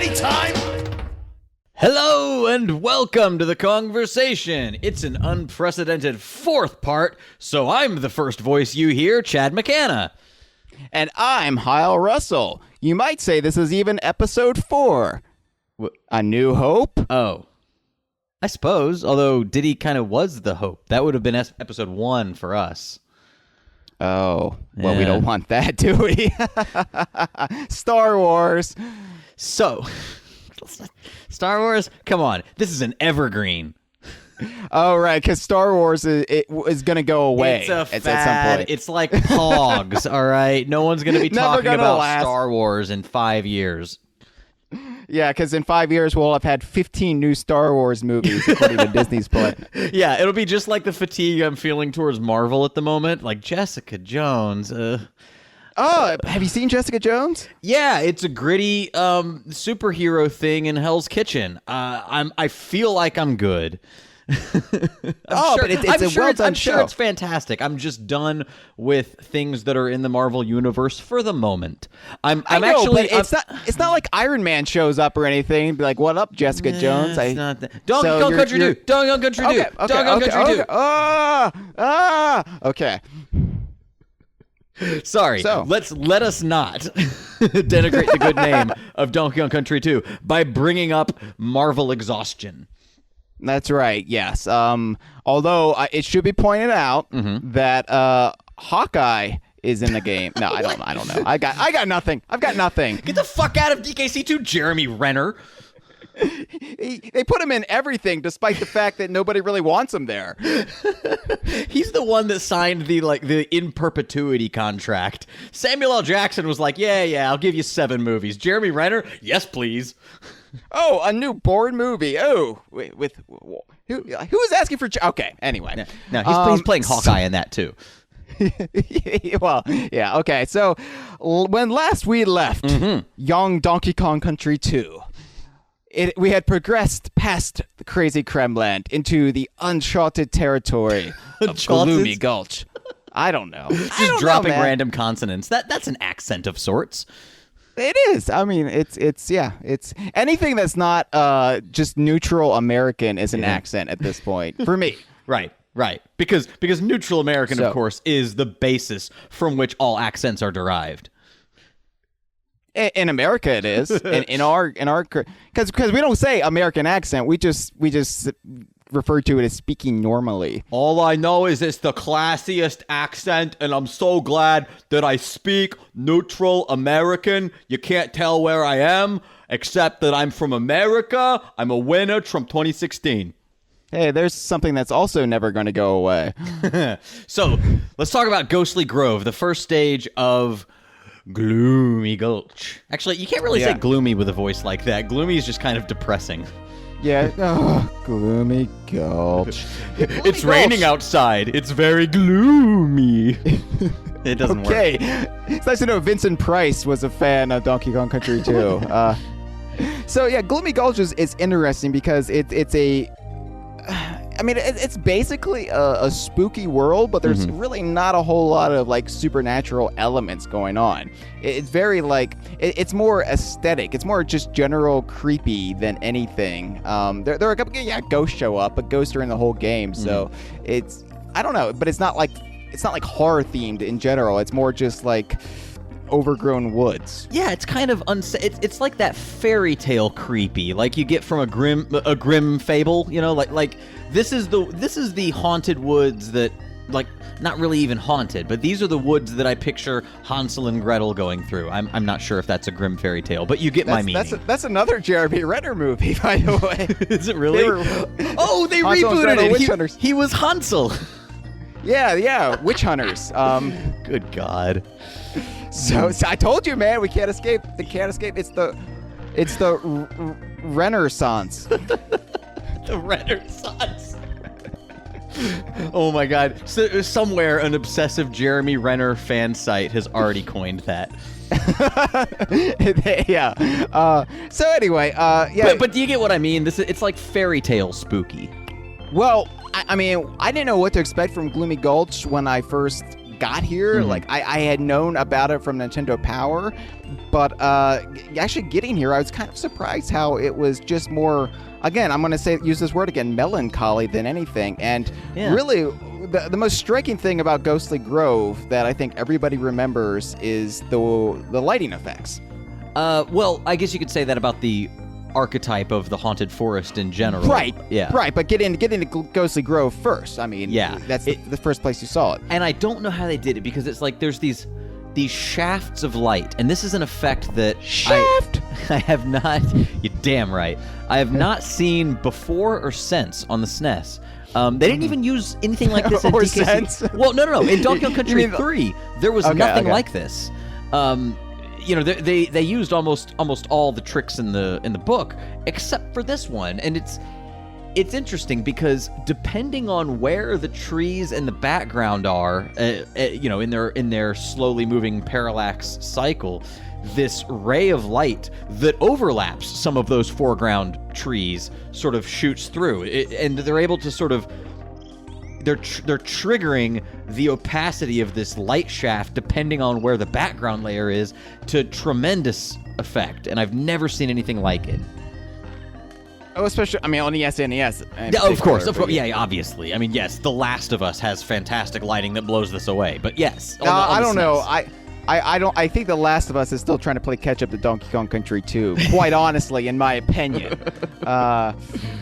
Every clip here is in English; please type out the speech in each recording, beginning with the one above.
party time! Hello and welcome to the Kongversation. It's an unprecedented fourth part, so I'm the first voice you hear, Chad McCanna. And I'm Hyle Russell. You might say this is even episode 4. A New Hope? Oh. I suppose, although Diddy kind of was the hope. That would have been episode 1 for us. Oh, well, Yeah. we don't want that, do we? Star Wars. So, Star Wars, come on. This is an evergreen. Oh, right, because Star Wars is going to go away It's a at fad. some point. It's like hogs, all right? No one's going to be Never talking gonna about last. Star Wars in 5 years. Yeah, because in 5 years, we'll have had 15 new Star Wars movies, according to Disney's plan. Yeah, it'll be just like the fatigue I'm feeling towards Marvel at the moment. Like Jessica Jones. Oh, have you seen Jessica Jones? Yeah, it's a gritty superhero thing in Hell's Kitchen. I feel like I'm good. But it's a well-done I'm show. sure it's fantastic. I'm just done with things that are in the Marvel universe for the moment. I know, but it's not like Iron Man shows up or anything. Be like, what up, Jessica Jones? It's not that. Donkey Kong Country 2. Donkey Kong Country 2. Donkey Kong Country 2. Okay. Sorry, So. let us not denigrate the good name of Donkey Kong Country 2 by bringing up Marvel exhaustion. That's right. Yes. Although it should be pointed out that Hawkeye is in the game. No, I don't know. I got nothing. I've got nothing. Get the fuck out of DKC2, Jeremy Renner. They put him in everything, despite the fact that nobody really wants him there. He's the one that signed the in perpetuity contract. Samuel L. Jackson was like, yeah, I'll give you 7 movies. Jeremy Renner, yes, please. Oh, a new Bourne movie. Oh, with who was asking for? Okay. Anyway, No, he's playing Hawkeye in that too. Well, yeah. Okay. So when last we left young Donkey Kong Country 2. We had progressed past the crazy Kremland into the uncharted territory of Gloomy Gulch. I don't know. Just dropping random consonants. That's an accent of sorts. It is. I mean, it's anything that's not just neutral American is an accent at this point for me. Right. Because neutral American, of course, is the basis from which all accents are derived. In America, it is. in our because we don't say American accent. We just refer to it as speaking normally. All I know is it's the classiest accent, and I'm so glad that I speak neutral American. You can't tell where I am, except that I'm from America. I'm a winner from 2016. Hey, there's something that's also never going to go away. So let's talk about Ghostly Grove, the first stage of Gloomy Gulch. Actually, you can't really say gloomy with a voice like that. Gloomy is just kind of depressing. Yeah. Oh, Gloomy Gulch. It's raining outside. It's very gloomy. It doesn't work. Okay. It's nice to know Vincent Price was a fan of Donkey Kong Country 2. So yeah, Gloomy Gulch is interesting because it's a... I mean, it's basically a spooky world, but there's really not a whole lot of like supernatural elements going on. It's very like it's more aesthetic. It's more just general creepy than anything. There are a couple ghosts show up, but ghosts are in the whole game, so it's I don't know, but it's not like horror themed in general. It's more just like overgrown woods. Yeah, it's kind of it's like that fairy tale creepy, like you get from a grim fable, you know, like this is the haunted woods that, like, not really even haunted, but these are the woods that I picture Hansel and Gretel going through. I'm not sure if that's a grim fairy tale, but you get my meaning. That's another Jeremy Renner movie, by the way. Is it really? They Hansel and Gretel, rebooted Witch it. Hunters. He was Hansel. Yeah, Witch Hunters. Good God. So I told you, man, we can't escape. They can't escape. It's the Renaissance. The Renaissance. Oh my God. So, somewhere an obsessive Jeremy Renner fan site has already coined that. Yeah. So anyway, yeah. But do you get what I mean? It's like fairy tale spooky. Well, I mean, I didn't know what to expect from Gloomy Gulch when I first got here. Like I had known about it from Nintendo Power, but actually getting here, I was kind of surprised how it was just more. Again, I'm going to use this word again, melancholy than anything. And really, the most striking thing about Ghostly Grove that I think everybody remembers is the lighting effects. Well, I guess you could say that about the archetype of the haunted forest in general. Right. Yeah. Right, but get into Ghostly Grove first. I mean, that's the first place you saw it. And I don't know how they did it because it's like there's these shafts of light, and this is an effect that I have not. You're damn right. I have not seen before or since on the SNES. They didn't even use anything like this in DKC. Sense? Well, no. In Donkey Kong Country 3, there was nothing like this. They used almost all the tricks in the book except for this one, and it's interesting because depending on where the trees in the background are, in their slowly moving parallax cycle, this ray of light that overlaps some of those foreground trees sort of shoots through, and they're able to sort of. They're triggering the opacity of this light shaft depending on where the background layer is to tremendous effect, and I've never seen anything like it. Oh, especially, on the SNES. Yeah, of course. Yeah, obviously. I mean, yes, The Last of Us has fantastic lighting that blows this away, but yes. I don't know. I think The Last of Us is still trying to play catch up to Donkey Kong Country 2, quite honestly, in my opinion.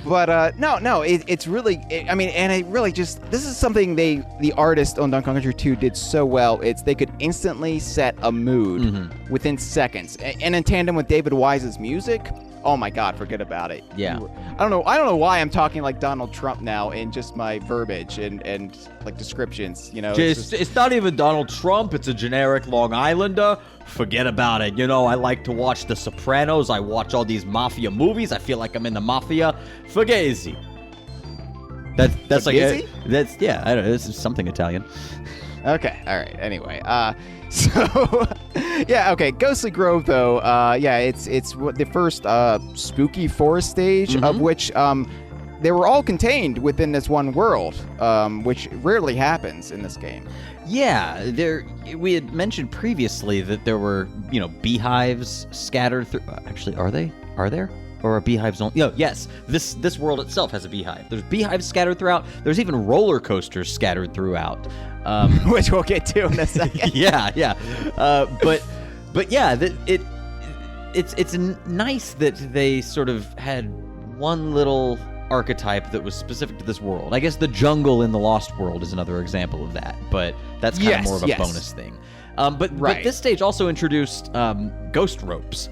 It's really, and it really just, this is something the artist on Donkey Kong Country 2 did so well. They could instantly set a mood within seconds. And in tandem with David Wise's music, oh my God, forget about it. Yeah. I don't know why I'm talking like Donald Trump now in just my verbiage and like descriptions, It's not even Donald Trump, it's a generic Long Islander. Forget about it. I like to watch The Sopranos. I watch all these mafia movies. I feel like I'm in the mafia. Fugazi. That's like I don't know, this is something Italian. Okay, all right. Anyway, Ghostly Grove though, it's the first spooky forest stage of which they were all contained within this one world, which rarely happens in this game. Yeah, we had mentioned previously that there were, beehives scattered through. Actually, are there? Or are beehives only? Yes. This world itself has a beehive. There's beehives scattered throughout. There's even roller coasters scattered throughout. Which we'll get to in a second. yeah. But yeah, it's nice that they sort of had one little archetype that was specific to this world. I guess the jungle in the Lost World is another example of that, but that's kind of more of a bonus thing. But this stage also introduced ghost ropes,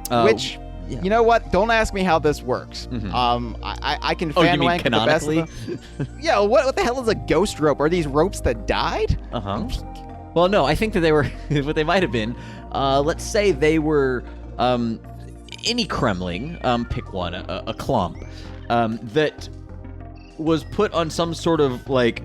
which. Yeah. You know what? Don't ask me how this works. I can fan rank the best of them. Yeah, what the hell is a ghost rope? Are these ropes that died? Well, no, I think that they were what they might have been. Let's say they were any Kremling, pick one, a clump, that was put on some sort of like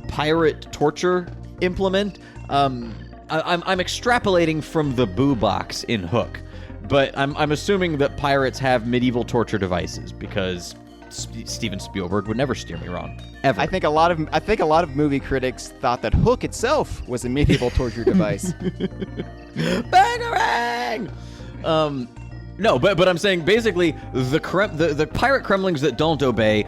pirate torture implement. I'm extrapolating from the boo box in Hook. But I'm assuming that pirates have medieval torture devices because Steven Spielberg would never steer me wrong, ever. I think a lot of movie critics thought that Hook itself was a medieval torture device. Bangarang! No, but I'm saying basically the pirate Kremlings that don't obey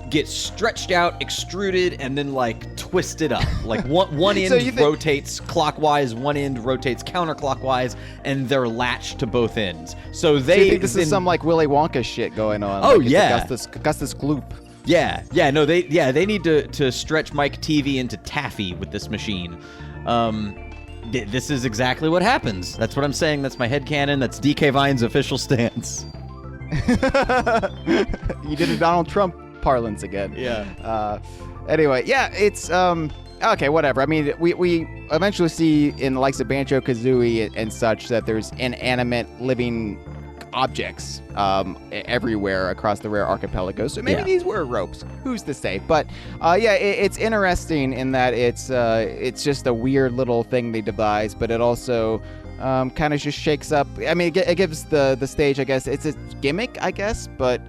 get stretched out, extruded, and then like twisted up. Like one end rotates clockwise, one end rotates counterclockwise, and they're latched to both ends. So you think this is some like Willy Wonka shit going on? Oh like yeah, Augustus Gloop. Yeah. No, they need to stretch Mike TV into taffy with this machine. This is exactly what happens. That's what I'm saying. That's my headcanon. That's DK Vine's official stance. You did a Donald Trump parlance again. Yeah. Anyway, yeah, it's okay, whatever. I mean, we eventually see in the likes of Banjo-Kazooie and such that there's inanimate living objects everywhere across the rare archipelago. So maybe these were ropes. Who's to say? But it's interesting in that it's just a weird little thing they devised, but it also kind of just shakes up. I mean, it gives the stage, I guess, it's a gimmick, I guess, but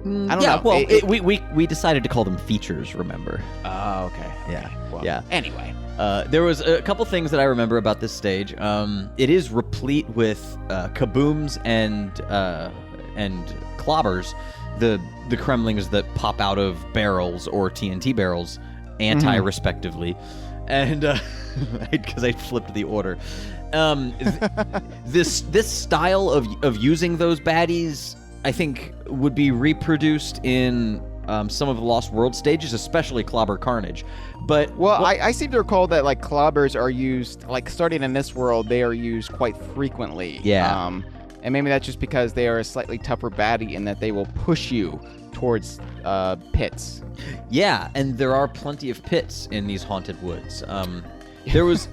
I don't yeah, know. well, we decided to call them features, remember? Oh, okay. Yeah. Okay. Well, Yeah. Anyway. There was a couple things that I remember about this stage. It is replete with kabooms and clobbers, the Kremlings that pop out of barrels or TNT barrels, respectively, and because I flipped the order. This style of using those baddies, I think, would be reproduced in some of the Lost World stages, especially Clabber Carnage. But I seem to recall that like clobbers are used, like starting in this world, they are used quite frequently. Yeah. And maybe that's just because they are a slightly tougher baddie in that they will push you towards pits. Yeah, and there are plenty of pits in these haunted woods. There was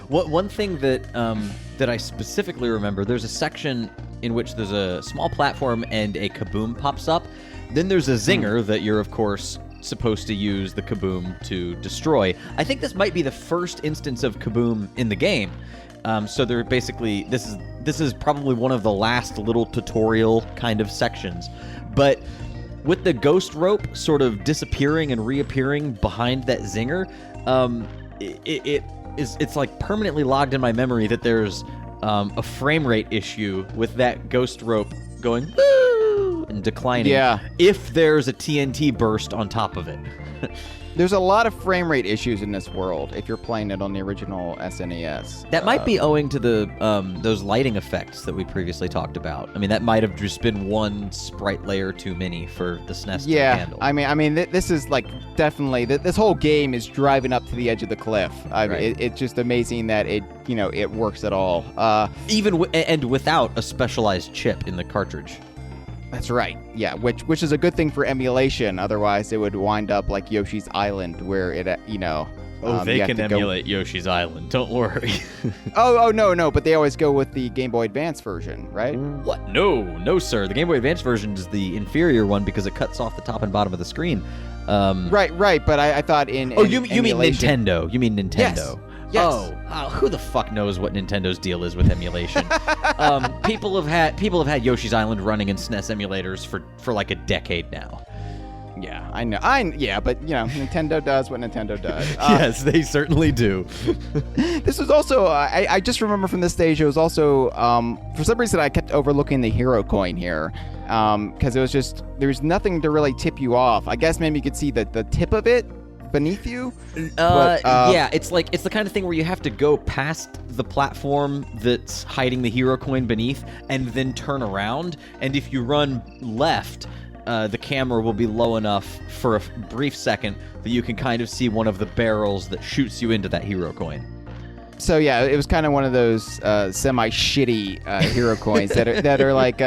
one thing that I specifically remember. There's a section in which there's a small platform and a kaboom pops up. Then there's a zinger that you're, of course, supposed to use the kaboom to destroy. I think this might be the first instance of kaboom in the game. So they're basically, this is probably one of the last little tutorial kind of sections. But with the ghost rope sort of disappearing and reappearing behind that zinger, it's like permanently logged in my memory that there's a frame rate issue with that ghost rope going and declining. Yeah. If there's a TNT burst on top of it. There's a lot of frame rate issues in this world if you're playing it on the original SNES. That might be owing to the those lighting effects that we previously talked about. I mean, that might have just been one sprite layer too many for the SNES to handle. I mean, this is like definitely this whole game is driving up to the edge of the cliff. It's just amazing that it works at all. Even and without a specialized chip in the cartridge. That's right. Yeah, which is a good thing for emulation. Otherwise, it would wind up like Yoshi's Island, where it they can emulate Yoshi's Island. Don't worry. no, but they always go with the Game Boy Advance version, right? What? No, sir. The Game Boy Advance version is the inferior one because it cuts off the top and bottom of the screen. Right. But I thought you mean Nintendo? You mean Nintendo? Yes. Oh, who the fuck knows what Nintendo's deal is with emulation? People have had Yoshi's Island running in SNES emulators for like a decade now. Yeah, I know. But Nintendo does what Nintendo does. Yes, they certainly do. This was also I just remember from this stage. It was also for some reason I kept overlooking the hero coin here because it was just there was nothing to really tip you off. I guess maybe you could see the tip of it beneath you. Yeah, it's the kind of thing where you have to go past the platform that's hiding the hero coin beneath and then turn around. And if you run left, the camera will be low enough for a brief second that you can kind of see one of the barrels that shoots you into that hero coin. So yeah, it was kind of one of those semi-shitty hero coins that are like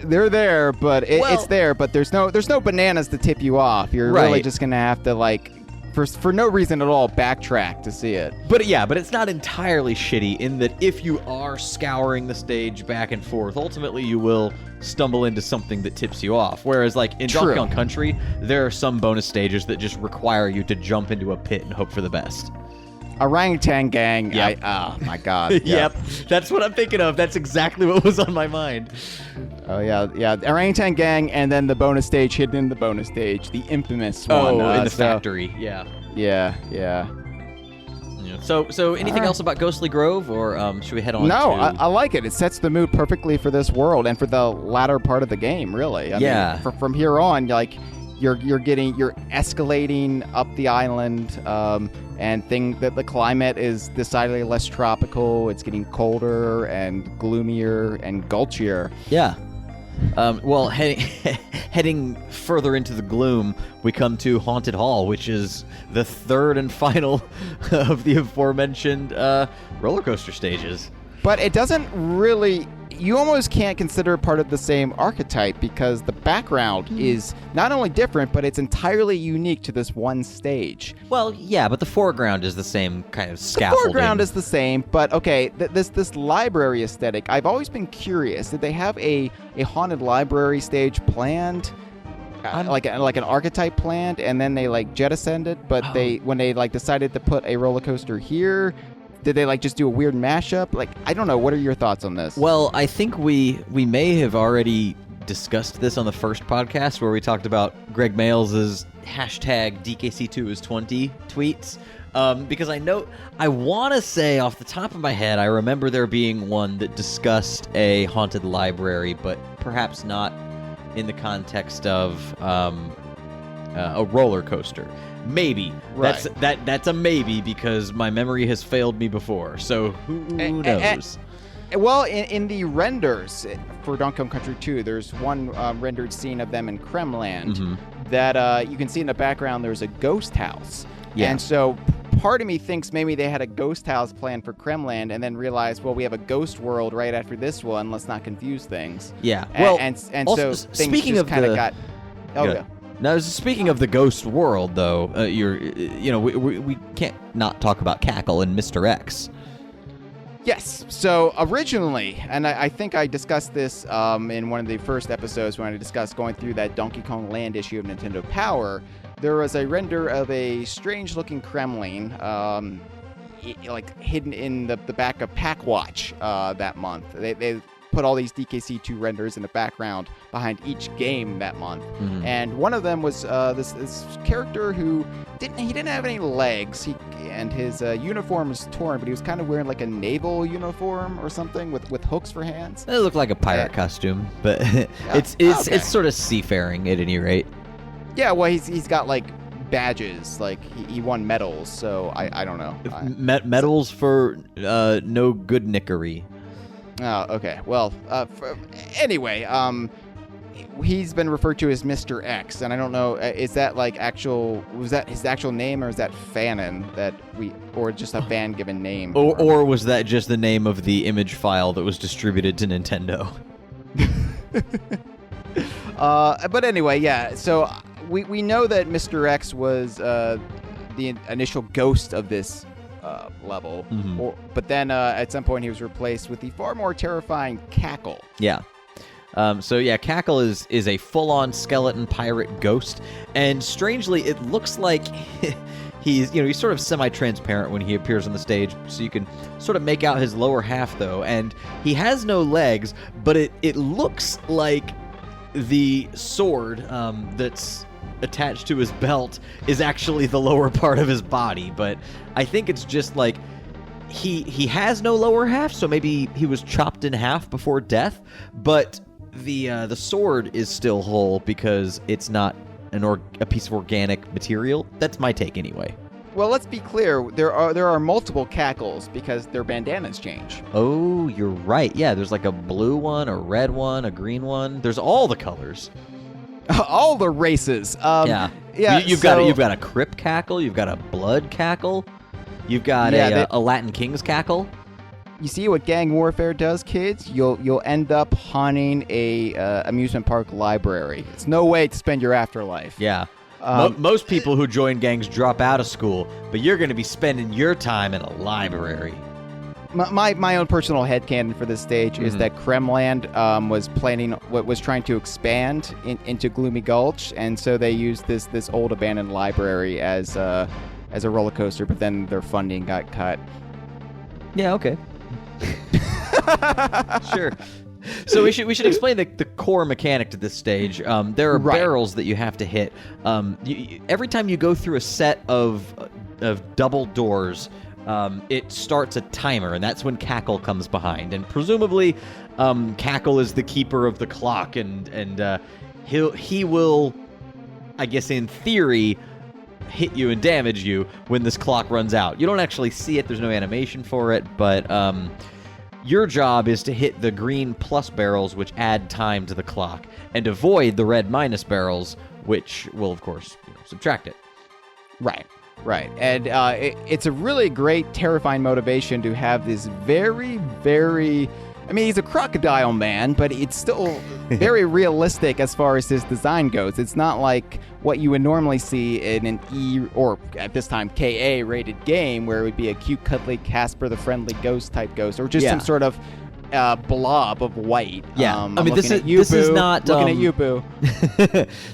they're there, but it's there, but there's no bananas to tip you off. You're really just gonna have to like for no reason at all backtrack to see it. But it's not entirely shitty in that if you are scouring the stage back and forth, ultimately you will stumble into something that tips you off. Whereas like in Donkey Kong Country, there are some bonus stages that just require you to jump into a pit and hope for the best. Orangutan Gang. Yep. Oh my God. Yep. That's what I'm thinking of. That's exactly what was on my mind. Oh yeah. Orangutan Gang, and then the bonus stage hidden in the bonus stage, the infamous one. In the factory. Yeah. Yeah. So anything else about Ghostly Grove, or should we head on? No, I like it. It sets the mood perfectly for this world and for the latter part of the game. Really. I mean, from here on, like you're escalating up the island. And that the climate is decidedly less tropical. It's getting colder and gloomier and gulchier. Yeah. Well, heading further into the gloom, we come to Haunted Hall, which is the third and final of the aforementioned roller coaster stages. But it doesn't really... You almost can't consider it part of the same archetype because the background is not only different, but it's entirely unique to this one stage. Well, yeah, but the foreground is the same kind of scaffolding. The foreground is the same, but okay, this library aesthetic, I've always been curious. Did they have a haunted library stage planned? Like an archetype planned, and then they like jettisoned it, but when they like decided to put a roller coaster here, did they like just do a weird mashup? Like, I don't know. What are your thoughts on this? Well, I think we may have already discussed this on the first podcast where we talked about Greg Mails's hashtag DKC2 is 20 tweets. Because I want to say off the top of my head, I remember there being one that discussed a haunted library, but perhaps not in the context of a roller coaster. Maybe. Right. That's a maybe because my memory has failed me before. So who knows? Well, in the renders for Donkey Kong Country 2, there's one rendered scene of them in Kremland that you can see in the background. There's a ghost house. Yeah. And so part of me thinks maybe they had a ghost house planned for Kremland and then realized, well, we have a ghost world right after this one. Let's not confuse things. Yeah. And also, so things speaking just of kind of the- got... Oh, Good. yeah. Now, speaking of the ghost world, though, we can't not talk about Cackle and Mr. X. Yes. So originally, and I think I discussed this in one of the first episodes when I discussed going through that Donkey Kong Land issue of Nintendo Power, there was a render of a strange-looking Kremlin, like hidden in the back of Packwatch that month. They put all these DKC2 renders in the background behind each game that month. And one of them was this character who didn't have any legs, and his uniform was torn, but he was kind of wearing like a naval uniform or something with hooks for hands. It looked like a pirate costume, but it's sort of seafaring at any rate. Yeah, well, he's got like badges, like he won medals, so I don't know. Medals for no good nickery. Oh, okay. Well, anyway, he's been referred to as Mr. X, and I don't know, is that like was that his actual name, or is that fanon or just a fan given name? Or was that just the name of the image file that was distributed to Nintendo? But anyway, yeah, so we know that Mr. X was the initial ghost of this level, but then at some point he was replaced with the far more terrifying Cackle. Yeah. Cackle is a full-on skeleton pirate ghost, and strangely, it looks like he's sort of semi-transparent when he appears on the stage, so you can sort of make out his lower half, though, and he has no legs, but it looks like the sword that's attached to his belt is actually the lower part of his body, but I think it's just like he has no lower half, so maybe he was chopped in half before death, but the sword is still whole because it's not a piece of organic material. That's my take anyway. Well, let's be clear. There are multiple Cackles because their bandanas change. Oh, you're right. Yeah, there's like a blue one, a red one, a green one. There's all the colors. All the races. Yeah. You've got a Crip Cackle. You've got a Blood Cackle. You've got a Latin King's Cackle. You see what gang warfare does, kids? You'll end up haunting a amusement park library. It's no way to spend your afterlife. Yeah. Most people who join gangs drop out of school, but you're going to be spending your time in a library. My own personal headcanon for this stage is that Kremland was trying to expand into Gloomy Gulch, and so they used this old abandoned library as a roller coaster, but then their funding got cut. Yeah, okay. Sure. So we should explain the core mechanic to this stage. There are barrels that you have to hit. Every time you go through a set of double doors, it starts a timer, and that's when Cackle comes behind. And presumably, Cackle is the keeper of the clock, and he will, I guess in theory, hit you and damage you when this clock runs out. You don't actually see it. There's no animation for it, but your job is to hit the green plus barrels, which add time to the clock, and avoid the red minus barrels, which will, of course, subtract it. Right. And it's a really great, terrifying motivation to have this very, very... I mean, he's a crocodile man, but it's still very realistic as far as his design goes. It's not like what you would normally see in an E, or at this time, KA rated game, where it would be a cute, cuddly Casper the Friendly Ghost type ghost, or just some sort of blob of white. Yeah, I mean, this is not looking at you, Boo.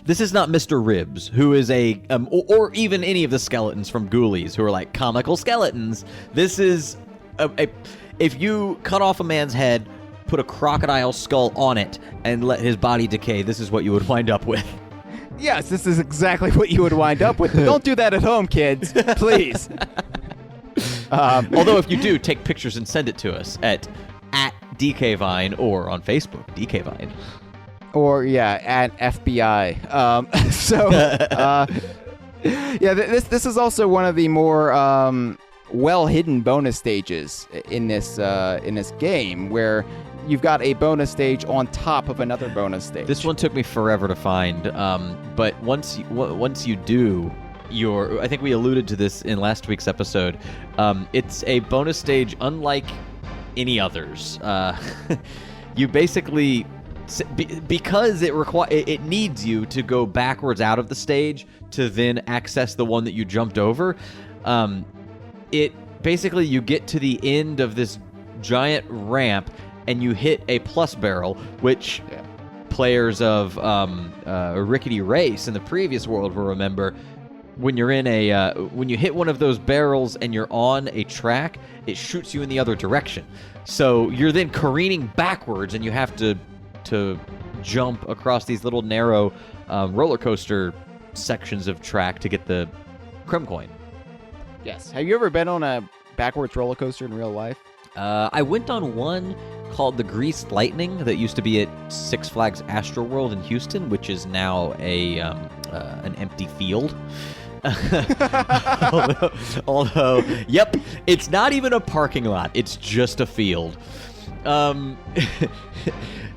This is not Mr. Ribs, who is or even any of the skeletons from Ghoulies, who are like comical skeletons. This is if you cut off a man's head, put a crocodile skull on it, and let his body decay, this is what you would wind up with. Yes, this is exactly what you would wind up with. Don't do that at home, kids. Please. Although if you do, take pictures and send it to us at DKVine or on Facebook, DKVine. Or, yeah, at FBI. This is also one of the more well-hidden bonus stages in this game, where you've got a bonus stage on top of another bonus stage. This one took me forever to find, but once you do, I think we alluded to this in last week's episode. It's a bonus stage unlike any others. You basically, because it needs you to go backwards out of the stage to then access the one that you jumped over. It basically, you get to the end of this giant ramp and you hit a plus barrel, which players of Rickety Race in the previous world will remember. When you're in when you hit one of those barrels and you're on a track, it shoots you in the other direction. So you're then careening backwards, and you have to jump across these little narrow roller coaster sections of track to get the creme coin. Yes. Have you ever been on a backwards roller coaster in real life? I went on one called the Greased Lightning that used to be at Six Flags Astroworld in Houston, which is now an empty field. although, yep, it's not even a parking lot; it's just a field. When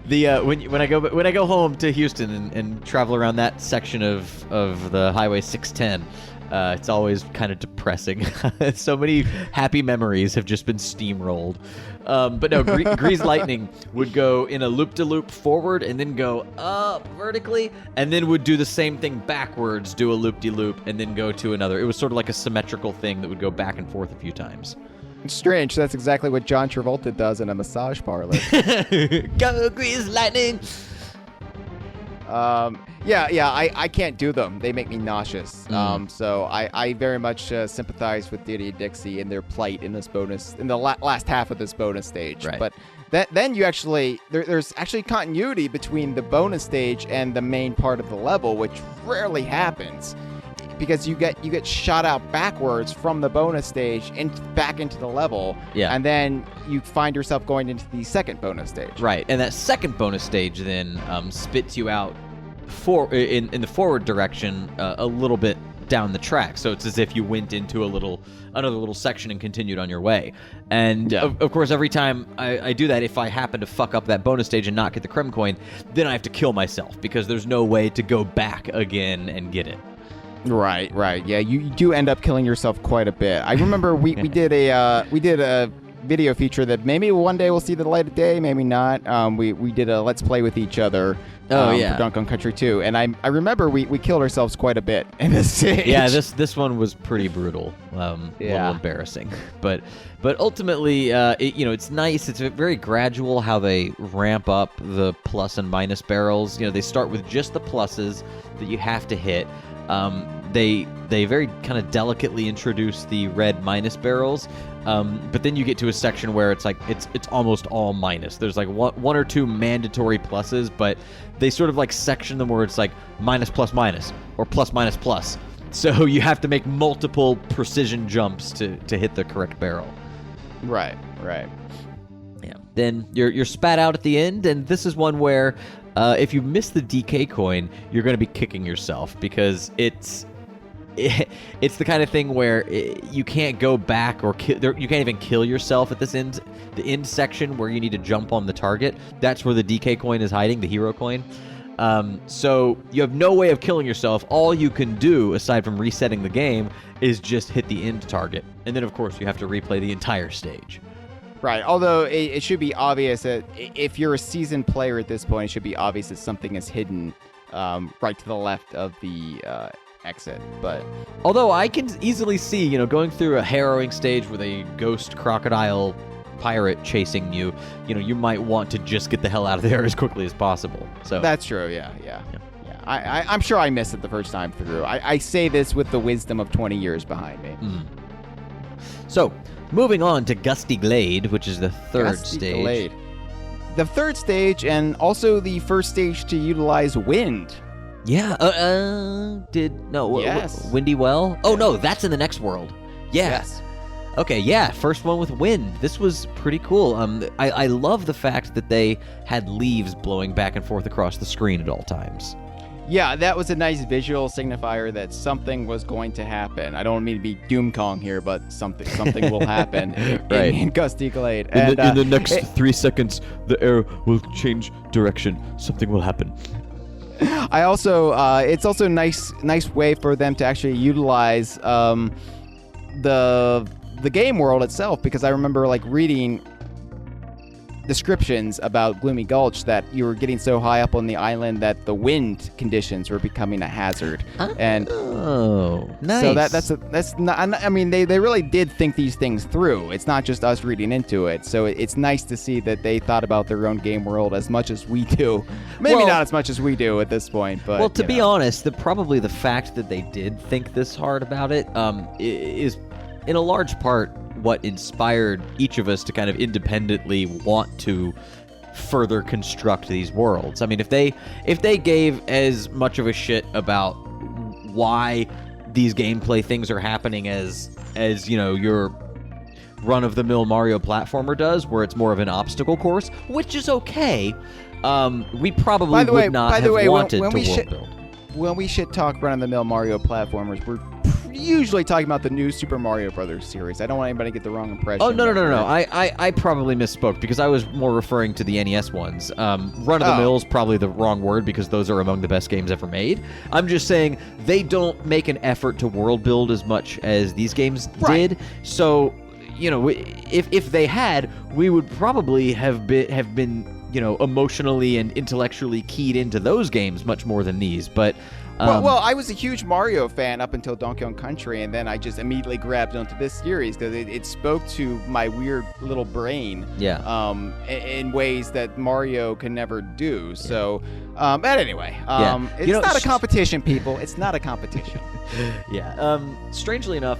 I go home to Houston and travel around that section of the Highway 610. It's always kind of depressing. So many happy memories have just been steamrolled. But no, Greased Lightning would go in a loop-de-loop forward and then go up vertically, and then would do the same thing backwards, do a loop-de-loop, and then go to another. It was sort of like a symmetrical thing that would go back and forth a few times. It's strange. That's exactly what John Travolta does in a massage parlor. Go, Greased Lightning! I can't do them. They make me nauseous. So I very much sympathize with Diddy and Dixie in their plight in this bonus, in the last half of this bonus stage. Right. But then you actually, there's actually continuity between the bonus stage and the main part of the level, which rarely happens. Because you get shot out backwards from the bonus stage and back into the level, and then you find yourself going into the second bonus stage. Right, and that second bonus stage then spits you out in the forward direction a little bit down the track. So it's as if you went into another little section and continued on your way. And of course, every time I do that, if I happen to fuck up that bonus stage and not get the creme coin, then I have to kill myself because there's no way to go back again and get it. Right. Yeah, you do end up killing yourself quite a bit. I remember we did a video feature that maybe one day will see the light of day, maybe not. We did a Let's Play with each other. For Donkey Kong Country 2, and I remember we killed ourselves quite a bit in this stage. Yeah, this one was pretty brutal, a little embarrassing, but ultimately, it's nice. It's very gradual how they ramp up the plus and minus barrels. They start with just the pluses that you have to hit. They very kind of delicately introduce the red minus barrels, but then you get to a section where it's like it's almost all minus. There's like one or two mandatory pluses, but they sort of like section them where it's like minus plus minus or plus minus plus. So you have to make multiple precision jumps to hit the correct barrel. Right. Yeah. Then you're spat out at the end, and this is one where if you miss the DK coin, you're going to be kicking yourself because it's the kind of thing where you can't go back or you can't even kill yourself at the end section where you need to jump on the target. That's where the DK coin is hiding, the hero coin. So you have no way of killing yourself. All you can do, aside from resetting the game, is just hit the end target. And then, of course, you have to replay the entire stage. Right, although it should be obvious that if you're a seasoned player at this point, it should be obvious that something is hidden right to the left of the exit. But although I can easily see, going through a harrowing stage with a ghost crocodile pirate chasing you, you might want to just get the hell out of there as quickly as possible. So that's true. Yeah. I'm sure I missed it the first time through. I say this with the wisdom of 20 years behind me. So, moving on to Gusty Glade, which is the third Gusty stage. Glade. the third stage and also the first stage to utilize wind. Yeah. Yes. Windy Well? Oh, no, that's in the next world. Yeah. Yes. Okay, yeah, first one with wind. This was pretty cool. I love the fact that they had leaves blowing back and forth across the screen at all times. Yeah, that was a nice visual signifier that something was going to happen. I don't mean to be Doom Kong here, but something will happen Right. in Gusty Glade. In And, the next 3 seconds, the air will change direction. Something will happen. I also, it's also a nice way for them to actually utilize the game world itself, because I remember like reading descriptions about Gloomy Gulch that you were getting so high up on the island that the wind conditions were becoming a hazard. And nice. so that's not. I mean, they really did think these things through. It's not just us reading into it. So it's nice to see that they thought about their own game world as much as we do. Maybe not as much as we do at this point, but well, to be honest, probably the fact that they did think this hard about it is in a large part what inspired each of us to kind of independently want to further construct these worlds. I mean, if they gave as much of a shit about why these gameplay things are happening as you know, your run-of-the-mill Mario platformer does, where it's more of an obstacle course, which is okay, we probably would not have wanted to world build. When we shit talk run-of-the-mill Mario platformers, we're usually talking about the new Super Mario Brothers series. I don't want anybody to get the wrong impression. Oh, no. I probably misspoke because I was more referring to the NES ones. Run-of-the-mill is probably the wrong word because those are among the best games ever made. I'm just saying they don't make an effort to world build as much as these games did. So, you know, if they had, we would probably have been you know, emotionally and intellectually keyed into those games much more than these. But well, I was a huge Mario fan up until Donkey Kong Country, and then I just immediately grabbed onto this series because it spoke to my weird little brain. Yeah. In ways that Mario can never do. So, but anyway, it's not a competition, people. It's not a competition. Yeah. Strangely enough,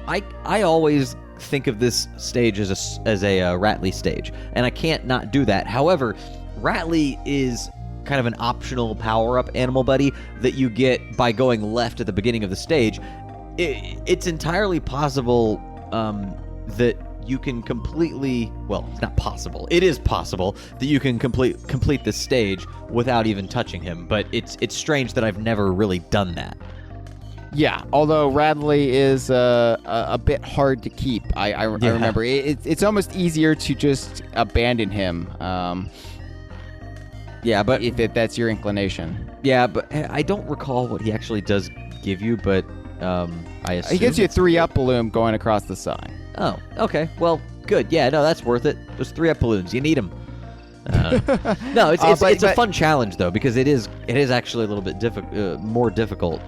I always think of this stage as a Ratley stage, and I can't not do that. However, Ratley is kind of an optional power-up animal buddy that you get by going left at the beginning of the stage. It's entirely possible that you can completely, well, it's not possible. It is possible that you can complete this stage without even touching him, but it's strange that I've never really done that. Yeah, although Radley is a bit hard to keep. I remember. It's almost easier to just abandon him. Yeah, but if that's your inclination. Yeah, but I don't recall what he actually does give you, but I assume he gives you a 3-up balloon going across the side. Oh, okay. Well, good. Yeah, no, that's worth it. Those 3-up balloons, you need them. No, it's a fun challenge though, because it is actually a little bit more difficult.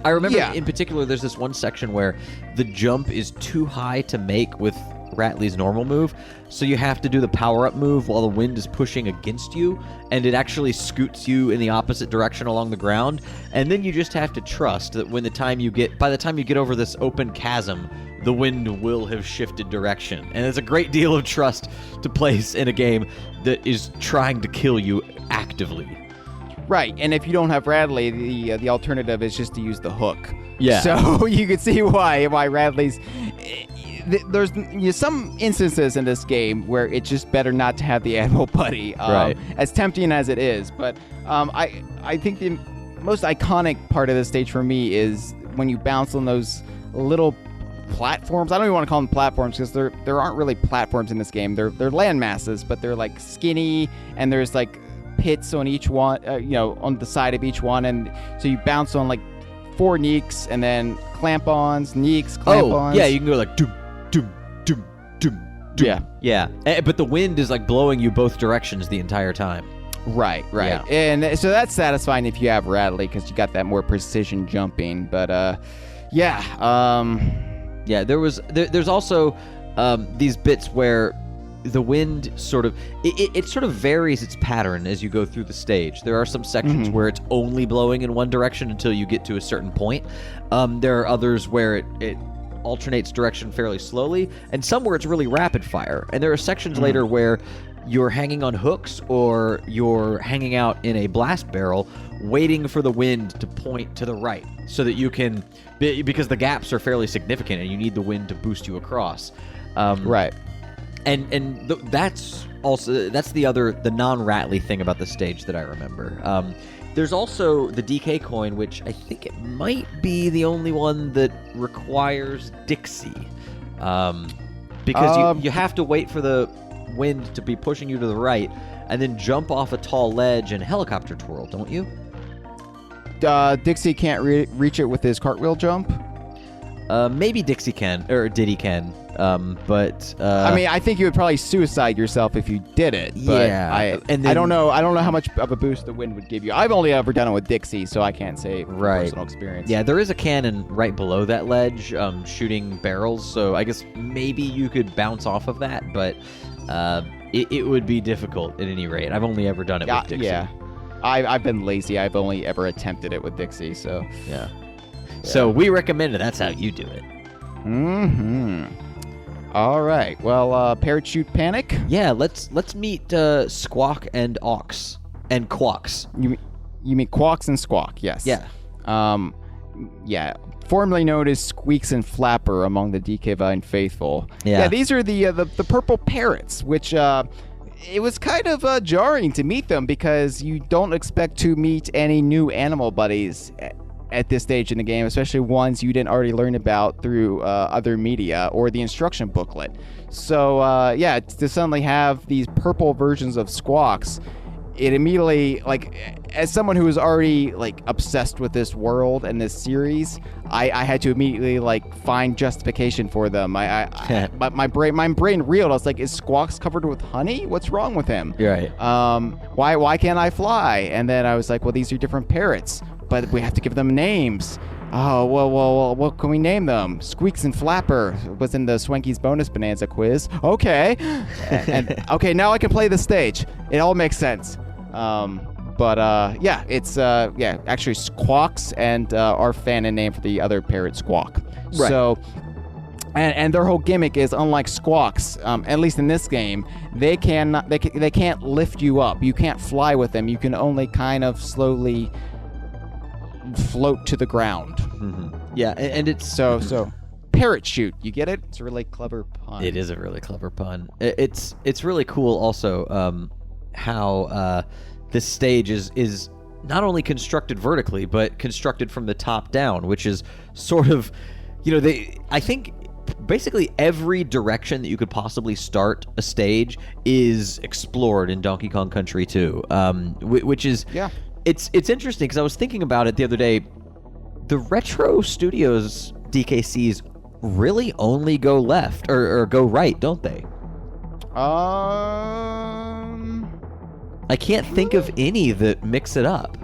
I remember in particular, there's this one section where the jump is too high to make with Ratley's normal move, so you have to do the power-up move while the wind is pushing against you, and it actually scoots you in the opposite direction along the ground, and then you just have to trust that by the time you get over this open chasm, the wind will have shifted direction. And it's a great deal of trust to place in a game that is trying to kill you actively. Right, and if you don't have Radley, the alternative is just to use the hook. Yeah. So you can see why Radley's... There's some instances in this game where it's just better not to have the animal buddy, right. As tempting as it is. But I think the most iconic part of this stage for me is when you bounce on those little platforms. I don't even want to call them platforms because there aren't really platforms in this game. They're land masses, but they're like skinny, and there's like pits on each one, on the side of each one, and so you bounce on like 4 neeks and then clamp-ons, neeks, clamp-ons. Oh, yeah, you can go like doom, doom, doom, doom, doom. Yeah. But the wind is like blowing you both directions the entire time. Right. Yeah. And so that's satisfying if you have Radley because you got that more precision jumping. But there's also these bits where the wind sort of it sort of varies its pattern as you go through the stage. There are some sections where it's only blowing in one direction until you get to a certain point. There are others where it alternates direction fairly slowly, and some where it's really rapid fire. And there are sections later where you're hanging on hooks or you're hanging out in a blast barrel waiting for the wind to point to the right so that you can, because the gaps are fairly significant and you need the wind to boost you across. Right. And that's also, that's the non-rattly thing about the stage that I remember. There's also the DK coin, which I think it might be the only one that requires Dixie. Because you have to wait for the wind to be pushing you to the right and then jump off a tall ledge and helicopter twirl, don't you? Dixie can't reach it with his cartwheel jump? Maybe Dixie can, or Diddy can. But I mean, I think you would probably suicide yourself if you did it. But yeah, I don't know. I don't know how much of a boost the wind would give you. I've only ever done it with Dixie, so I can't say from personal experience. Yeah, there is a cannon right below that ledge, shooting barrels. So I guess maybe you could bounce off of that, but it would be difficult at any rate. I've only ever done it with Dixie. Yeah, I've been lazy. I've only ever attempted it with Dixie. So yeah. So we recommend it. That's how you do it. Mm-hmm. All right. Well, parachute panic. Yeah, let's meet Squawk and Ox and Quawks. You mean Quawks and Squawk? Yes. Yeah. Yeah. Formerly known as Squeaks and Flapper among the DK Vine faithful. Yeah. These are the purple parrots, which it was kind of jarring to meet them because you don't expect to meet any new animal buddies at this stage in the game, especially ones you didn't already learn about through other media or the instruction booklet. So to suddenly have these purple versions of Squawks, it immediately, like, as someone who was already like obsessed with this world and this series, I had to immediately like find justification for them. My brain reeled. I was like, is Squawks covered with honey? What's wrong with him? Right. Why can't I fly? And then I was like, well, these are different parrots, but we have to give them names. Oh, well, what can we name them? Squeaks and Flapper was in the Swanky's bonus bonanza quiz. Okay. and okay, now I can play the stage. It all makes sense. It's actually Squawks and our fanon name for the other parrot Squawk. Right. So, and their whole gimmick is, unlike Squawks, at least in this game, they can't lift you up. You can't fly with them. You can only kind of slowly float to the ground. Mm-hmm. Yeah, and it's so parrot shoot. You get it? It's a really clever pun. It is a really clever pun. It's really cool also how this stage is not only constructed vertically but constructed from the top down, which is sort of, I think basically every direction that you could possibly start a stage is explored in Donkey Kong Country 2, which is It's interesting because I was thinking about it the other day. The Retro Studios DKCs really only go left or go right, don't they? I can't think of any that mix it up.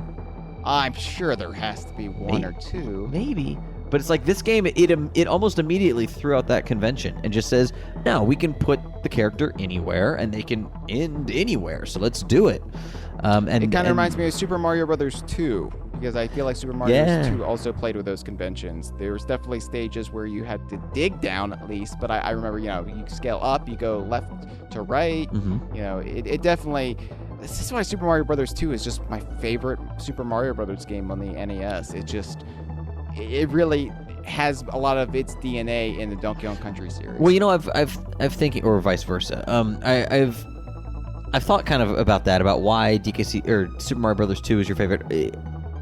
I'm sure there has to be one or two. Maybe. But it's like this game, it almost immediately threw out that convention and just says, no, we can put the character anywhere and they can end anywhere, so let's do it. And it kind of reminds me of Super Mario Brothers 2, because I feel like Super Mario Bros. 2 also played with those conventions. There was definitely stages where you had to dig down at least, but I remember, you scale up, you go left to right. Mm-hmm. It definitely... This is why Super Mario Brothers 2 is just my favorite Super Mario Brothers game on the NES. It really has a lot of its DNA in the Donkey Kong Country series. Well, I've thinking, or vice versa. I've thought kind of about that, about why DKC or Super Mario Brothers 2 is your favorite.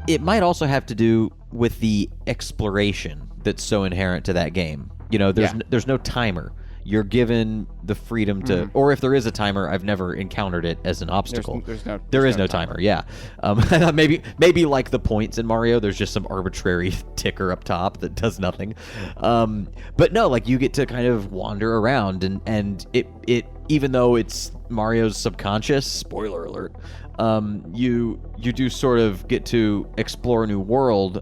It might also have to do with the exploration that's so inherent to that game. There's no timer. You're given the freedom to, or if there is a timer, I've never encountered it as an obstacle. There is no timer. Yeah. Maybe like the points in Mario, there's just some arbitrary ticker up top that does nothing. But no, like you get to kind of wander around and it even though it's Mario's subconscious, spoiler alert, you do sort of get to explore a new world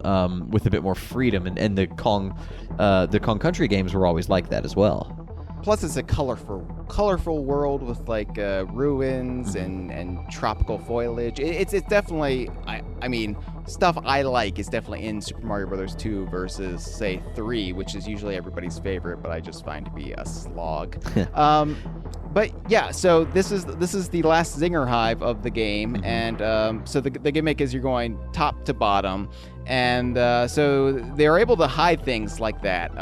with a bit more freedom, and the Kong Country games were always like that as well. Plus, it's a colorful world with like ruins and tropical foliage. It's definitely, I mean, stuff I like is definitely in Super Mario Brothers 2 versus say 3, which is usually everybody's favorite, but I just find to be a slog. But yeah, so this is the last zinger hive of the game, and so the gimmick is you're going top to bottom, and so they're able to hide things like that.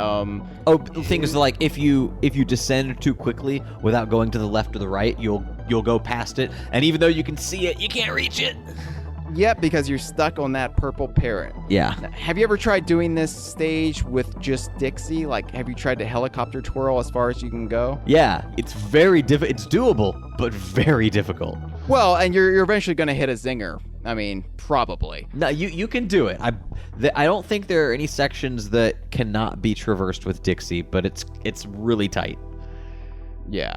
Things like if you descend too quickly without going to the left or the right, you'll go past it, and even though you can see it, you can't reach it. Yep, because you're stuck on that purple parrot. Yeah. Have you ever tried doing this stage with just Dixie? Like, have you tried to helicopter twirl as far as you can go? Yeah, it's very It's doable, but very difficult. Well, and you're eventually going to hit a zinger. I mean, probably. No, you can do it. I don't think there are any sections that cannot be traversed with Dixie, but it's really tight. Yeah.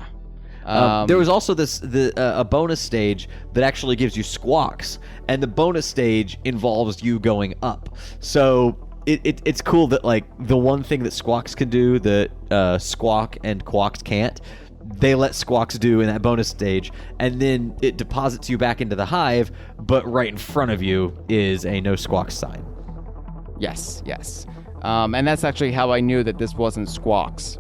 There was also a bonus stage that actually gives you squawks, and the bonus stage involves you going up. So it's cool that like the one thing that squawks can do that squawk and quawks can't, they let squawks do in that bonus stage, and then it deposits you back into the hive, but right in front of you is a no squawks sign. Yes. And that's actually how I knew that this wasn't squawks.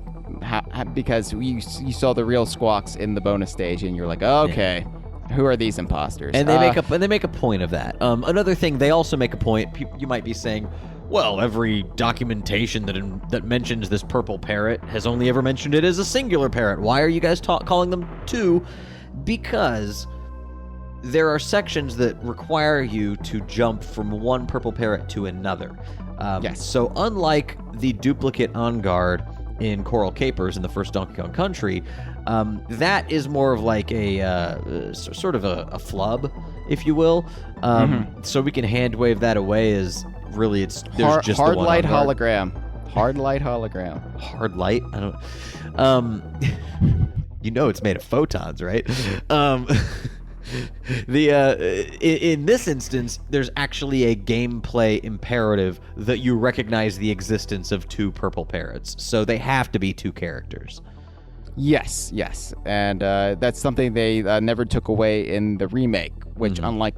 Because you saw the real squawks in the bonus stage, and you're like, oh, okay, who are these imposters? And they make a point of that. Another thing, they also make a point. You might be saying, well, every documentation that mentions this purple parrot has only ever mentioned it as a singular parrot. Why are you guys calling them two? Because there are sections that require you to jump from one purple parrot to another. Yes. So unlike the duplicate on guard in Coral Capers in the first Donkey Kong Country, that is more of like a sort of a flub, if you will. So we can hand wave that away as really there's just hard the one light on guard. hologram. Hard light hologram. Hard light? I don't. You know it's made of photons, right? In this instance, there's actually a gameplay imperative that you recognize the existence of two purple parrots, so they have to be two characters. Yes, and that's something they never took away in the remake, which unlike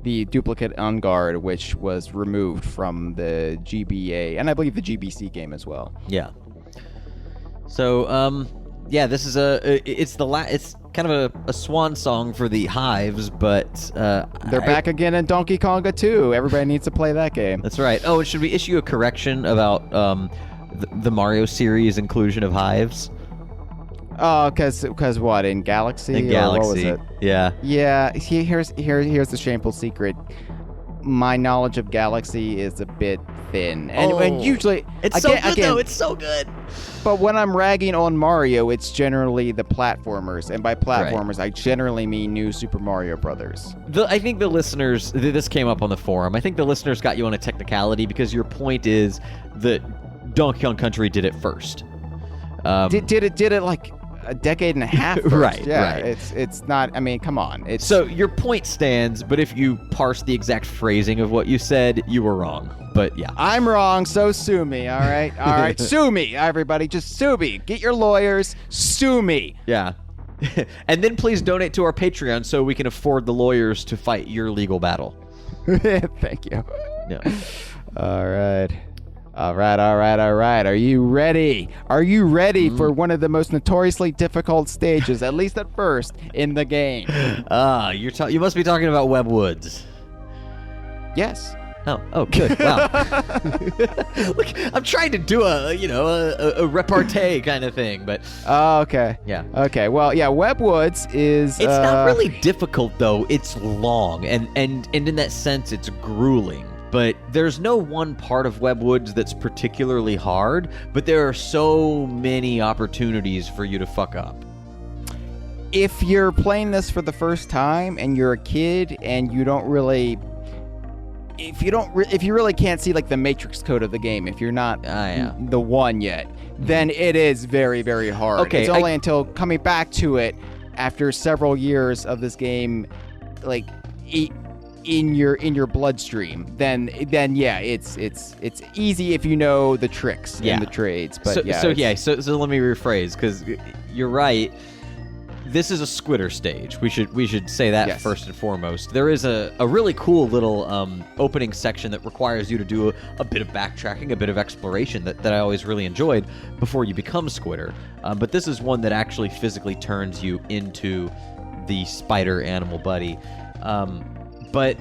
the duplicate on guard, which was removed from the GBA and I believe the GBC game as well. Yeah. So yeah, this is it's kind of a swan song for the hives, but they're back again in Donkey Konga 2. Everybody needs to play that game. That's right. Oh, and should we issue a correction about the Mario series inclusion of hives? Oh, because what, in Galaxy? In Galaxy, what was it? yeah. Yeah, here's the shameful secret. My knowledge of Galaxy is a bit thin, and usually it's so good though. It's so good. But when I'm ragging on Mario, it's generally the platformers, and by platformers, I generally mean New Super Mario Brothers. I think the listeners, this came up on the forum. I think the listeners got you on a technicality because your point is that Donkey Kong Country did it first. Did it like a decade and a half first. Right, yeah, right. It's not, I mean, come on. So your point stands, but if you parse the exact phrasing of what you said, you were wrong. But yeah. I'm wrong, so sue me, all right? All right, sue me, everybody. Just sue me. Get your lawyers, sue me. Yeah. And then please donate to our Patreon so we can afford the lawyers to fight your legal battle. Thank you. Yeah. All right. Are you ready? Are you ready for one of the most notoriously difficult stages, at least at first, in the game? You must be talking about Web Woods. Yes. Oh, good. Wow. Look, I'm trying to do a repartee kind of thing, but. Oh, okay. Yeah. Okay. Well, yeah. Web Woods is. It's not really difficult though. It's long, and in that sense, it's grueling. But there's no one part of Web Woods that's particularly hard, but there are so many opportunities for you to fuck up. If you're playing this for the first time and you're a kid and you don't really, if you really can't see like the matrix code of the game, if you're not the one yet, then it is very, very hard. Okay, it's only until coming back to it after several years of this game, like in your bloodstream, then yeah, it's easy if you know the tricks and the trades. But so let me rephrase, because you're right. this is a Squitter stage. We should say that Yes. first and foremost. There is a really cool little opening section that requires you to do a bit of backtracking, a bit of exploration that I always really enjoyed before you become Squitter. But this is one that actually physically turns you into the spider animal buddy. But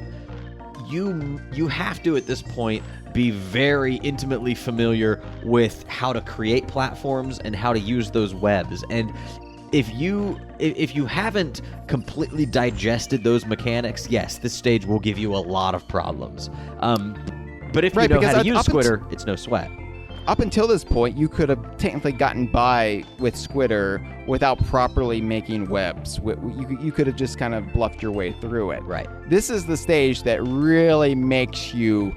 you have to, at this point, be very intimately familiar with how to create platforms and how to use those webs. And if you haven't completely digested those mechanics, yes, this stage will give you a lot of problems. But if you know how to use Squitter, it's no sweat. Up until this point, you could have technically gotten by with Squitter without properly making webs. You could have just kind of bluffed your way through it. Right. This is the stage that really makes you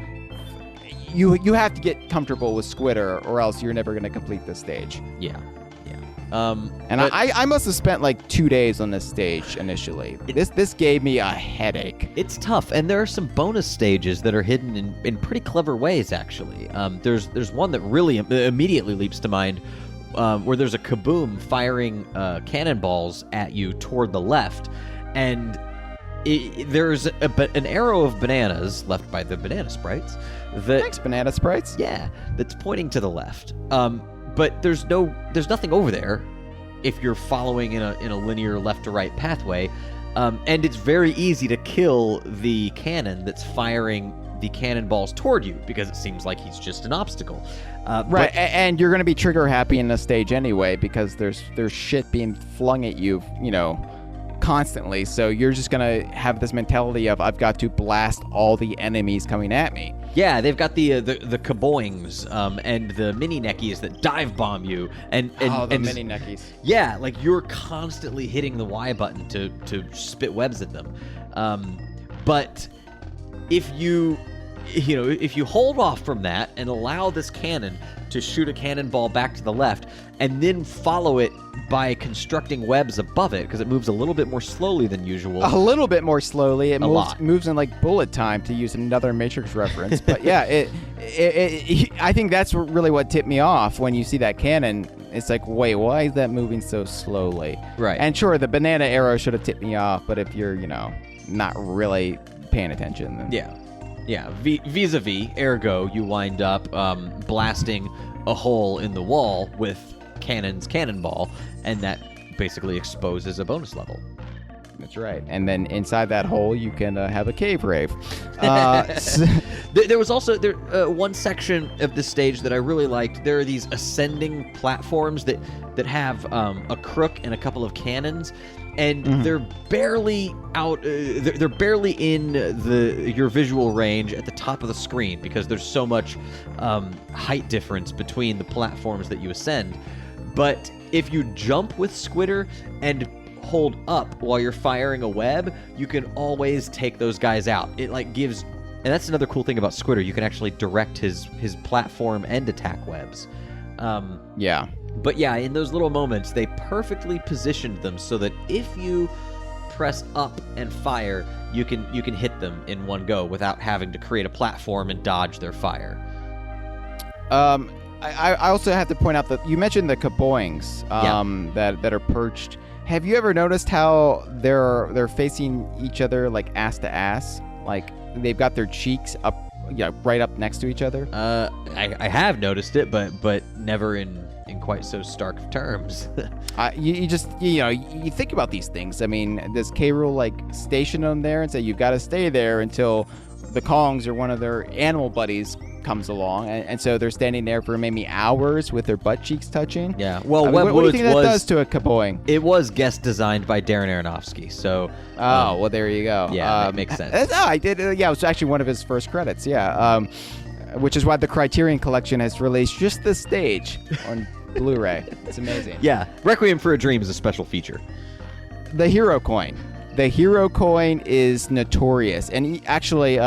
have to get comfortable with Squitter, or else you're never going to complete this stage. Yeah. I must have spent like 2 days on this stage initially. This gave me a headache. It's tough, and there are some bonus stages that are hidden in pretty clever ways, actually. There's one that really immediately leaps to mind, where there's a kaboom firing cannonballs at you toward the left, and there's an arrow of bananas left by the banana sprites. Thanks, banana sprites. Yeah, that's pointing to the left. But there's nothing over there if you're following in a linear left to right pathway, and it's very easy to kill the cannon that's firing the cannonballs toward you because it seems like he's just an obstacle. Right, and you're going to be trigger happy in this stage anyway because there's shit being flung at you, constantly. So you're just going to have this mentality of I've got to blast all the enemies coming at me. Yeah, they've got the kaboings and the mini neckies that dive bomb you, and mini neckies. Yeah, like you're constantly hitting the Y button to spit webs at them. But if you hold off from that and allow this cannon to shoot a cannonball back to the left, and then follow it by constructing webs above it, because it moves a little bit more slowly than usual. A little bit more slowly. It lot. moves in like bullet time, to use another Matrix reference. But yeah, I think that's really what tipped me off when you see that cannon. It's like, wait, why is that moving so slowly? Right. And sure, the banana arrow should have tipped me off, but if you're, not really paying attention, then... Yeah, vis-a-vis, ergo, you wind up blasting a hole in the wall with cannonball, and that basically exposes a bonus level. That's right. And then inside that hole, you can have a cave rave. There was also one section of this stage that I really liked. There are these ascending platforms that have a crook and a couple of cannons, and they're barely out. They're barely in your visual range at the top of the screen because there's so much height difference between the platforms that you ascend. But if you jump with Squitter and hold up while you're firing a web, you can always take those guys out. It gives, and that's another cool thing about Squitter. You can actually direct his platform and attack webs. Yeah. But yeah, in those little moments, they perfectly positioned them so that if you press up and fire, you can hit them in one go without having to create a platform and dodge their fire. I also have to point out that you mentioned the kaboings that are perched. Have you ever noticed how they're facing each other like ass to ass? Like they've got their cheeks up, right up next to each other. I have noticed it, but never in quite so stark terms. You just you think about these things. I mean, does K. Rool station them there and say you've got to stay there until the Kongs or one of their animal buddies comes along, and so they're standing there for maybe hours with their butt cheeks touching? Yeah. Well, what do you think that does to a kaboing? It was guest designed by Darren Aronofsky, so... well, there you go. Yeah, that makes sense. I did. Yeah, it was actually one of his first credits, yeah. Which is why the Criterion Collection has released just this stage on Blu-ray. It's amazing. Yeah. Requiem for a Dream is a special feature. The Hero Coin. The Hero Coin is notorious, and he actually...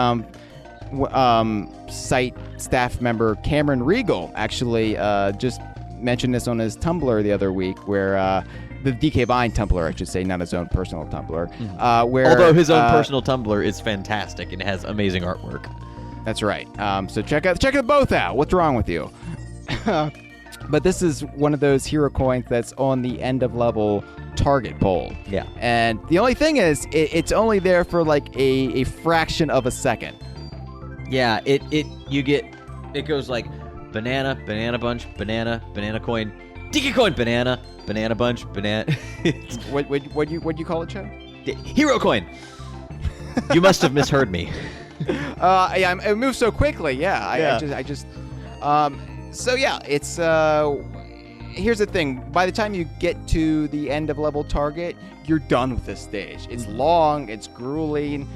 site staff member Cameron Regal actually just mentioned this on his Tumblr the other week, where the DK Vine Tumblr, I should say, not his own personal Tumblr. Where although his own personal Tumblr is fantastic and has amazing artwork. That's right. So check them both out. What's wrong with you? But this is one of those hero coins that's on the end of level target pole. Yeah. And the only thing is, it's only there for like a fraction of a second. Yeah, it goes like banana, banana bunch, banana, banana coin, DK coin, banana, banana bunch, banana. What you call it, Chad? Hero coin. You must have misheard me. Yeah, it moves so quickly. Yeah, I just. So yeah, it's. Here's the thing. By the time you get to the end of level target, you're done with this stage. It's long. It's grueling.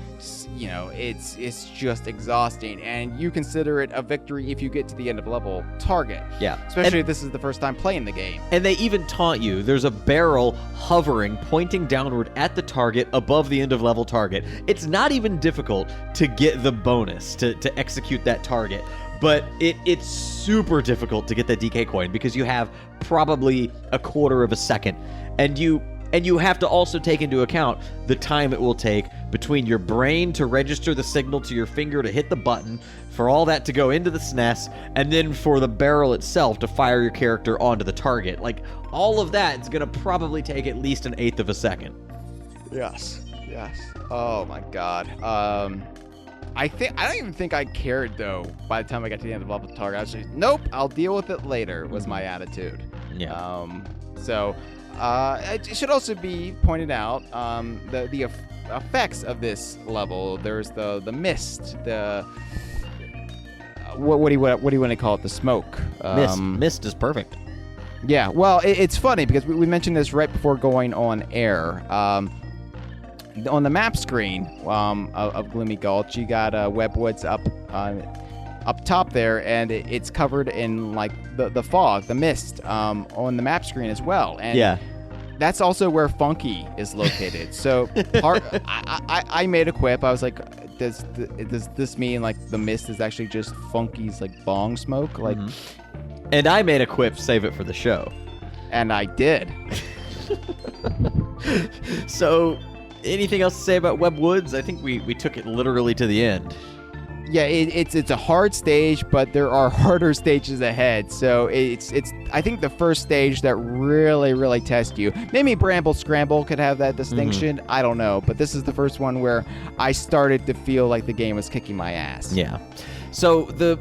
You know, it's just exhausting, and you consider it a victory if you get to the end of level target. Yeah. Especially if this is the first time playing the game. And they even taunt you. There's a barrel hovering, pointing downward at the target above the end of level target. It's not even difficult to get the bonus to execute that target. But it's super difficult to get that DK coin because you have probably a quarter of a second. And you have to also take into account the time it will take between your brain to register the signal to your finger to hit the button, for all that to go into the SNES, and then for the barrel itself to fire your character onto the target. Like, all of that is going to probably take at least an eighth of a second. Yes. Oh my god. I don't even think I cared though. By the time I got to the end of level target, I was just, nope, I'll deal with it later. Was my attitude. Yeah. It should also be pointed out the effects of this level. There's the mist. The what do you want to call it? The smoke. Mist is perfect. Yeah. Well, it's funny because we mentioned this right before going on air. On the map screen of Gloomy Gulch, you got Webwoods up top there, and it's covered in like the fog, the mist on the map screen as well. And yeah, that's also where Funky is located. So I made a quip. I was like, does this mean like the mist is actually just Funky's like bong smoke? Like, and I made a quip, save it for the show, and I did. So. Anything else to say about Webwoods? I think we took it literally to the end. Yeah, it's a hard stage, but there are harder stages ahead. So it's I think the first stage that really tests you. Maybe Bramble Scramble could have that distinction. I don't know, but this is the first one where I started to feel like the game was kicking my ass. Yeah. So the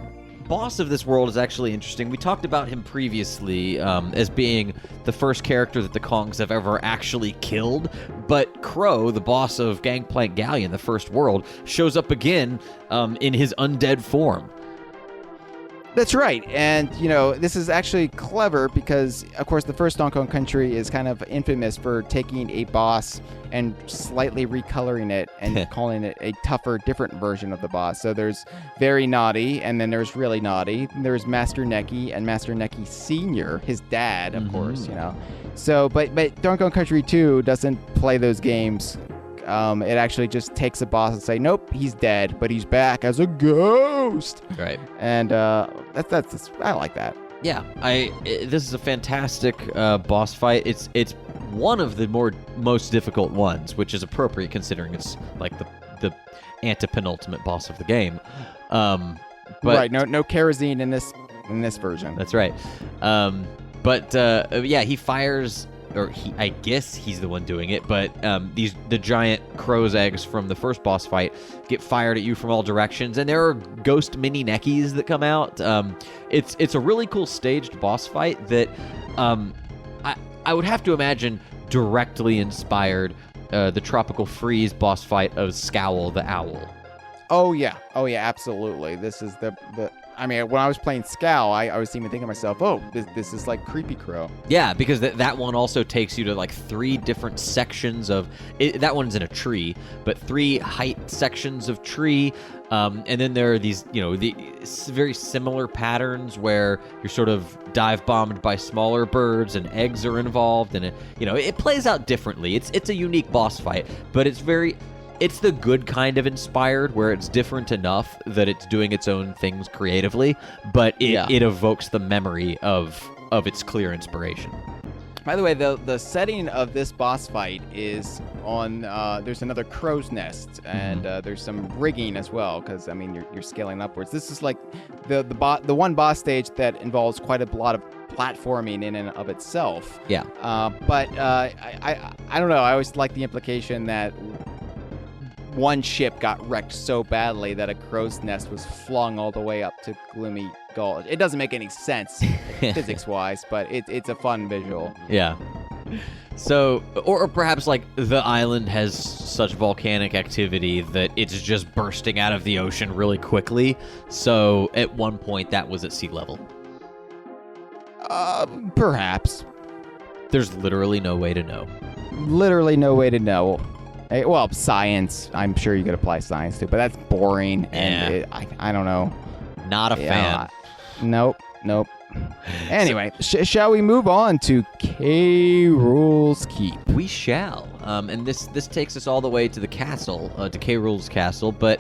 boss of this world is actually interesting. We talked about him previously as being the first character that the Kongs have ever actually killed, but Crow, the boss of Gangplank Galleon, the first world, shows up again in his undead form. That's right, and you know, this is actually clever because, of course, the first Donkey Kong Country is kind of infamous for taking a boss and slightly recoloring it and calling it a tougher, different version of the boss. So there's very naughty, and then there's really naughty. There's Master Necky and Master Necky Senior, his dad, of course, you know. So, but Donkey Kong Country 2 doesn't play those games. It actually just takes a boss and say, nope, he's dead, but he's back as a ghost. Right. And that's I like that. Yeah, this is a fantastic boss fight. It's one of the most difficult ones, which is appropriate considering it's like the antepenultimate boss of the game. But right, no kerosene in this version. That's right. Yeah, he fires, or I guess he's the one doing it, but the giant crow's eggs from the first boss fight get fired at you from all directions, and there are ghost mini neckies that come out. It's a really cool staged boss fight that I would have to imagine directly inspired the Tropical Freeze boss fight of Scowl the Owl. Oh yeah, absolutely. This is the I mean, when I was playing Scowl, I was even thinking to myself, oh, this is like Creepy Crow. Yeah, because that one also takes you to like 3 different sections of it. That one's in a tree, but 3 height sections of tree. And then there are these, the very similar patterns where you're sort of dive bombed by smaller birds and eggs are involved, and it plays out differently. It's a unique boss fight, but it's the good kind of inspired, where it's different enough that it's doing its own things creatively, but it evokes the memory of its clear inspiration. By the way, the setting of this boss fight is on, there's another crow's nest, and there's some rigging as well, because, you're scaling upwards. This is like the one boss stage that involves quite a lot of platforming in and of itself. Yeah. But I don't know. I always like the implication that one ship got wrecked so badly that a crow's nest was flung all the way up to Gloomy Gulch. It doesn't make any sense physics-wise, but it's a fun visual. Yeah. So, or perhaps like the island has such volcanic activity that it's just bursting out of the ocean really quickly. So at one point that was at sea level. Perhaps. There's literally no way to know. Literally no way to know. Well, science. I'm sure you could apply science to, but that's boring. And I don't know. Not a fan. Nope. Anyway, shall we move on to K. Rool's Keep? We shall. And this takes us all the way to the castle, to K. Rool's castle, but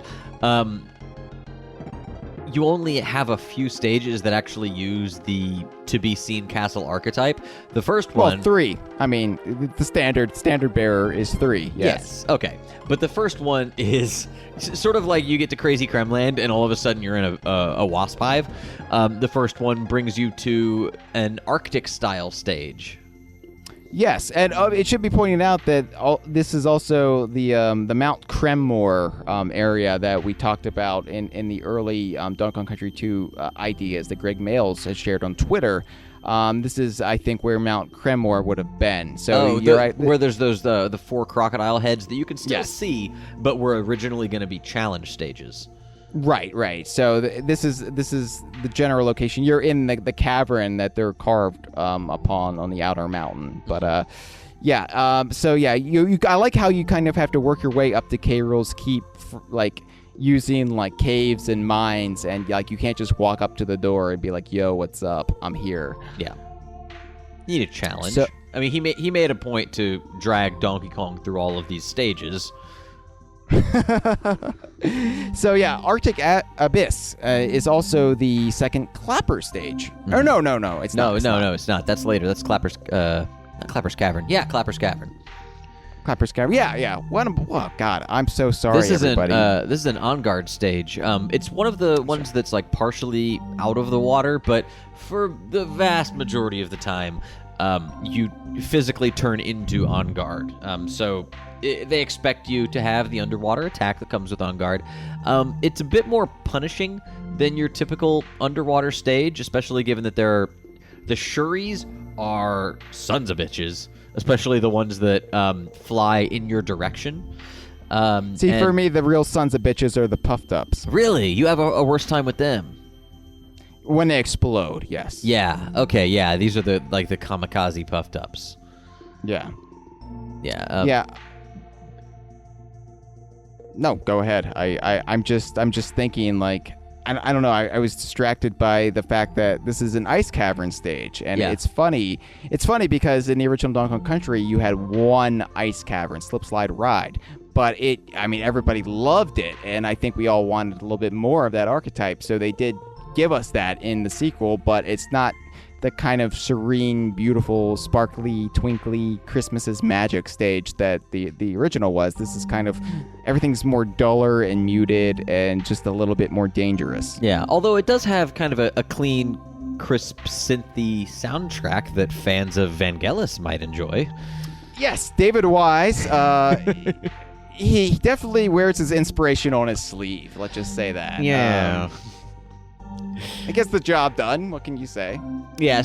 you only have a few stages that actually use the to-be-seen castle archetype. The first one... Well, 3. I mean, the standard bearer is 3. Yes. Okay. But the first one is sort of like you get to Crazy Kremland and all of a sudden you're in a wasp hive. The first one brings you to an Arctic-style stage. Yes, and it should be pointed out that this is also the Mount Cremore area that we talked about in the early Donkey Kong Country 2 ideas that Greg Mails has shared on Twitter. This is, I think, where Mount Cremore would have been. So you're right. Where there's those the 4 crocodile heads that you can still see, but were originally going to be challenge stages. Right. So this is the general location. You're in the cavern that they're carved upon on the outer mountain. But I like how you kind of have to work your way up to K. Rool's Keep, like using like caves and mines, and like you can't just walk up to the door and be like, "Yo, what's up? I'm here." Yeah. You need a challenge. So, I mean, he made a point to drag Donkey Kong through all of these stages. So yeah, Arctic Abyss is also the second Clabber stage. Mm-hmm. Or no, it's not. No, it's not. That's later. That's Clabber's not Clabber's Cavern. Yeah, Clabber's Cavern. Clabber's Cavern. Yeah. Oh God, I'm so sorry, everybody. This is an On Guard stage. It's one of the ones that's like partially out of the water, but for the vast majority of the time, you physically turn into On Guard. So they expect you to have the underwater attack that comes with On Guard. It's a bit more punishing than your typical underwater stage, especially given that the Shuris are sons of bitches, especially the ones that fly in your direction. For me, the real sons of bitches are the puffed ups. Really? You have a worse time with them? When they explode, yes. Yeah. Okay. Yeah. These are the kamikaze puffed ups. Yeah. Yeah. Yeah. No, go ahead. I'm just thinking like I don't know. I was distracted by the fact that this is an ice cavern stage, and it's funny. It's funny because in the original Donkey Kong Country, you had one ice cavern, slip slide ride, but everybody loved it, and I think we all wanted a little bit more of that archetype. So they did give us that in the sequel, but it's not the kind of serene, beautiful, sparkly, twinkly Christmas's magic stage that the original was. This is kind of, everything's more duller and muted and just a little bit more dangerous. Yeah, although it does have kind of a clean, crisp, synthy soundtrack that fans of Vangelis might enjoy. Yes, David Wise, he definitely wears his inspiration on his sleeve, let's just say that. Yeah. It gets the job done. What can you say? Yeah,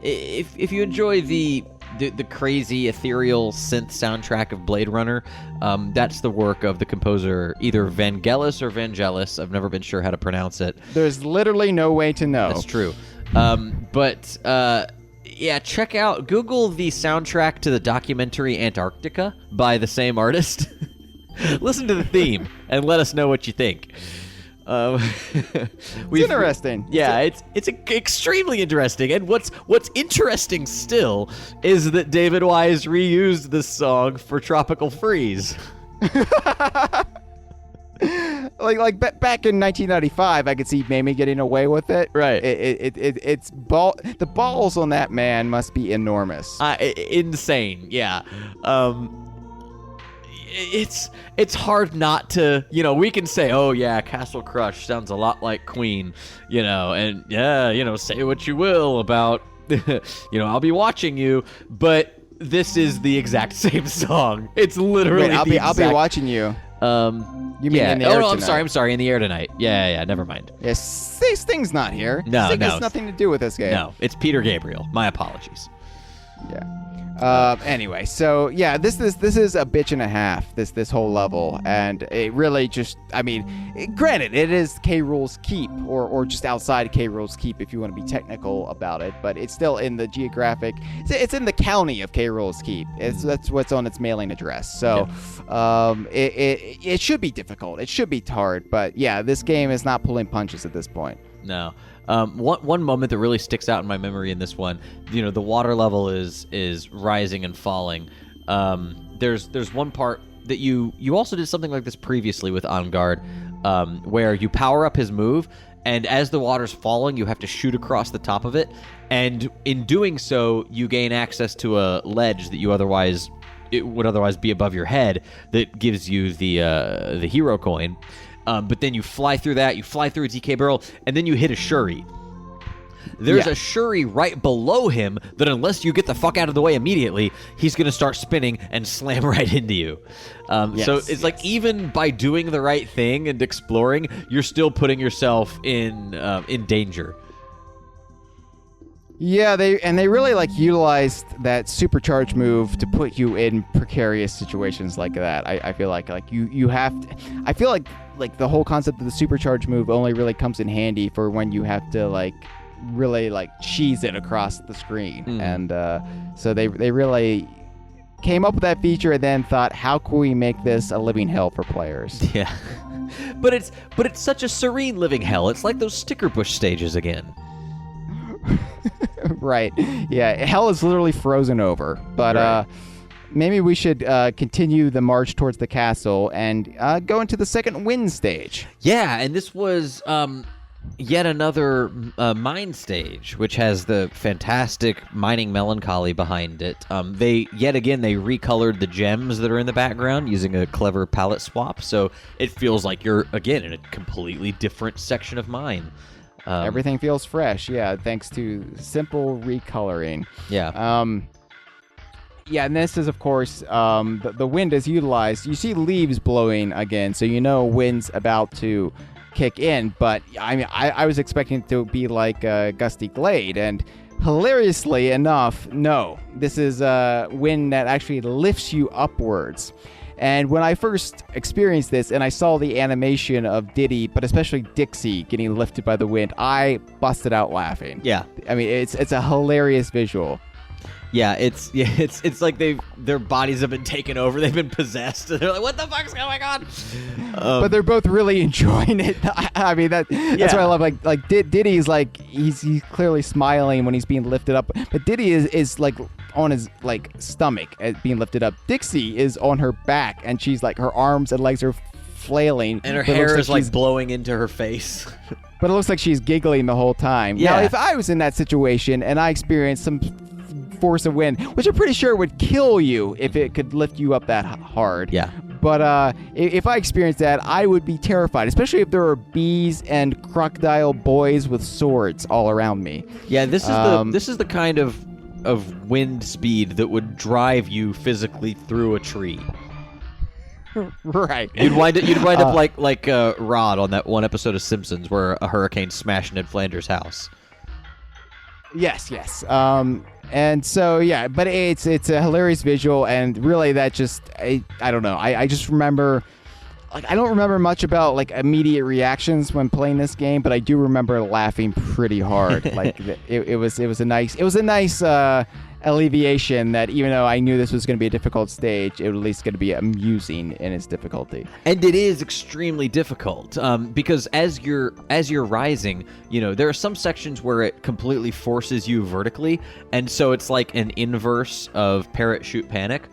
if you enjoy the crazy ethereal synth soundtrack of Blade Runner, that's the work of the composer either Vangelis or Vangelis. I've never been sure how to pronounce it. There's literally no way to know. That's true. Check out, Google the soundtrack to the documentary Antarctica by the same artist. Listen to the theme and let us know what you think. It's interesting. Yeah, it's extremely interesting. And what's interesting still is that David Wise reused this song for Tropical Freeze. like back in 1995, I could see Mamie getting away with it. Right. The balls on that man must be enormous. Insane. Yeah. It's hard not to, we can say, oh yeah, Castle Crush sounds a lot like Queen, and yeah, say what you will about I'll be watching you, but this is the exact same song. It's literally I'll be watching you. You mean in the air tonight? I'm sorry, in the air tonight. Yeah, never mind. Yes, Sting's not here. No, Sting has nothing to do with this game. No, it's Peter Gabriel. My apologies. Yeah. Anyway, so yeah, this is a bitch and a half. This whole level, and it really just, granted, it is K. Rool's Keep, or just outside K. Rool's Keep if you want to be technical about it, but it's still in the geographic. It's in the county of K. Rool's Keep. That's what's on its mailing address. So, it should be difficult. It should be hard, but yeah, this game is not pulling punches at this point. No. One moment that really sticks out in my memory in this one, the water level is rising and falling. There's one part that you also did something like this previously with On Guard, where you power up his move, and as the water's falling, you have to shoot across the top of it, and in doing so, you gain access to a ledge that it would otherwise be above your head that gives you the hero coin. But then you fly through that, you fly through a DK barrel, and then you hit a Shuri. There's a Shuri right below him that unless you get the fuck out of the way immediately, he's going to start spinning and slam right into you. So it's like even by doing the right thing and exploring, you're still putting yourself in danger. Yeah, they really utilized that supercharge move to put you in precarious situations like that. I feel like you have to, I feel like the whole concept of the supercharge move only really comes in handy for when you have to really cheese it across the screen. And so they really came up with that feature and then thought, how can we make this a living hell for players? Yeah. but it's such a serene living hell. It's like those sticker bush stages again. Right. Yeah, hell is literally frozen over. But maybe we should continue the march towards the castle and go into the second wind stage. Yeah, and this was yet another mine stage, which has the fantastic mining melancholy behind it. They recolored the gems that are in the background using a clever palette swap, so it feels like you're, again, in a completely different section of mine. Everything feels fresh, thanks to simple recoloring. Yeah. Yeah, and this is, of course, the wind is utilized. You see leaves blowing again, so you know wind's about to kick in. But, I was expecting it to be like Gusty Glade, and hilariously enough, no. This is wind that actually lifts you upwards. And when I first experienced this and I saw the animation of Diddy, but especially Dixie getting lifted by the wind, I busted out laughing. Yeah. It's a hilarious visual. Yeah, it's like their bodies have been taken over. They've been possessed. They're like, what the fuck's going on? But they're both really enjoying it. That's what I love. Like Diddy's he's clearly smiling when he's being lifted up, but Diddy is on his stomach being lifted up. Dixie is on her back, and she's her arms and legs are flailing, and her hair is blowing into her face. But it looks like she's giggling the whole time. Yeah. Now, if I was in that situation and I experienced some force of wind, which I'm pretty sure would kill you if it could lift you up that hard. Yeah. But if I experienced that, I would be terrified, especially if there were bees and crocodile boys with swords all around me. Yeah, this is the kind of wind speed that would drive you physically through a tree. Right. You'd wind up like Rod on that one episode of Simpsons where a hurricane smashed Ned Flanders' house. Yes. And so, yeah, but it's a hilarious visual, and really that just, I don't know. I just remember, I don't remember much about, immediate reactions when playing this game, but I do remember laughing pretty hard. It was a nice alleviation that even though I knew this was going to be a difficult stage, it was at least going to be amusing in its difficulty. And it is extremely difficult because as you're rising, there are some sections where it completely forces you vertically, and so it's like an inverse of parrot shoot panic.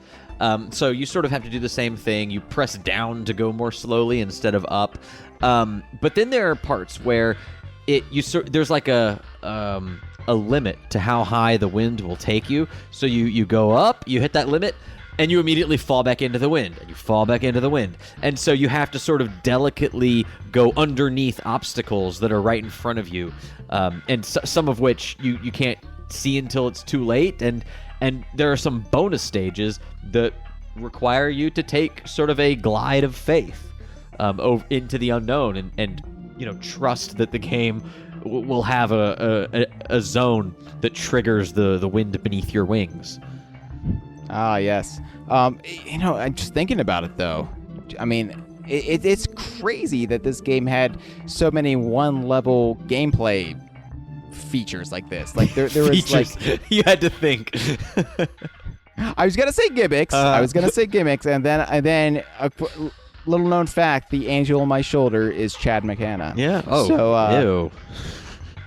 So you sort of have to do the same thing. You press down to go more slowly instead of up. But then there are parts where there's a limit to how high the wind will take you. So you go up, you hit that limit, and you immediately fall back into the wind, and you fall back into the wind. And so you have to sort of delicately go underneath obstacles that are right in front of you, and some of which you can't see until it's too late, and there are some bonus stages that require you to take sort of a glide of faith over into the unknown, and trust that the game will have a zone that triggers the wind beneath your wings. Ah, yes. I'm just thinking about it, though. I mean, it's crazy that this game had so many one-level gameplay features like this. Like, there was, like... You had to think. I was going to say gimmicks. And then little-known fact, the angel on my shoulder is Chad McCanna. Yeah. Oh, so,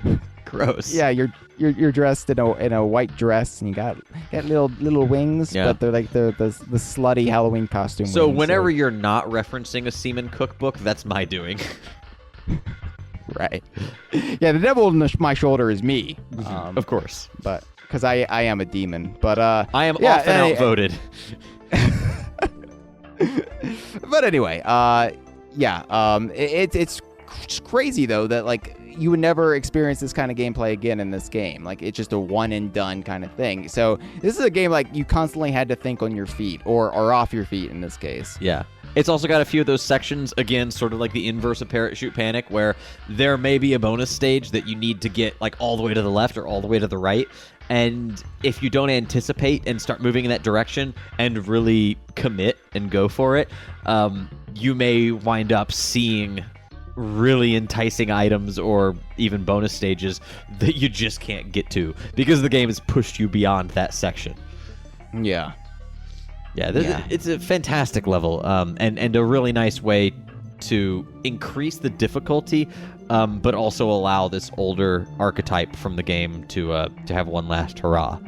ew. Gross. Yeah, you're dressed in a white dress, and you got little wings, but they're like the slutty Halloween costume. So wings, whenever you're not referencing a seaman cookbook, that's my doing. Right. Yeah, the devil on my shoulder is me. Of course. But because I am a demon. But I am often outvoted. But anyway, it's crazy though that like you would never experience this kind of gameplay again in this game. Like, it's just a one and done kind of thing. So this is a game like you constantly had to think on your feet or off your feet in this case. Yeah. It's also got a few of those sections, again, sort of like the inverse of Parachute Panic, where there may be a bonus stage that you need to get like all the way to the left or all the way to the right. And if you don't anticipate and start moving in that direction and really commit and go for it, you may wind up seeing really enticing items or even bonus stages that you just can't get to because the game has pushed you beyond that section. Yeah. It's a fantastic level, and a really nice way to increase the difficulty, but also allow this older archetype from the game to have one last hurrah.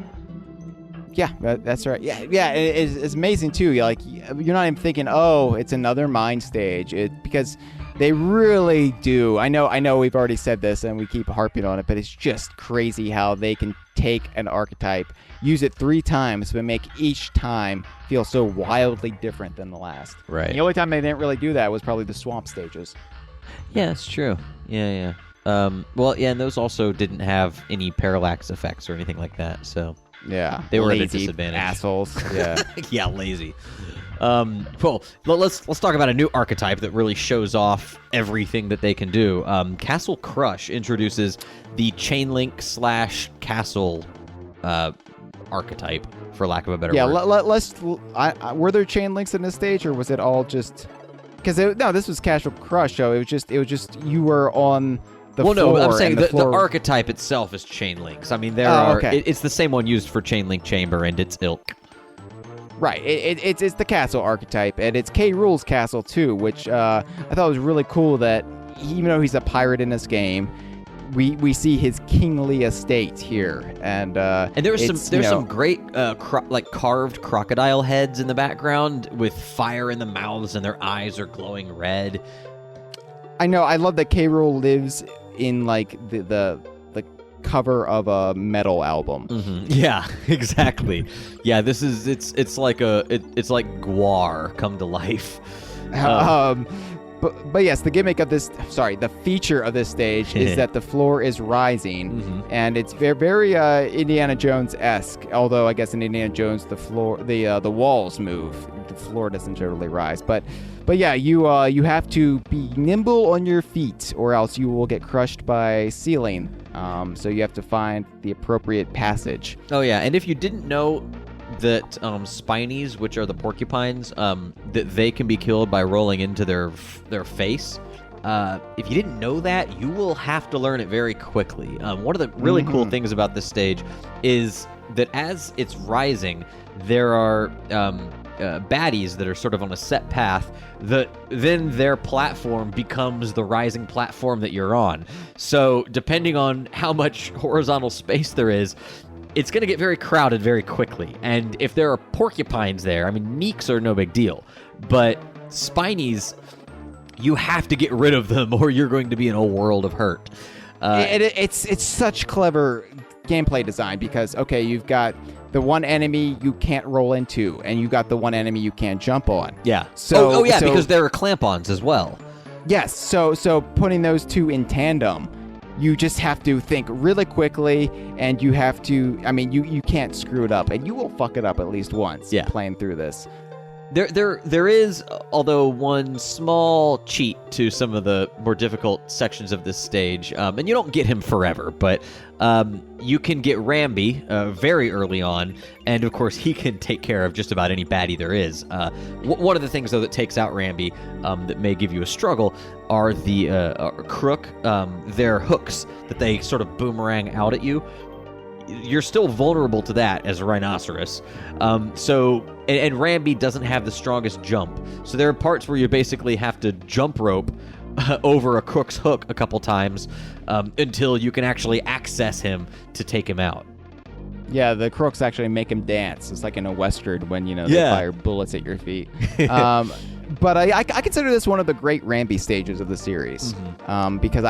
Yeah, that's right. Yeah, it's amazing too. Like, you're not even thinking, oh, it's another mine stage, because they really do. I know we've already said this and we keep harping on it, but it's just crazy how they can take an archetype, use it 3 times, but make each time feel so wildly different than the last. Right. And the only time they didn't really do that was probably the swamp stages. Yeah, that's true. Yeah. And those also didn't have any parallax effects or anything like that, so... Yeah, they were lazy at a disadvantage. Assholes. Yeah, yeah, lazy. Well, let's talk about a new archetype that really shows off everything that they can do. Castle Crush introduces the chain link / castle archetype, for lack of a better word. Let's. Were there chain links in this stage, or was it all just? Because this was Castle Crush, so it was just you were on. I'm saying the archetype itself is chain links. I mean, it's the same one used for chain link chamber and its ilk. Right. It's the castle archetype, and it's K. Rool's castle too, which I thought was really cool. That even though he's a pirate in this game, we see his kingly estate here, and there's some great carved crocodile heads in the background with fire in the mouths, and their eyes are glowing red. I know. I love that K. Rool lives in like the cover of a metal album. Mm-hmm. Yeah, exactly. Yeah, it's like Gwar come to life. But yes, the gimmick of this, the feature of this stage is that the floor is rising, and it's very, very Indiana Jones-esque. Although I guess in Indiana Jones the walls move, the floor doesn't totally rise. But yeah, you have to be nimble on your feet, or else you will get crushed by ceiling. So you have to find the appropriate passage. Oh yeah, and if you didn't know that spinies, which are the porcupines, that they can be killed by rolling into their face. If you didn't know that, you will have to learn it very quickly. One of the really cool things about this stage is that as it's rising, there are baddies that are sort of on a set path, that then their platform becomes the rising platform that you're on. So depending on how much horizontal space there is, it's going to get very crowded very quickly. And if there are porcupines there, I mean, meeks are no big deal, but spinies, you have to get rid of them or you're going to be in a world of hurt. It's such clever gameplay design because, okay, you've got the one enemy you can't roll into, and you got the one enemy you can't jump on. Yeah. So because there are clamp-ons as well. Yes. So putting those two in tandem you just have to think really quickly, and you have to, I mean, you can't screw it up, and you will fuck it up at least once playing through this. There is, although, one small cheat to some of the more difficult sections of this stage, and you don't get him forever, but you can get Rambi very early on, and of course he can take care of just about any baddie there is. One of the things, though, that takes out Rambi that may give you a struggle are the crook, their hooks that they sort of boomerang out at you. You're still vulnerable to that as a rhinoceros. And Rambi doesn't have the strongest jump. So there are parts where you basically have to jump rope over a crook's hook a couple times until you can actually access him to take him out. Yeah, the crooks actually make him dance. It's like in a Western when, they fire bullets at your feet. But I consider this one of the great Rambi stages of the series, because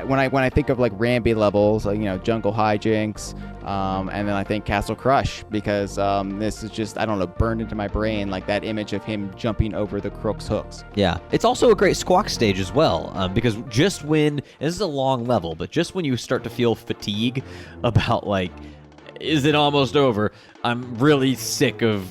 when I think of like Rambi levels, Jungle Hijinks, and then I think Castle Crush, because this is just, I don't know, burned into my brain, like that image of him jumping over the crook's hooks. Yeah, it's also a great squawk stage as well, because just when, this is a long level, but just when you start to feel fatigue about like, is it almost over? I'm really sick of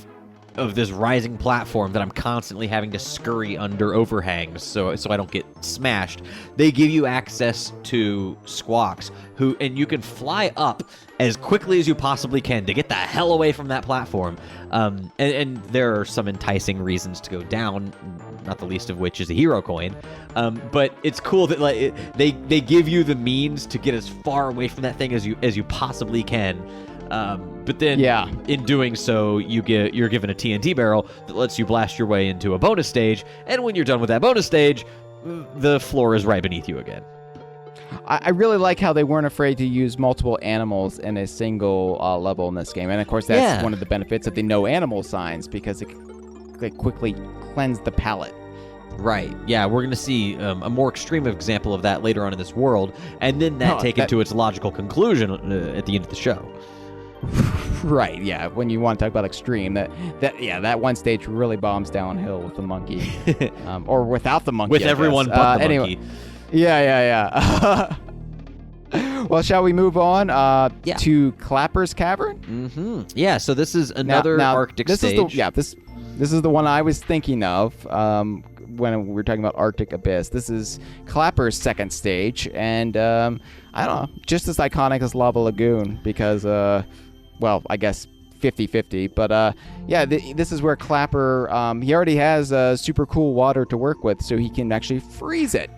this rising platform that I'm constantly having to scurry under overhangs so I don't get smashed. They give you access to squawks, and you can fly up as quickly as you possibly can to get the hell away from that platform. And there are some enticing reasons to go down, not the least of which is a hero coin. But it's cool that they give you the means to get as far away from that thing as you possibly can. But then, in doing so, you're given a TNT barrel that lets you blast your way into a bonus stage, and when you're done with that bonus stage, the floor is right beneath you again. I really like how they weren't afraid to use multiple animals in a single level in this game, and of course that's one of the benefits of the no animal signs, because they quickly cleanse the palate. Right. Yeah, we're going to see a more extreme example of that later on in this world, and then taken to its logical conclusion at the end of the show. Right, yeah. When you want to talk about extreme, that one stage really bombs downhill with the monkey, or without the monkey. With everyone but the monkey. Yeah. Well, shall we move on to Clabber's Cavern? Mm-hmm. Yeah. So this is another Arctic stage. This is the one I was thinking of when we were talking about Arctic Abyss. This is Clabber's second stage, and I don't know, just as iconic as Lava Lagoon, because I guess 50-50, but this is where Clabber, he already has super cool water to work with, so he can actually freeze it.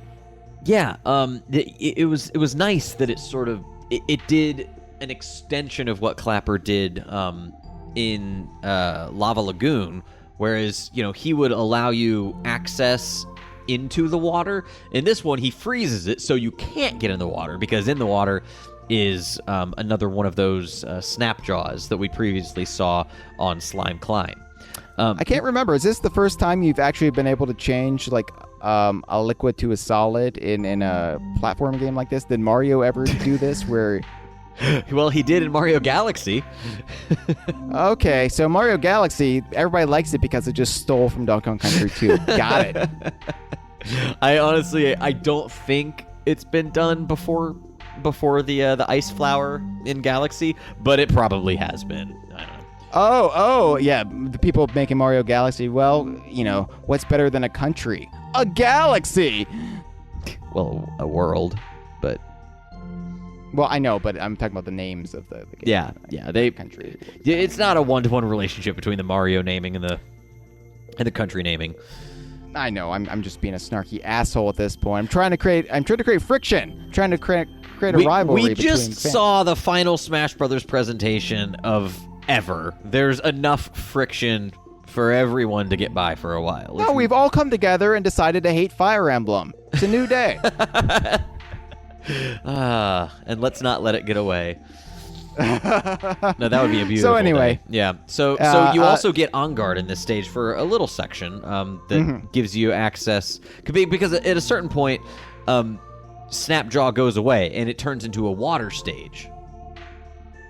Yeah, it was nice that it sort of it did an extension of what Clabber did in Lava Lagoon, whereas he would allow you access into the water. In this one, he freezes it so you can't get in the water, because in the water is another one of those snap jaws that we previously saw on Slime Climb. I can't remember. Is this the first time you've actually been able to change like a liquid to a solid in a platform game like this? Did Mario ever do this where... Well, he did in Mario Galaxy. Okay, so Mario Galaxy, everybody likes it because it just stole from Donkey Kong Country 2. Got it. I don't think it's been done before the ice flower in Galaxy, but it probably has been. I don't know. Oh, yeah. The people making Mario Galaxy, well, what's better than a country? A galaxy! Well, a world, but... Well, I know, but I'm talking about the names of the game. Yeah, country. It's not a one-to-one relationship between the Mario naming and the country naming. I know. I'm just being a snarky asshole at this point. I'm trying to create friction. I'm trying to create a rivalry. We just saw the final Smash Brothers presentation of ever. There's enough friction for everyone to get by for a while. No, we've all come together and decided to hate Fire Emblem. It's a new day. And let's not let it get away. No, that would be a beautiful So anyway. day. Yeah. So you also get On Guard in this stage for a little section that gives you access. Because at a certain point, Snapjaw goes away and it turns into a water stage.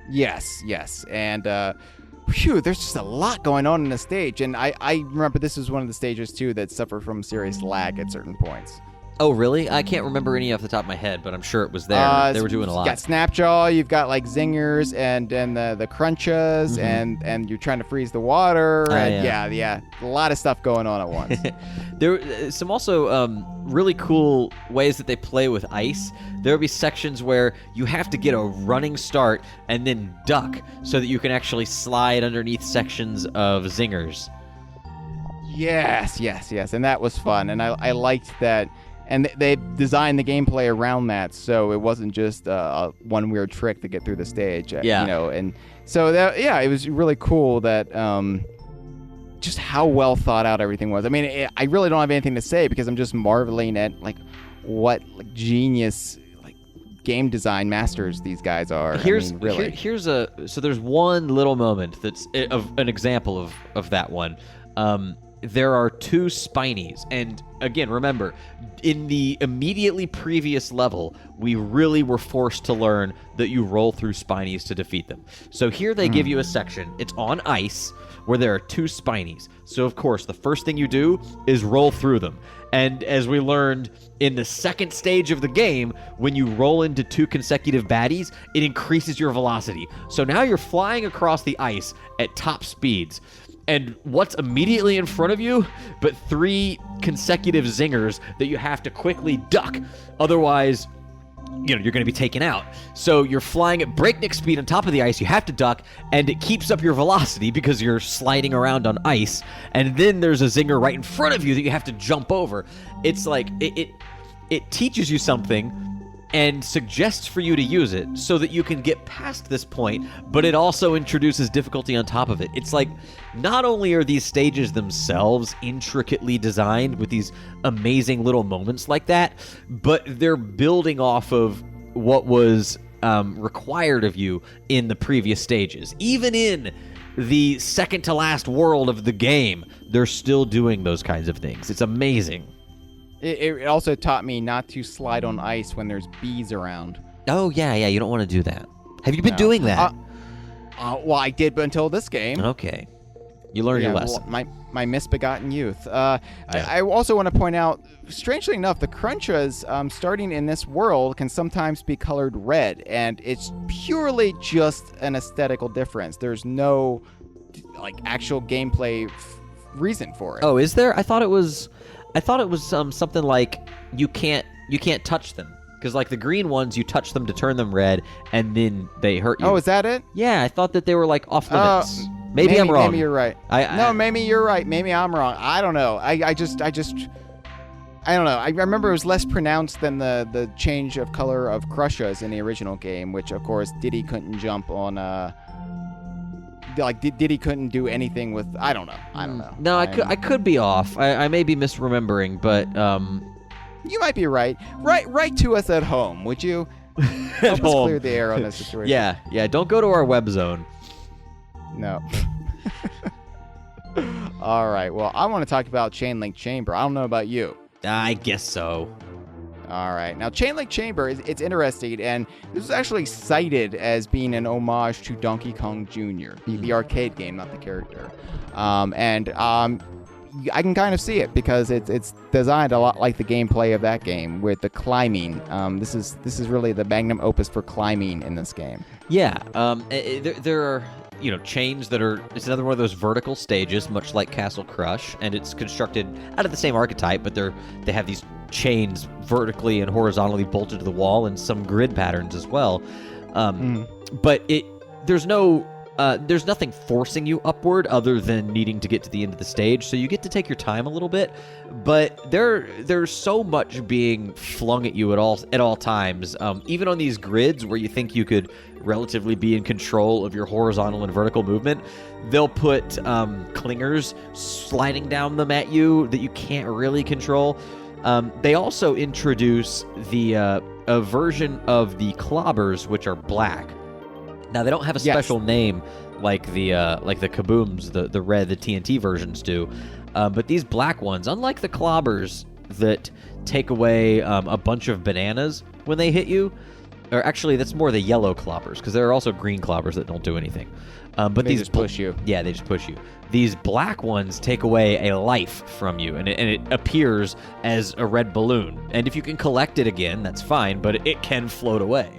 Yes. And there's just a lot going on in the stage. And I remember this was one of the stages, too, that suffered from serious lag at certain points. Oh, really? I can't remember any off the top of my head, but I'm sure it was there. They were doing a lot. You got Snapjaw, you've got like zingers and the crunches, and you're trying to freeze the water. And yeah, a lot of stuff going on at once. There are some also really cool ways that they play with ice. There will be sections where you have to get a running start and then duck so that you can actually slide underneath sections of zingers. Yes, and that was fun, and I liked that. And they designed the gameplay around that, so it wasn't just one weird trick to get through the stage. Yeah. You know, and so that, yeah, it was really cool that just how well thought out everything was. I mean, I really don't have anything to say because I'm just marveling at like what like genius like game design masters these guys are. Here's really. There's one little moment that's of an example of that one. There are 2 spinies, and again, remember, in the immediately previous level, we really were forced to learn that you roll through spinies to defeat them. So here they give you a section. It's on ice where there are 2 spinies. So of course, the first thing you do is roll through them. And as we learned in the second stage of the game, when you roll into 2 consecutive baddies, it increases your velocity. So now you're flying across the ice at top speeds. And what's immediately in front of you but 3 consecutive zingers that you have to quickly duck. Otherwise, you're going to be taken out. So you're flying at breakneck speed on top of the ice. You have to duck, and it keeps up your velocity because you're sliding around on ice. And then there's a zinger right in front of you that you have to jump over. It's like it teaches you something and suggests for you to use it so that you can get past this point, but it also introduces difficulty on top of it. It's like, not only are these stages themselves intricately designed with these amazing little moments like that, but they're building off of what was required of you in the previous stages. Even in the second to last world of the game, they're still doing those kinds of things. It's amazing. It also taught me not to slide on ice when there's bees around. Oh, yeah, you don't want to do that. Have you been doing that? Well, I did, but until this game. Okay. You learned your lesson. My misbegotten youth. I also want to point out, strangely enough, the crunches starting in this world can sometimes be colored red, and it's purely just an aesthetical difference. There's no like actual gameplay reason for it. Oh, is there? I thought it was something like you can't touch them, because like the green ones, you touch them to turn them red, and then they hurt you. Oh, is that it? Yeah, I thought that they were like off limits. Maybe I'm wrong. Maybe you're right. Maybe you're right. Maybe I'm wrong. I don't know. I don't know. I remember it was less pronounced than the change of color of Crushes in the original game, which of course Diddy couldn't jump on. Diddy couldn't do anything with. I don't know. No, I could be off. I may be misremembering, but you might be right. Write to us at home, would you? Help us clear the air on this situation. Yeah. Don't go to our web zone. No. All right. Well, I want to talk about Chain Link Chamber. I don't know about you. I guess so. All right. Now, Chain Link Chamber, it's interesting, and this was actually cited as being an homage to Donkey Kong Jr., the arcade game, not the character. I can kind of see it because it's designed a lot like the gameplay of that game with the climbing. This is really the magnum opus for climbing in this game. Yeah. There are chains that are. It's another one of those vertical stages, much like Castle Crush, and it's constructed out of the same archetype, but they have these chains vertically and horizontally bolted to the wall, and some grid patterns as well. But there's nothing forcing you upward other than needing to get to the end of the stage, so you get to take your time a little bit. But there's so much being flung at you at all times, even on these grids where you think you could relatively be in control of your horizontal and vertical movement. They'll put clingers sliding down them at you that you can't really control. They also introduce a version of the Clabbers, which are black. Now, they don't have a special name like the Kabooms, the red, the TNT versions do. But these black ones, unlike the Clabbers that take away a bunch of bananas when they hit you, or actually, that's more the yellow clobbers, because there are also green clobbers that don't do anything. But They these just push you. Yeah, they just push you. These black ones take away a life from you, and it appears as a red balloon. And if you can collect it again, that's fine, but it can float away.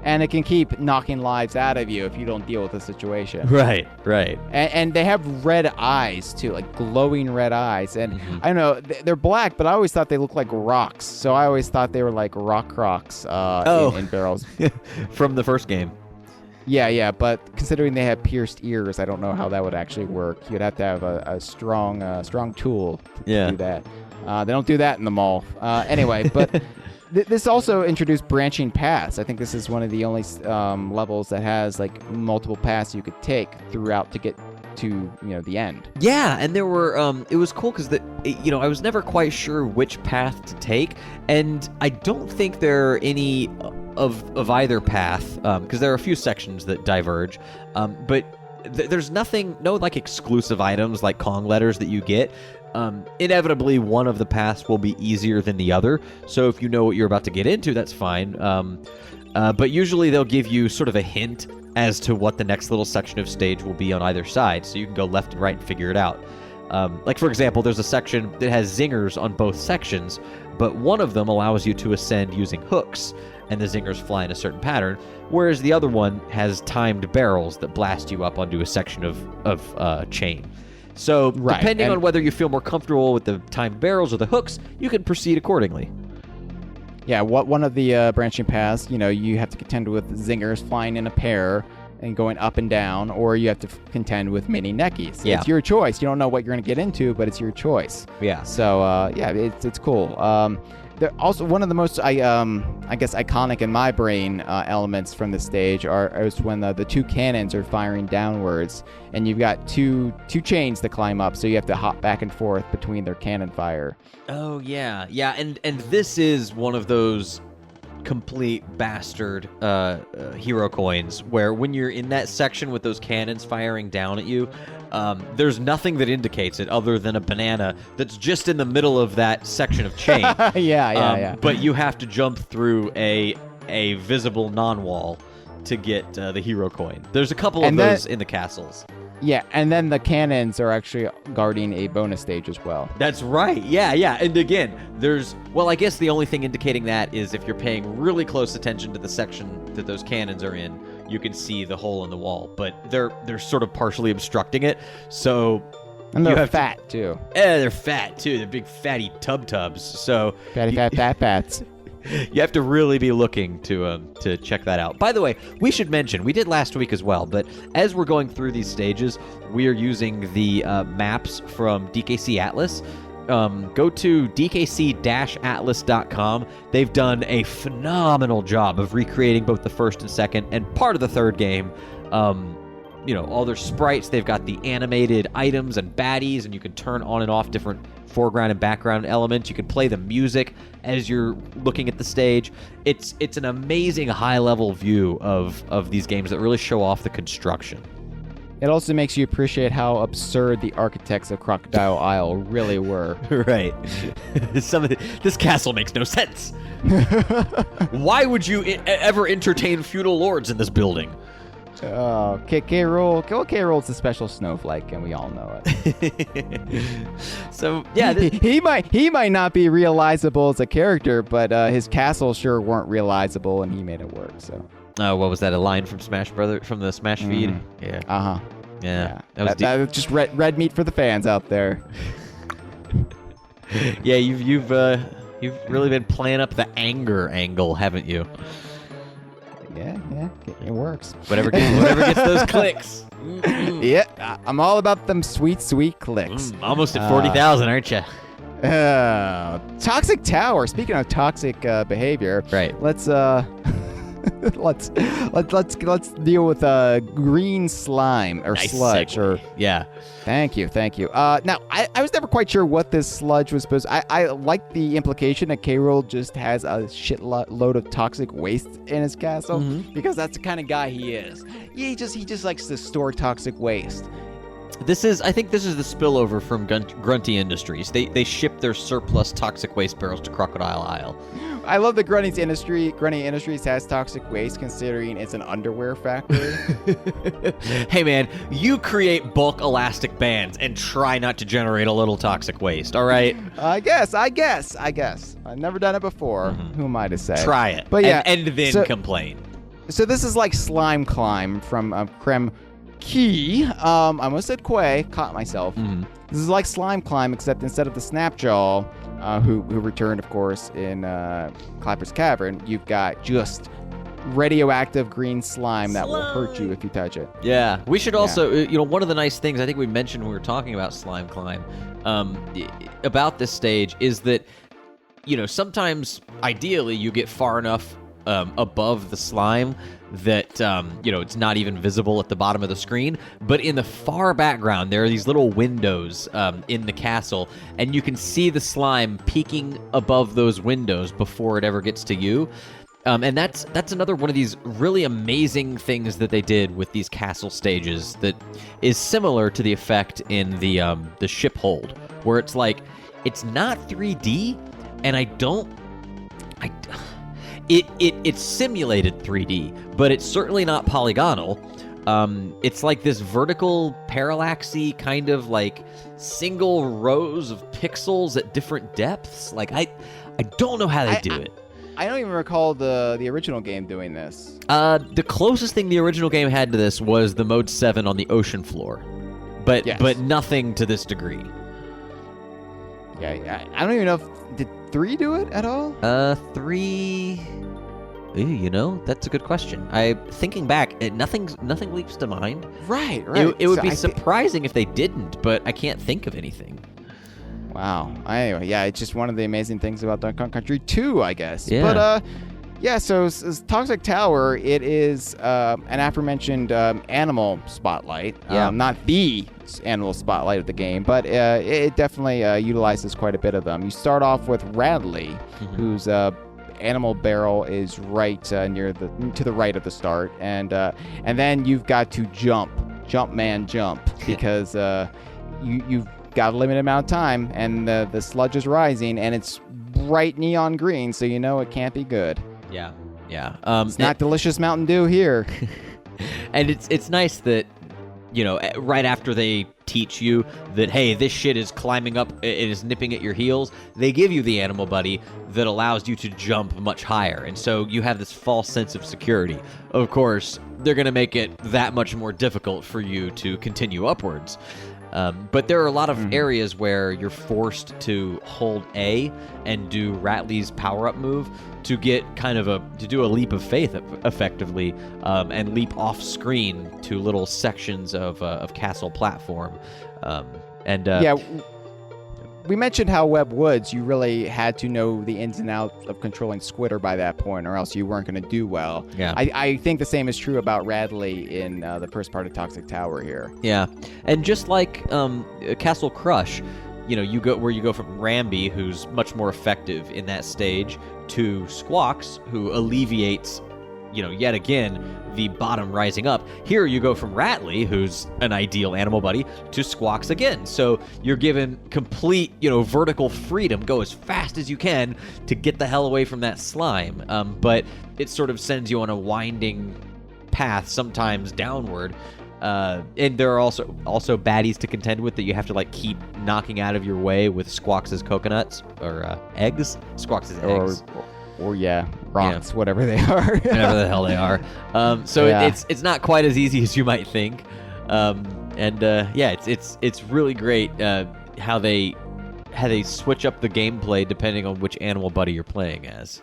And it can keep knocking lives out of you if you don't deal with the situation. Right, right. And they have red eyes, too, like glowing red eyes. And I don't know, they're black, but I always thought they looked like rocks. So I always thought they were like rock crocs in barrels. From the first game. Yeah, but considering they have pierced ears, I don't know how that would actually work. You'd have to have a strong tool to do that. They don't do that in the mall. Anyway, but this also introduced branching paths. I think this is one of the only levels that has like multiple paths you could take throughout to get to the end. Yeah, and there were it was cool because I was never quite sure which path to take, and I don't think there are any of either path, because there are a few sections that diverge, but there's no like exclusive items like Kong letters that you get. Inevitably, one of the paths will be easier than the other, so if you know what you're about to get into, that's fine. But usually they'll give you sort of a hint as to what the next little section of stage will be on either side, so you can go left and right and figure it out. Like, for example, there's a section that has zingers on both sections, but one of them allows you to ascend using hooks, and the zingers fly in a certain pattern, whereas the other one has timed barrels that blast you up onto a section of chain. So, depending on whether you feel more comfortable with the timed barrels or the hooks, you can proceed accordingly. Yeah, one of the branching paths, you have to contend with zingers flying in a pair and going up and down, or you have to contend with mini neckies. Yeah. It's your choice. You don't know what you're going to get into, but it's your choice. Yeah. So, it's cool. Also, one of the most, I guess, iconic in my brain elements from this stage is when the two cannons are firing downwards, and you've got two chains to climb up, so you have to hop back and forth between their cannon fire. Oh, yeah. And this is one of those complete bastard hero coins where when you're in that section with those cannons firing down at you, there's nothing that indicates it other than a banana that's just in the middle of that section of chain. Yeah. But you have to jump through a visible non-wall to get the hero coin. There's a couple of those in the castles. Yeah, and then the cannons are actually guarding a bonus stage as well. That's right. Yeah. And again, I guess the only thing indicating that is if you're paying really close attention to the section that those cannons are in, you can see the hole in the wall, but they're sort of partially obstructing it. So and they're fat too. Yeah, they're fat too. They're big fatty tubs. So fats. You have to really be looking to check that out. By the way, we should mention, we did last week as well, but as we're going through these stages, we are using the maps from DKC Atlas. Go to dkc-atlas.com. They've done a phenomenal job of recreating both the first and second and part of the third game. All their sprites, they've got the animated items and baddies, and you can turn on and off different foreground and background elements. You can play the music as you're looking at the stage. It's an amazing high-level view of these games that really show off the construction. It also makes you appreciate how absurd the architects of Crocodile Isle really were. Right. This castle makes no sense. Why would you ever entertain feudal lords in this building? Oh, K-Rool's a special snowflake, and we all know it. So yeah, he might not be realizable as a character, but his castles sure weren't realizable, and he made it work. So. What was that? A line from from the Smash feed? Yeah. Uh-huh. Yeah. That was just red meat for the fans out there. Yeah, you've really been playing up the anger angle, haven't you? Yeah, it works. Whatever gets those clicks. Yeah, I'm all about them sweet clicks. Almost at 40,000, aren't you? Toxic Tower. Speaking of toxic behavior, right? Let's deal with green slime or nice sludge segue. or yeah. Thank you. Now I was never quite sure what this sludge was supposed. I like the implication that K-Rool just has a shitload of toxic waste in his castle because that's the kind of guy he is. He just likes to store toxic waste. I think this is the spillover from Grunty Industries. They ship their surplus toxic waste barrels to Crocodile Isle. I love that Grunny Industries has toxic waste, considering it's an underwear factory. Hey man, you create bulk elastic bands and try not to generate a little toxic waste, all right? I guess. I've never done it before. Who am I to say? Try it. But yeah, and then complain. So this is like Slime Climb from Cranky. I almost said Quay, caught myself. This is like Slime Climb, except instead of the Snapjaw, who returned, of course, in Clabber's Cavern, you've got just radioactive green slime that will hurt you if you touch it. Yeah. We should also, one of the nice things I think we mentioned when we were talking about Slime Climb about this stage is that, sometimes, ideally, you get far enough above the slime that it's not even visible at the bottom of the screen, but in the far background there are these little windows in the castle, and you can see the slime peeking above those windows before it ever gets to you. And that's another one of these really amazing things that they did with these castle stages that is similar to the effect in the ship hold, where it's like it's not 3D, and It's simulated 3D, but it's certainly not polygonal. It's like this vertical parallaxy kind of like single rows of pixels at different depths. Like I don't know how they do it. I don't even recall the original game doing this. The closest thing the original game had to this was the Mode 7 on the ocean floor, but nothing to this degree. Yeah, I don't even know did 3 do it at all? 3. That's a good question. Thinking back, nothing leaps to mind. Right. It would be surprising if they didn't, but I can't think of anything. Wow. Anyway, yeah, it's just one of the amazing things about Donkey Kong Country 2, I guess. Yeah. But so Toxic Tower, it is an aforementioned animal spotlight. Yeah. Not the animal spotlight of the game, but it definitely utilizes quite a bit of them. You start off with Radley, whose animal barrel is right to the right of the start, and then you've got to jump, because you've got a limited amount of time, and the sludge is rising, and it's bright neon green, so it can't be good. Yeah. It's not delicious Mountain Dew here. And it's nice that, right after they teach you that, hey, this shit is climbing up, it is nipping at your heels, they give you the animal buddy that allows you to jump much higher. And so you have this false sense of security. Of course, they're going to make it that much more difficult for you to continue upwards. But there are a lot of areas where you're forced to hold A and do Ratley's power-up move to get to do a leap of faith effectively, and leap off screen to little sections of castle platform. We mentioned how Webb Woods, you really had to know the ins and outs of controlling Squitter by that point, or else you weren't going to do well. Yeah. I think the same is true about Radley in the first part of Toxic Tower here. Yeah, and just like Castle Crush, you go from Ramby, who's much more effective in that stage, to Squawks, who alleviates, yet again, the bottom rising up. Here you go from Ratley, who's an ideal animal buddy, to Squawks again. So you're given complete, vertical freedom. Go as fast as you can to get the hell away from that slime. But it sort of sends you on a winding path, sometimes downward. And there are also baddies to contend with that you have to keep knocking out of your way with Squawks' coconuts or eggs. Squawks' eggs. Rocks, whatever they are. Whatever the hell they are. It's not quite as easy as you might think. It's really great how they switch up the gameplay depending on which animal buddy you're playing as.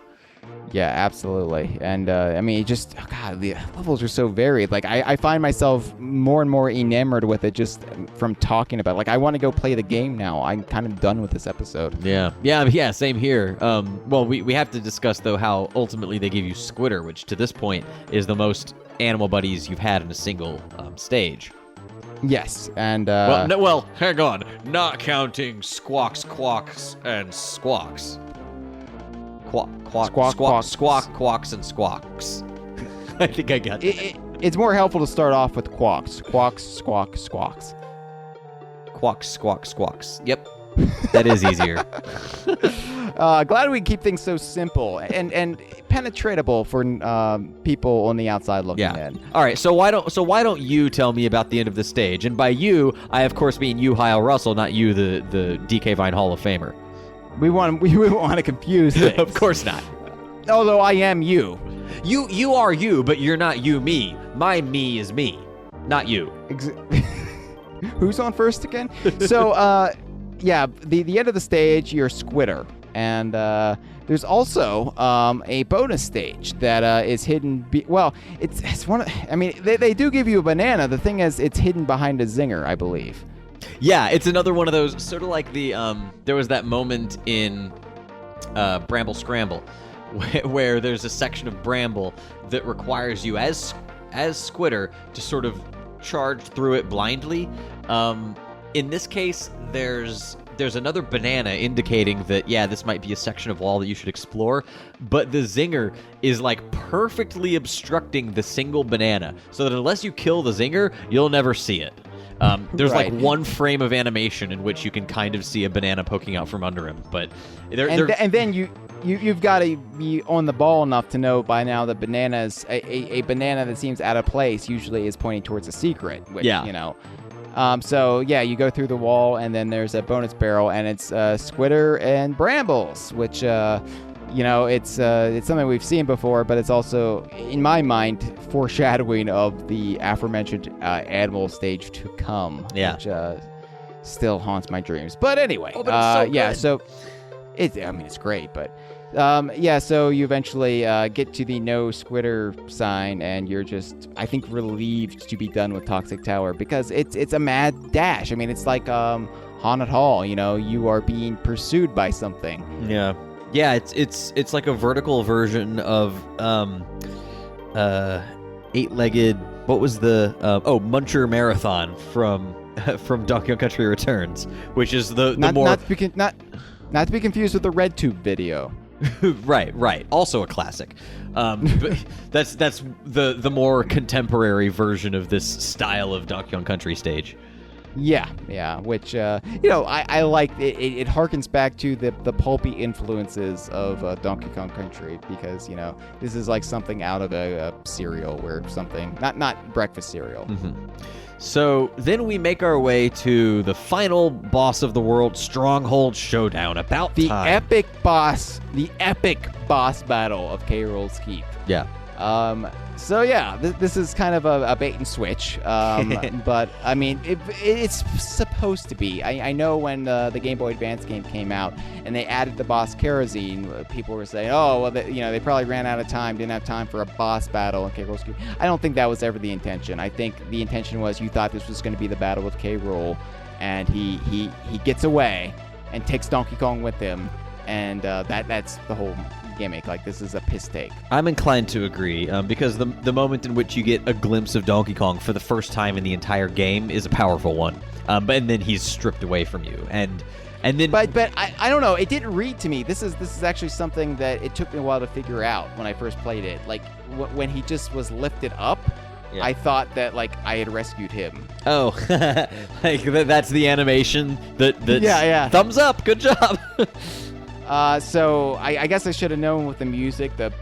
Yeah, absolutely. And the levels are so varied. I find myself more and more enamored with it just from talking about it. I want to go play the game now. I'm kind of done with this episode. Yeah, same here. We have to discuss, though, how ultimately they give you Squitter, which to this point is the most animal buddies you've had in a single stage. Yes, and... hang on. Not counting Squawks, Quawks, and Squawks. Quawks, and Squawks. I think I got that. It's more helpful to start off with Quawks. Quawks, Squawks, Squawks. Quawks, Squawks, Squawks. Yep. That is easier. Glad we keep things so simple and penetratable for people on the outside looking in. All right. So why don't you tell me about the end of the stage? And by you, I of course mean you, Hyle Russell, not you, the DK Vine Hall of Famer. We want to confuse things. Of course not. Although I am you. You are you, but you're not you me. My me is me, not you. Who's on first again? So yeah, the end of the stage, you're Squitter. And there's also a bonus stage that is hidden. It's one of. I mean, they do give you a banana. The thing is, it's hidden behind a zinger, I believe. Yeah, it's another one of those sort of like the. There was that moment in Bramble Scramble, where there's a section of bramble that requires you as Squitter to sort of charge through it blindly. In this case, there's another banana indicating that, yeah, this might be a section of wall that you should explore, but the zinger is like perfectly obstructing the single banana, so that unless you kill the zinger, you'll never see it. There's right. like one frame of animation in which you can kind of see a banana poking out from under him, but and then you've got to be on the ball enough to know by now that bananas, a banana that seems out of place usually is pointing towards a secret, which, you know. So yeah, you go through the wall, and then there's a bonus barrel, and it's Squitter and Brambles, which it's something we've seen before, but it's also, in my mind, foreshadowing of the aforementioned animal stage to come, which still haunts my dreams. But anyway, so it's great, but. So you eventually get to the no Squitter sign, and you're just, I think, relieved to be done with Toxic Tower, because it's a mad dash. I mean, it's like Haunted Hall. You are being pursued by something. Yeah, it's like a vertical version of eight-legged. What was the Muncher Marathon from Donkey Kong Country Returns, which is the more not to be confused with the Red Tube video. Right. Also a classic. But that's the more contemporary version of this style of Donkey Kong Country stage. Yeah. Which I like. It harkens back to the pulpy influences of Donkey Kong Country, because this is like something out of a cereal, where something not breakfast cereal. Mm-hmm. So then we make our way to the final boss of the world, Stronghold Showdown. About the time. epic boss battle of K-Rool's Keep. Yeah. This is kind of a bait and switch. But I mean, it's supposed to be. I know when the Game Boy Advance game came out and they added the boss Kerosene, people were saying, "Oh, well, they probably ran out of time, didn't have time for a boss battle in K-Rool's Keep." I don't think that was ever the intention. I think the intention was you thought this was going to be the battle with K-Rool, and he gets away and takes Donkey Kong with him, and that's the whole gimmick. Like, this is a piss take. I'm inclined to agree, because the moment in which you get a glimpse of Donkey Kong for the first time in the entire game is a powerful one. And then he's stripped away from you, and then. But I don't know. It didn't read to me. This is actually something that it took me a while to figure out when I first played it. Like when he just was lifted up. Yeah. I thought that I had rescued him. Oh, like that's the animation that thumbs up. Good job. So I guess I should have known with the music, the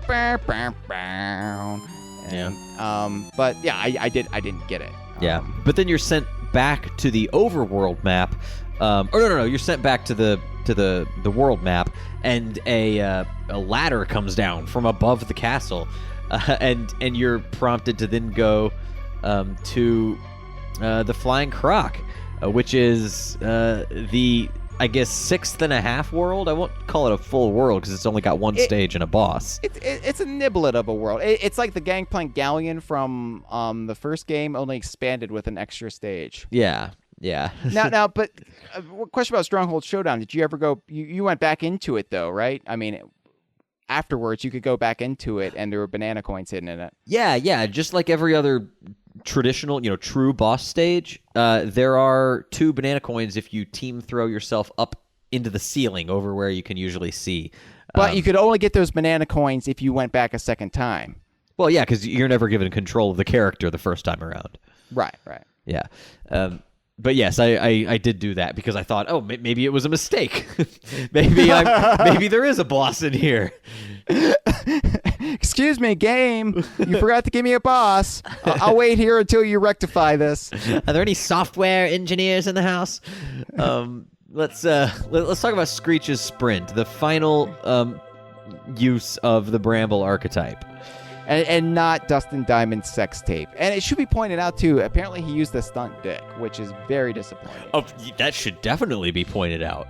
but yeah, I didn't get it. Yeah, but then you're sent back to the overworld map. No, you're sent back to the world map, and a ladder comes down from above the castle, and you're prompted to then go to the Flying Croc, which is the, I guess, 6.5 world. I won't call it a full world because it's only got one stage and a boss. It's a niblet of a world. It's like the Gangplank Galleon from the first game, only expanded with an extra stage. Yeah. now, but question about Stronghold Showdown. Did you ever go? You went back into it though, right? I mean, afterwards you could go back into it, and there were banana coins hidden in it. Yeah. Just like every other traditional, true boss stage, there are 2 banana coins if you team throw yourself up into the ceiling over where you can usually see. But you could only get those banana coins if you went back a second time. Well, yeah, because you're never given control of the character the first time around. Right. Yeah. But yes, I did do that because I thought, oh, maybe it was a mistake. maybe there is a boss in here. Excuse me, game. You forgot to give me a boss. I'll wait here until you rectify this. Are there any software engineers in the house? Let's talk about Screech's sprint, the final use of the Bramble archetype. And not Dustin Diamond's sex tape. And it should be pointed out, too, apparently he used a stunt dick, which is very disappointing. Oh, that should definitely be pointed out.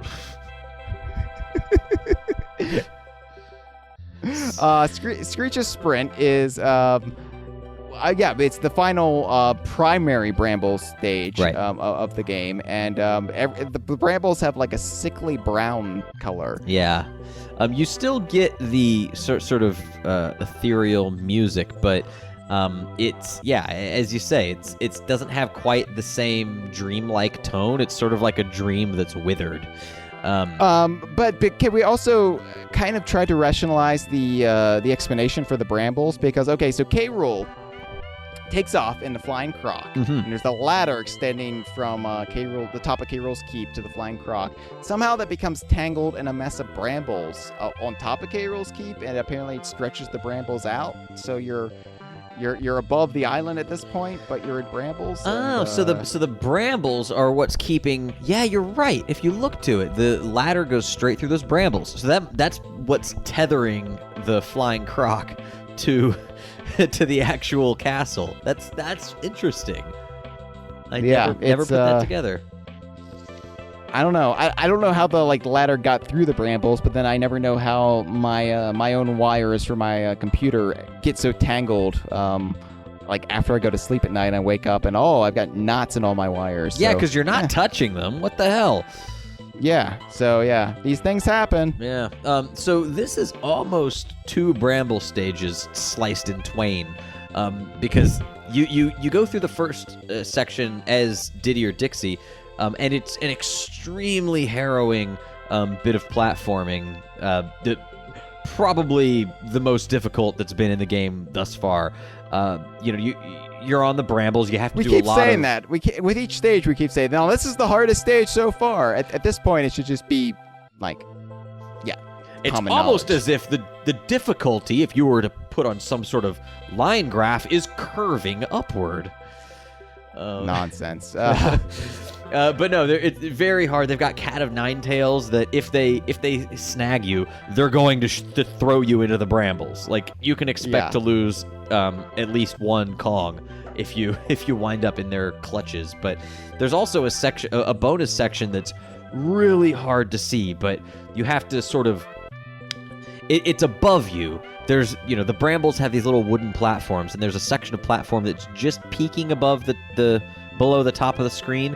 Screech's sprint is, it's the final primary Bramble stage of the game. And the Brambles have like a sickly brown color. Yeah. You still get the sort of ethereal music, but it's, as you say, it doesn't have quite the same dreamlike tone. It's sort of like a dream that's withered. But can we also kind of try to rationalize the explanation for the Brambles? Because, okay, so K. Rool takes off in the Flying Croc, and there's a ladder extending from the top of K. Rool's keep to the Flying Croc. Somehow that becomes tangled in a mess of brambles on top of K. Rool's keep, and apparently it stretches the brambles out. So you're above the island at this point, but you're in brambles. Oh, so the brambles are what's keeping. Yeah, you're right. If you look to it, the ladder goes straight through those brambles. So that's what's tethering the Flying Croc to the actual castle. That's interesting. I never put that together. I don't know. I don't know how the ladder got through the brambles, but then I never know how my own wires for my computer get so tangled. After I go to sleep at night, and I wake up and I've got knots in all my wires. Yeah, because you're not touching them. What the hell? Yeah. So these things happen. Yeah. So this is almost 2 Bramble stages sliced in twain, because you go through the first section as Diddy or Dixie, and it's an extremely harrowing bit of platforming. Probably the most difficult that's been in the game thus far. You're on the brambles. You have to do a lot of... We keep saying that. With each stage, we keep saying, no, this is the hardest stage so far. At this point, it should just be, it's common almost knowledge. as if the difficulty, if you were to put on some sort of line graph, is curving upward. Nonsense. But no, it's very hard. They've got Cat of Nine Tails that if they snag you, they're going to throw you into the brambles. You can expect to lose at least one Kong if you wind up in their clutches. But there's also a bonus section that's really hard to see, but you have to sort of... It's above you. There's, the brambles have these little wooden platforms, and there's a section of platform that's just peeking above below the top of the screen.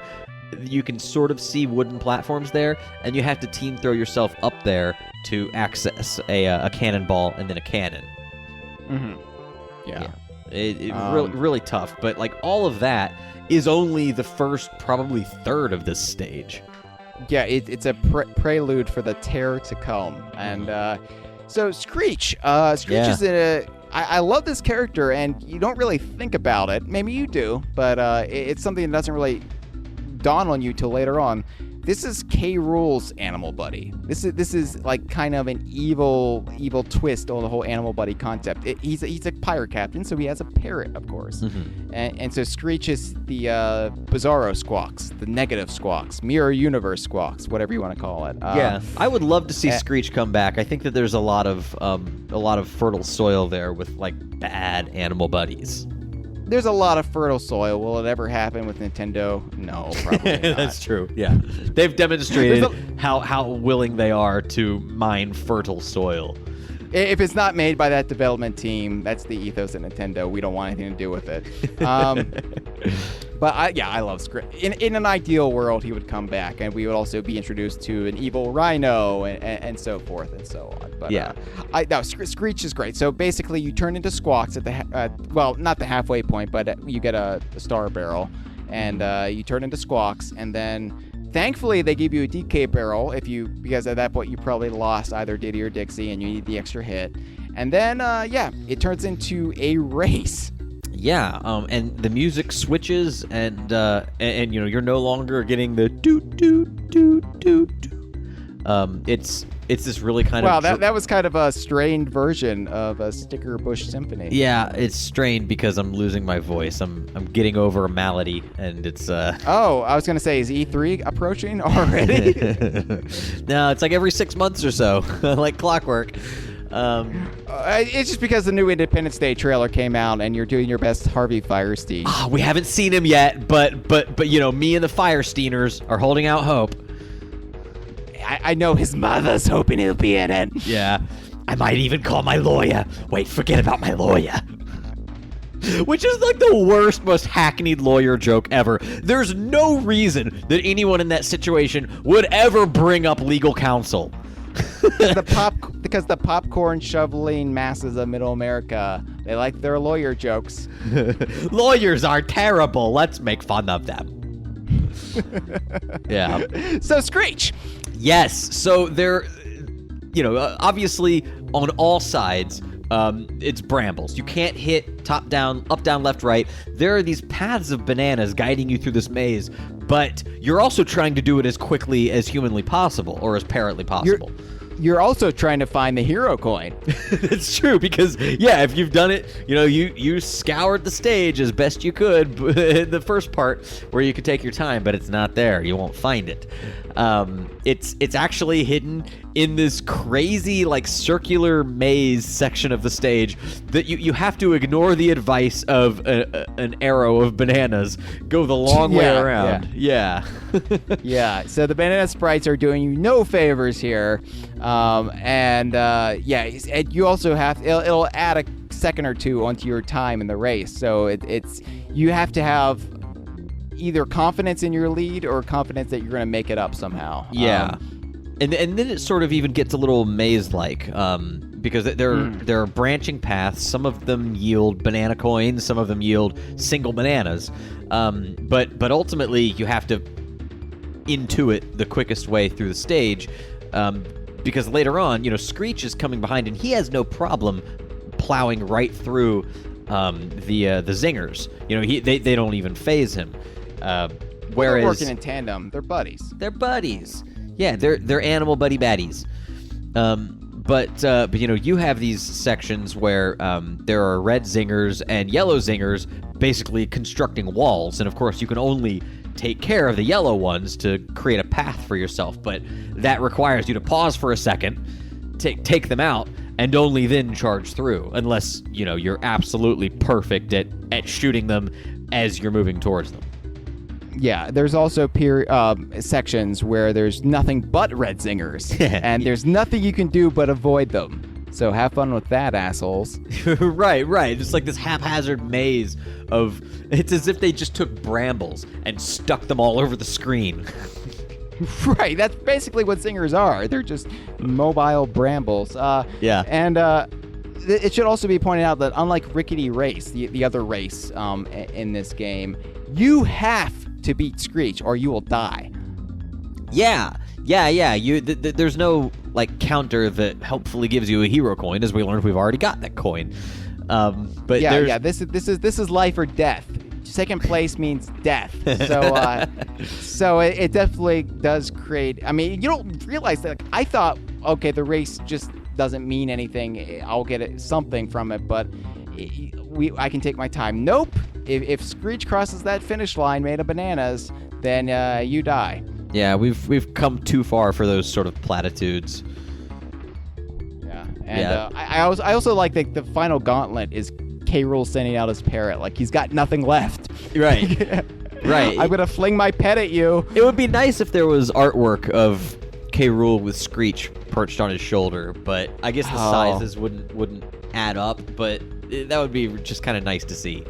You can sort of see wooden platforms there, and you have to team throw yourself up there to access a cannonball and then a cannon. Mm-hmm. Yeah. Really tough, but all of that is only the first probably third of this stage. Yeah, it's a prelude for the terror to come, and so Screech is I love this character, and you don't really think about it. Maybe you do, but it's something that doesn't really dawn on you till later on. This is K. Rool's animal buddy. This is kind of an evil twist on the whole animal buddy concept. He's a pirate captain, so he has a parrot, of course. Mm-hmm. And so Screech is the bizarro squawks, the negative squawks, mirror universe squawks, whatever you want to call it. Yeah, I would love to see Screech come back. I think that there's a lot of fertile soil there with bad animal buddies. There's a lot of fertile soil. Will it ever happen with Nintendo? No, probably not. That's true. Yeah, they've demonstrated how willing they are to mine fertile soil. If it's not made by that development team, that's the ethos at Nintendo. We don't want anything to do with it. But I love Screech. In an ideal world, he would come back, and we would also be introduced to an evil rhino and so forth and so on. But Screech is great. So basically, you turn into Squawks at the not the halfway point, but you get a star barrel, and you turn into Squawks, and then thankfully they give you a DK barrel because at that point you probably lost either Diddy or Dixie, and you need the extra hit, and then it turns into a race. Yeah, and the music switches, and you know, you're no longer getting the doot doot doot doot doot. It's this really kind Wow, of that was kind of a strained version of a Sticker Bush Symphony. Yeah, it's strained because I'm losing my voice. I'm getting over a malady, and it's Oh, I was gonna say, is E3 approaching already? No, it's like every 6 months or so, like clockwork. It's just because the new Independence Day trailer came out, and you're doing your best Harvey Fierstein. We haven't seen him yet, but you know, me and the Firesteiners are holding out hope. I know his mother's hoping he'll be in it. Yeah, I might even call my lawyer. Wait, forget about my lawyer. Which is like the worst, most hackneyed lawyer joke ever. There's no reason that anyone in that situation would ever bring up legal counsel. Because the popcorn shoveling masses of Middle America, they like their lawyer jokes. Lawyers are terrible. Let's make fun of them. Yeah. So Screech. Yes. So they're, you know, obviously on all sides, it's brambles. You can't hit top down, up down, left, right. There are these paths of bananas guiding you through this maze, but you're also trying to do it as quickly as humanly possible, or as apparently possible. You're also trying to find the hero coin. That's true, because yeah, if you've done it, you know, you scoured the stage as best you could in the first part where you could take your time, but it's not there. You won't find it. It's actually hidden in this crazy like circular maze section of the stage that you have to ignore the advice of an arrow of bananas. Go the long way around. Yeah. Yeah. So the banana sprites are doing you no favors here. And you also have it'll add a second or two onto your time in the race. So it's you have to have either confidence in your lead or confidence that you're going to make it up somehow. Yeah. And then it sort of even gets a little maze-like, because there are branching paths. Some of them yield banana coins, some of them yield single bananas. But ultimately, you have to intuit the quickest way through the stage, because later on, you know, Screech is coming behind, and he has no problem plowing right through the zingers. You know, they don't even phase him. Whereas they're working in tandem, they're buddies. They're buddies. Yeah, they're animal buddy baddies. But you know, you have these sections where there are red zingers and yellow zingers basically constructing walls, and of course you can only take care of the yellow ones to create a path for yourself, but that requires you to pause for a second, take them out, and only then charge through, unless, you know, you're absolutely perfect at shooting them as you're moving towards them. Yeah, there's also sections where there's nothing but red zingers, and there's nothing you can do but avoid them. So have fun with that, assholes. Right. It's like this haphazard maze of... It's as if they just took brambles and stuck them all over the screen. Right, that's basically what zingers are. They're just mobile brambles. Yeah. And it should also be pointed out that unlike Rickety Race, the other race in this game, you have to beat Screech or you will die. Yeah. There's no like counter that helpfully gives you a hero coin, as we learned we've already got that coin. But this is life or death. Second place means death. So it definitely does create. I mean, you don't realize that. Like, I thought, okay, the race just doesn't mean anything. I'll get something from it, but I can take my time. Nope. If Screech crosses that finish line made of bananas, then you die. Yeah, we've come too far for those sort of platitudes. Yeah, and I also like the final gauntlet is K. Rool sending out his parrot, like he's got nothing left. Right. Right. I'm gonna fling my pet at you. It would be nice if there was artwork of K. Rool with Screech perched on his shoulder, but I guess the sizes wouldn't add up. But that would be just kind of nice to see.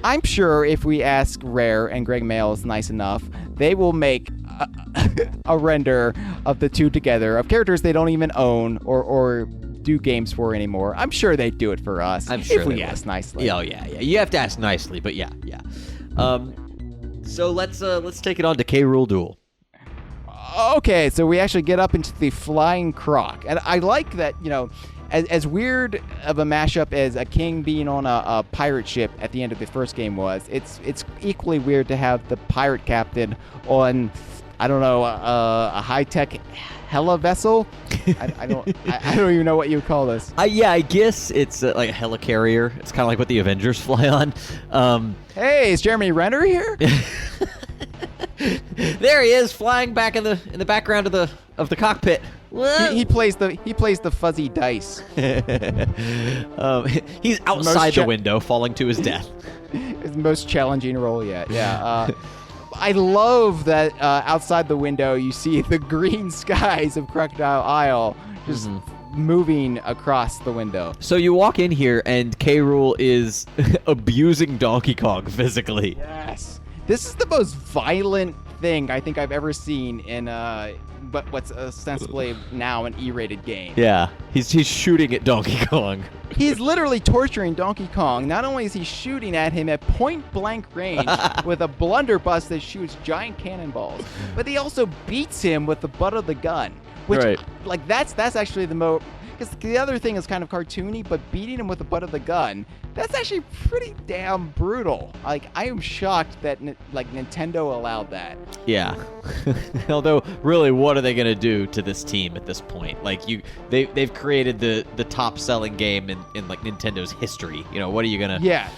I'm sure if we ask Rare and Greg Mail is nice enough, they will make a render of the two together of characters they don't even own or do games for anymore. I'm sure they'd do it for us. I'm sure if we ask nicely. Oh yeah. You have to ask nicely, but yeah. So let's take it on to K. Rool Duel. Okay, so we actually get up into the flying croc, and I like that. You know, as weird of a mashup as a king being on a pirate ship at the end of the first game was, it's equally weird to have the pirate captain on, I don't know, a high-tech hella vessel. I don't even know what you would call this. Yeah, I guess it's like a helicarrier. It's kind of like what the Avengers fly on. Hey, is Jeremy Renner here? There he is, flying back in the background of the cockpit. He plays the fuzzy dice. He's outside the window, falling to his death. His most challenging role yet. Yeah. I love that outside the window you see the green skies of Crocodile Isle just moving across the window. So you walk in here and K. Rool is abusing Donkey Kong physically. Yes. This is the most violent thing I think I've ever seen in what's ostensibly now an E-rated game. Yeah, he's shooting at Donkey Kong. He's literally torturing Donkey Kong. Not only is he shooting at him at point-blank range with a blunderbuss that shoots giant cannonballs, but he also beats him with the butt of the gun. Which, like, that's actually the most... Because the other thing is kind of cartoony, but beating him with the butt of the gun, that's actually pretty damn brutal. Like, I am shocked that Nintendo allowed that. Yeah. Although, really, what are they gonna do to this team at this point? Like, they've created the top-selling game in like Nintendo's history. You know, what are you gonna? Yeah.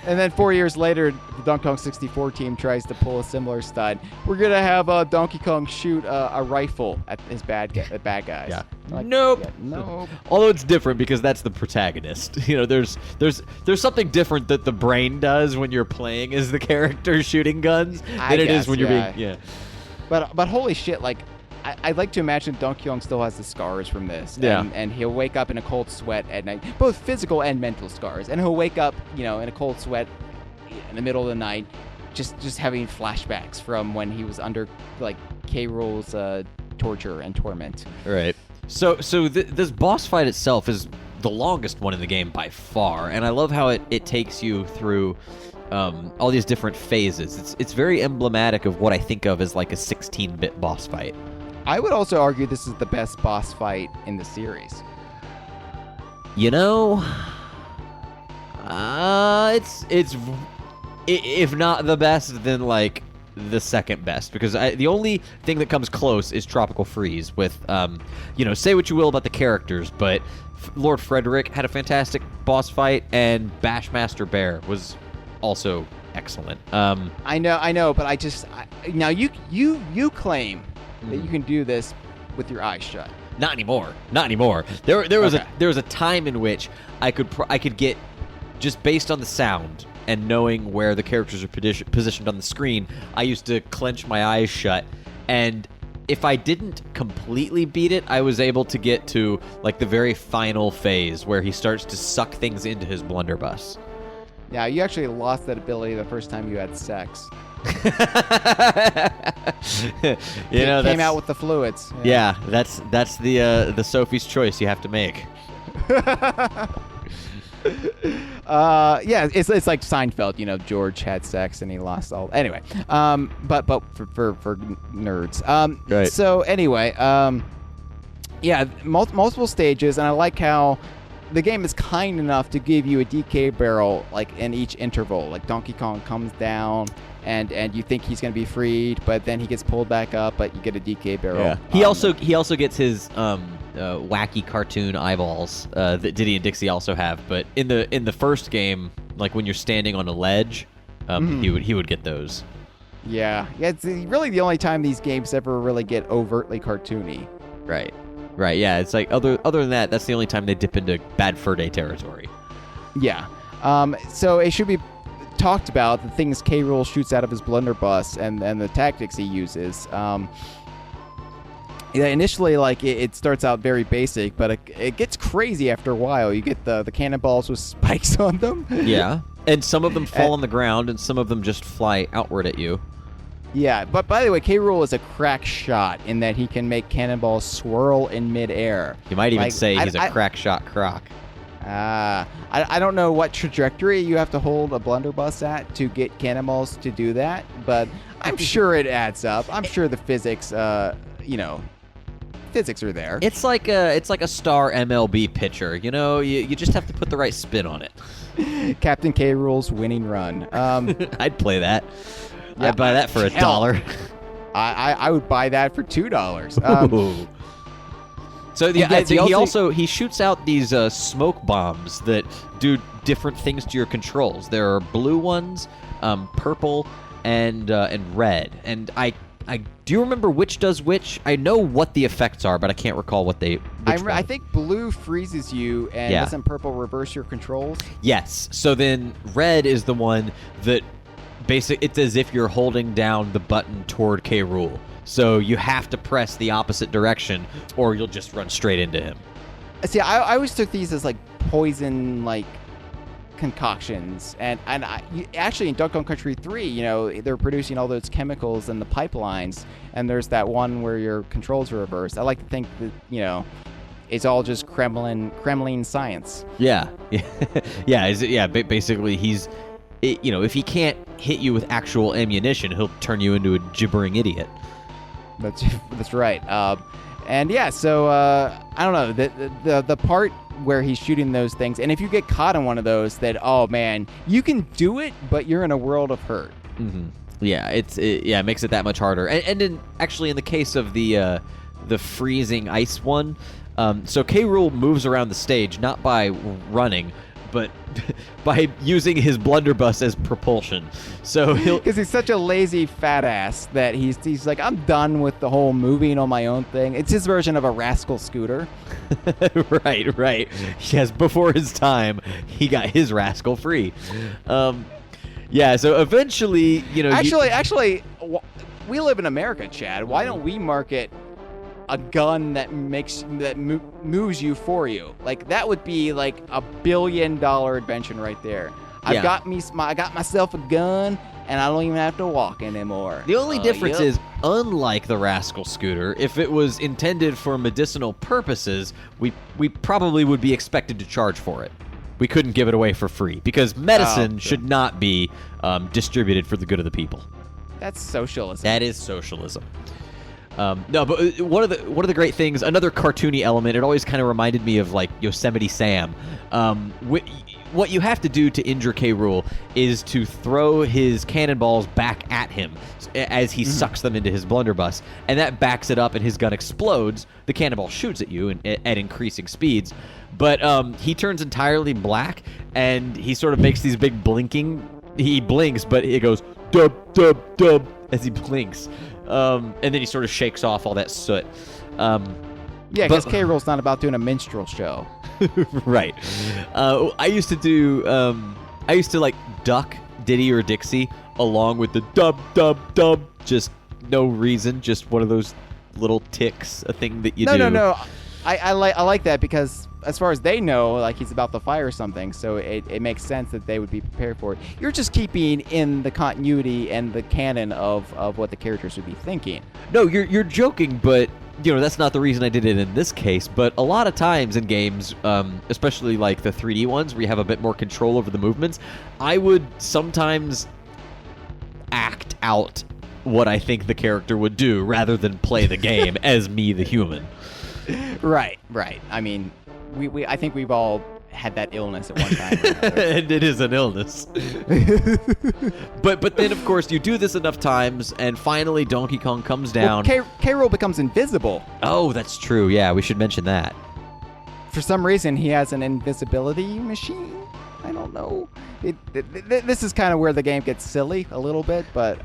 And then 4 years later, the Donkey Kong 64 team tries to pull a similar stunt. We're gonna have Donkey Kong shoot a rifle at his bad guys. Yeah. Like, nope. Yeah, nope. Although it's different because that's the protagonist. You know, there's something different that the brain does when you're playing as the character shooting guns than it is when you're being. Yeah. But holy shit, like. I'd like to imagine Donkey Kong still has the scars from this. And he'll wake up in a cold sweat at night, both physical and mental scars. And he'll wake up, in a cold sweat in the middle of the night, just having flashbacks from when he was under, like, K. Rool's torture and torment. Right. So this boss fight itself is the longest one in the game by far. And I love how it takes you through all these different phases. It's very emblematic of what I think of as like a 16-bit boss fight. I would also argue this is the best boss fight in the series. It's if not the best, then like the second best, because the only thing that comes close is Tropical Freeze with, say what you will about the characters, but Lord Frederick had a fantastic boss fight, and Bashmaster Bear was also excellent. I know, but now you claim that you can do this with your eyes shut. Not anymore. There was a time in which I could get, just based on the sound and knowing where the characters are positioned on the screen, I used to clench my eyes shut, and if I didn't completely beat it, I was able to get to like the very final phase where he starts to suck things into his blunderbuss. Yeah, you actually lost that ability the first time you had sex. Came out with the fluids. Yeah, that's the Sophie's choice you have to make. It's like Seinfeld. George had sex and he lost all. Anyway, but for nerds. Right. So anyway, multiple stages, and I like how the game is kind enough to give you a DK barrel like in each interval. Like Donkey Kong comes down, and you think he's gonna be freed, but then he gets pulled back up, but you get a DK barrel. Yeah. He also gets his wacky cartoon eyeballs that Diddy and Dixie also have. But in the first game, like when you're standing on a ledge, he would get those. Yeah. It's really the only time these games ever really get overtly cartoony. Right, yeah, it's like other than that, that's the only time they dip into Bad Fur Day territory. Yeah. So it should be talked about the things K. Rool shoots out of his blunderbuss and the tactics he uses. Initially, like it starts out very basic, but it gets crazy after a while. You get the cannonballs with spikes on them. Yeah, and some of them fall on the ground, and some of them just fly outward at you. Yeah, but by the way, K. Rool is a crack shot in that he can make cannonballs swirl in midair. You might even say he's a crack shot croc. I don't know what trajectory you have to hold a blunderbuss at to get cannonballs to do that, but I'm sure it adds up. I'm sure the physics, physics are there. It's like a star MLB pitcher. You know, you just have to put the right spin on it. Captain K. Rool's winning run. I'd play that. Yeah, I'd buy that for $1. I would buy that for $2. So yeah, yes, he shoots out these smoke bombs that do different things to your controls. There are blue ones, purple, and red. And I do you remember which does which? I know what the effects are, but I can't recall what they. I think blue freezes you, and doesn't purple reverse your controls? Yes. So then red is the one that it's as if you're holding down the button toward K. Rool. So you have to press the opposite direction, or you'll just run straight into him. See, I always took these as like poison, like concoctions, and actually in Donkey Kong Country 3, you know, they're producing all those chemicals in the pipelines, and there's that one where your controls are reversed. I like to think that, you know, it's all just Kremlin science. Yeah, yeah. Basically, you know, if he can't hit you with actual ammunition, he'll turn you into a gibbering idiot. That's right. And yeah, so I don't know, the part where he's shooting those things, and if you get caught in one of those, that, oh man, you can do it, but you're in a world of hurt. Mm-hmm. Yeah, it makes it that much harder. And actually in the case of the freezing ice one, so K. Rool moves around the stage not by running, but by using his blunderbuss as propulsion. So because he's such a lazy fat ass that he's like, I'm done with the whole moving on my own thing. It's his version of a rascal scooter. Right. Yes, before his time, he got his rascal free. Yeah. So eventually, you know. Actually, we live in America, Chad. Why don't we market a gun that moves you for you? Like, that would be like $1 billion invention right there. I got myself a gun, and I don't even have to walk anymore. The only difference is, unlike the rascal scooter, if it was intended for medicinal purposes, we probably would be expected to charge for it. We couldn't give it away for free, because medicine should not be distributed for the good of the people. That's socialism. That is socialism. No, but one of the great things, another cartoony element, it always kind of reminded me of like Yosemite Sam. What you have to do to injure K. Rool is to throw his cannonballs back at him as he sucks them into his blunderbuss, and that backs it up, and his gun explodes. The cannonball shoots at you at increasing speeds, but he turns entirely black, and he sort of makes these big blinking. He blinks, but it goes dub dub dub as he blinks. And then he sort of shakes off all that soot. Yeah, because K. Rool's not about doing a minstrel show. Right. I used to like duck Diddy or Dixie along with the dub dub dub. Just no reason. Just one of those little ticks, a thing that you do. No. I like that, because as far as they know, like, he's about to fire something, so it makes sense that they would be prepared for it. You're just keeping in the continuity and the canon of what the characters would be thinking. No, you're joking, but you know, that's not the reason I did it in this case. But a lot of times in games, especially like the 3D ones where you have a bit more control over the movements, I would sometimes act out what I think the character would do rather than play the game as me, the human. Right. I mean, I think we've all had that illness at one time or another. And it is an illness. But then, of course, you do this enough times, and finally Donkey Kong comes down. Well, K. Rool becomes invisible. Oh, that's true. Yeah, we should mention that. For some reason, he has an invisibility machine. I don't know. This is kind of where the game gets silly a little bit, but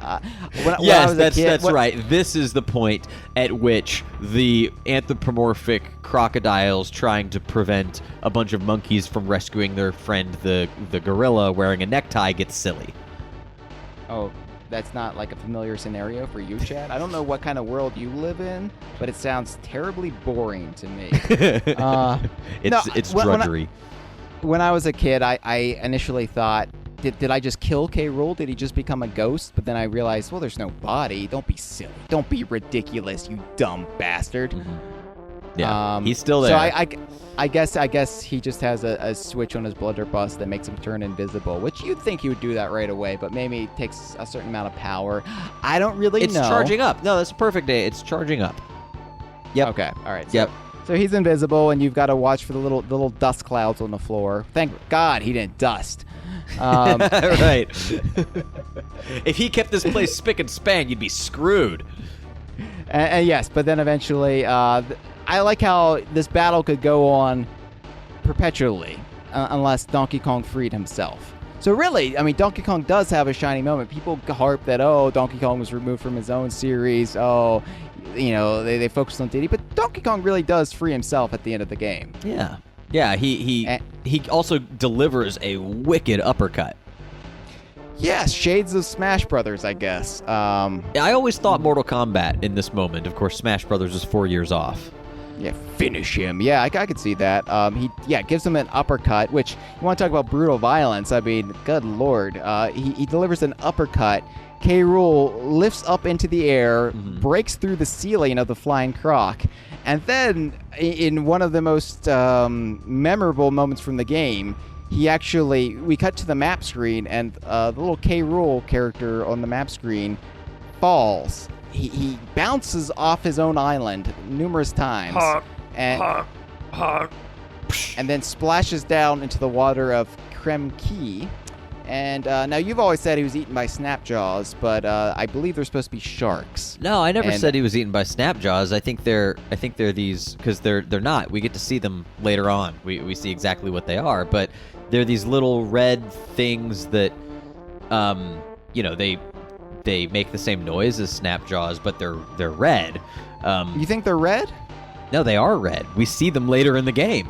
when I was a kid, that's right. This is the point at which the anthropomorphic crocodiles trying to prevent a bunch of monkeys from rescuing their friend, the gorilla wearing a necktie, gets silly. Oh, that's not like a familiar scenario for you, Chad? I don't know what kind of world you live in, but it sounds terribly boring to me. It's drudgery. When I was a kid, I initially thought, did I just kill K. Rool? Did he just become a ghost? But then I realized, well, there's no body. Don't be silly. Don't be ridiculous, you dumb bastard. Mm-hmm. Yeah, he's still there. So I guess he just has a switch on his blunderbuss that makes him turn invisible, which you'd think he would do that right away, but maybe it takes a certain amount of power. I don't really know. It's charging up. No, that's a perfect day. It's charging up. Yep. Okay. All right. Yep. So he's invisible, and you've got to watch for the little dust clouds on the floor. Thank God he didn't dust. Right. If he kept this place spick and span, you'd be screwed. And yes, but then eventually, I like how this battle could go on perpetually unless Donkey Kong freed himself. So really, I mean, Donkey Kong does have a shining moment. People harp that, oh, Donkey Kong was removed from his own series. Oh, you know, they focused on Diddy. But Donkey Kong really does free himself at the end of the game. Yeah. Yeah, he also delivers a wicked uppercut. Yeah, shades of Smash Brothers, I guess. I always thought Mortal Kombat in this moment. Of course, Smash Brothers is 4 years off. Yeah, finish him. Yeah, I could see that. He gives him an uppercut, which, you want to talk about brutal violence. I mean, good lord. He delivers an uppercut. K. Rool lifts up into the air, breaks through the ceiling of the Flying Croc, and then, in one of the most memorable moments from the game, we cut to the map screen, and the little K. Rool character on the map screen falls. He bounces off his own island numerous times, and then splashes down into the water of Kremki. And now you've always said he was eaten by Snapjaws, but I believe they're supposed to be sharks. No, I never said he was eaten by Snapjaws. I think they're these, because they're not. We get to see them later on. We see exactly what they are, but they're these little red things that, they make the same noise as Snapjaws, but they're red. You think they're red? No, they are red. We see them later in the game.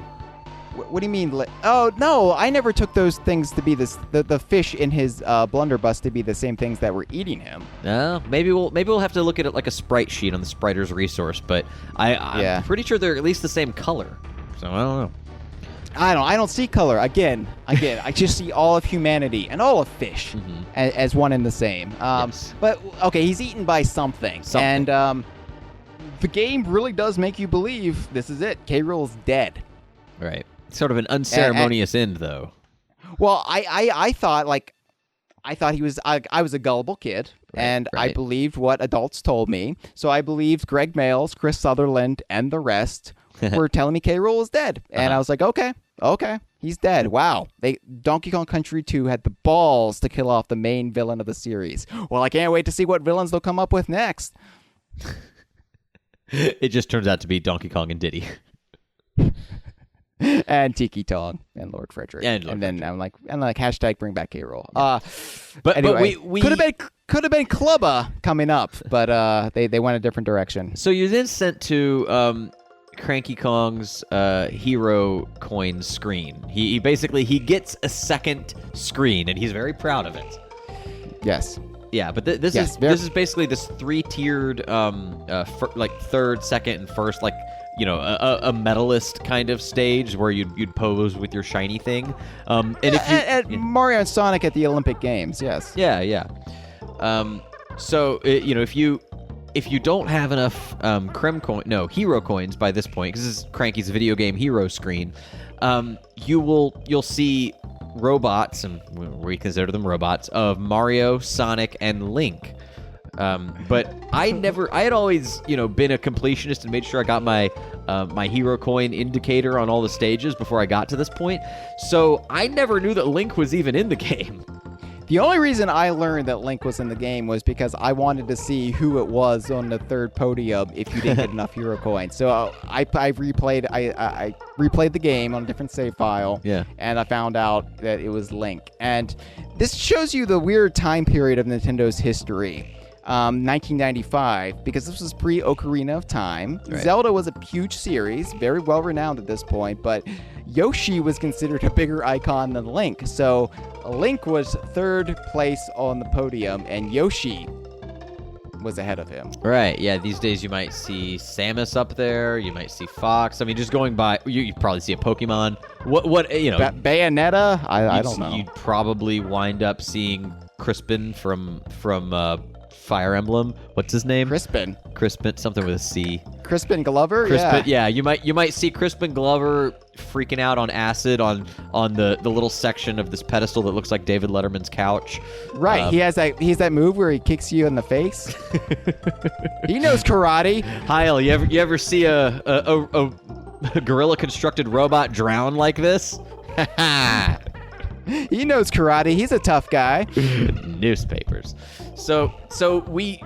What do you mean? Oh no, I never took those things to be the fish in his blunderbuss to be the same things that were eating him. No, maybe we'll have to look at it like a sprite sheet on the Spriter's resource, but I'm pretty sure they're at least the same color. So I don't know. I don't see color. Again, I just see all of humanity and all of fish as one and the same. Yes. But okay, he's eaten by something. And the game really does make you believe this is it. K. Rool's dead. Right. Sort of an unceremonious end, though. Well, I thought he was. I was a gullible kid, and I believed what adults told me. So I believed Greg Mayles, Chris Sutherland, and the rest were telling me K. Rool is dead, and I was like, okay, he's dead. Wow. Donkey Kong Country 2 had the balls to kill off the main villain of the series. Well, I can't wait to see what villains they'll come up with next. It just turns out to be Donkey Kong and Diddy. And Tiki Tong and Lord Frederick. And then I'm like hashtag bring back K. Rool. But anyway, we could have been Clubber coming up, but they went a different direction. So you're then sent to Cranky Kong's hero coin screen. He basically gets a second screen, and he's very proud of it. Yes. Yeah, but this is basically this 3-tiered third, second, and first, like, you know, a medalist kind of stage where you'd pose with your shiny thing. Mario and Sonic at the Olympic Games, yes. Yeah. So if you don't have enough hero coins by this point, because this is Cranky's video game hero screen, you'll see robots, and we consider them robots, of Mario, Sonic, and Link. But I had always, been a completionist and made sure I got my my hero coin indicator on all the stages before I got to this point. So I never knew that Link was even in the game. The only reason I learned that Link was in the game was because I wanted to see who it was on the third podium if you didn't get enough hero coins. So I replayed the game on a different save file. Yeah. And I found out that it was Link. And this shows you the weird time period of Nintendo's history. 1995, because this was pre-Ocarina of Time. Right. Zelda was a huge series, very well renowned at this point, but Yoshi was considered a bigger icon than Link. So Link was third place on the podium, and Yoshi was ahead of him. Right, yeah, these days you might see Samus up there, you might see Fox. I mean, just going by, you probably see a Pokemon. Bayonetta? I don't know. You'd probably wind up seeing Crispin from Fire Emblem. What's his name? Crispin. Crispin, something with a C. Crispin Glover. Crispin, yeah. You might see Crispin Glover freaking out on acid on the little section of this pedestal that looks like David Letterman's couch. Right. He has that move where he kicks you in the face. He knows karate. Hyle, you ever see a gorilla constructed robot drown like this? He knows karate. He's a tough guy. Newspapers. So we,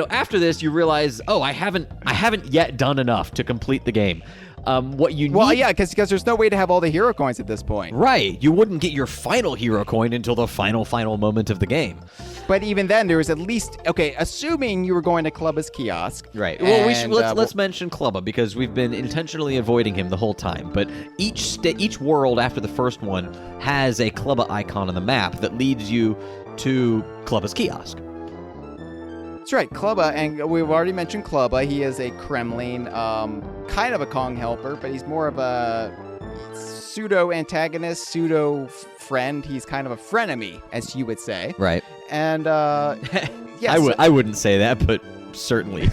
after this, you realize, I haven't yet done enough to complete the game. What you need... Well, yeah, because there's no way to have all the hero coins at this point. Right. You wouldn't get your final hero coin until the final moment of the game. But even then, there was at least... Okay, assuming you were going to Clubba's kiosk. Right. Well, let's mention Clubba, because we've been intentionally avoiding him the whole time. But each world after the first one has a Clubba icon on the map that leads you to Clubba's kiosk. That's right, Clubba, and we've already mentioned Clubba. He is a Kremlin, kind of a Kong helper, but he's more of a pseudo-antagonist, pseudo-friend. He's kind of a frenemy, as you would say. Right. And, yeah. I wouldn't say that, but certainly.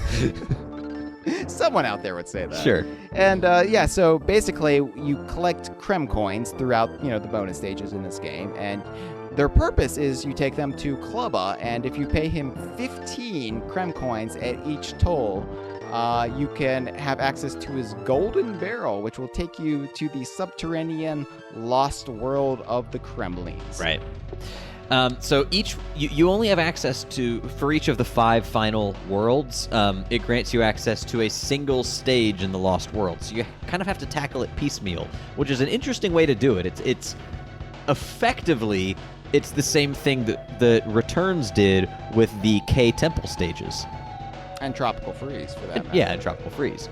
Someone out there would say that. Sure. And, so basically, you collect Krem coins throughout, the bonus stages in this game, and their purpose is you take them to Clubba, and if you pay him 15 Krem coins at each toll, you can have access to his golden barrel, which will take you to the subterranean lost world of the Kremlins. Right. So you only have access to, for each of the 5 final worlds, it grants you access to a single stage in the lost world. So you kind of have to tackle it piecemeal, which is an interesting way to do it. It's effectively... It's the same thing that Returns did with the K Temple stages. And Tropical Freeze, for that matter. Yeah, and Tropical Freeze.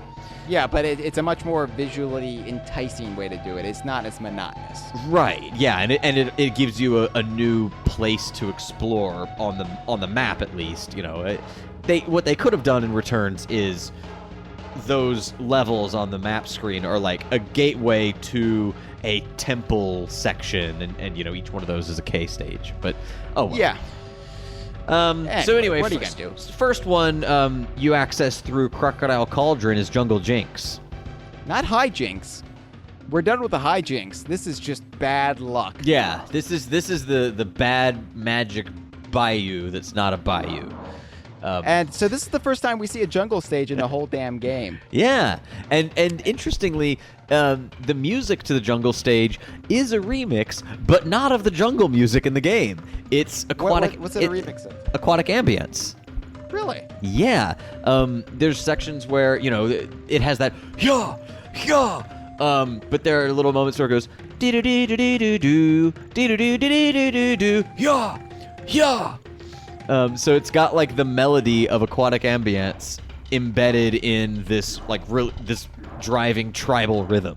Yeah, but it's a much more visually enticing way to do it. It's not as monotonous. Right, yeah, and it gives you a new place to explore on the map, at least. What they could have done in Returns is those levels on the map screen are like a gateway to a temple section, and each one of those is a K stage. But well. Yeah. So anyway, what are you gonna do? First one you access through Crocodile Cauldron is Jungle Jinx. Not hijinks. We're done with the hijinks. This is just bad luck. Yeah, this is the bad magic bayou that's not a bayou. And so this is the first time we see a jungle stage in the whole damn game. Yeah, and interestingly, the music to the jungle stage is a remix, but not of the jungle music in the game. It's aquatic. What's it a remix of? Aquatic ambience. Really? Yeah. There's sections where it has that but there are little moments where it goes dee doo dee doo dee doo doo dee doo doo dee doo doo doo yeah. So it's got like the melody of aquatic ambience embedded in this this driving tribal rhythm.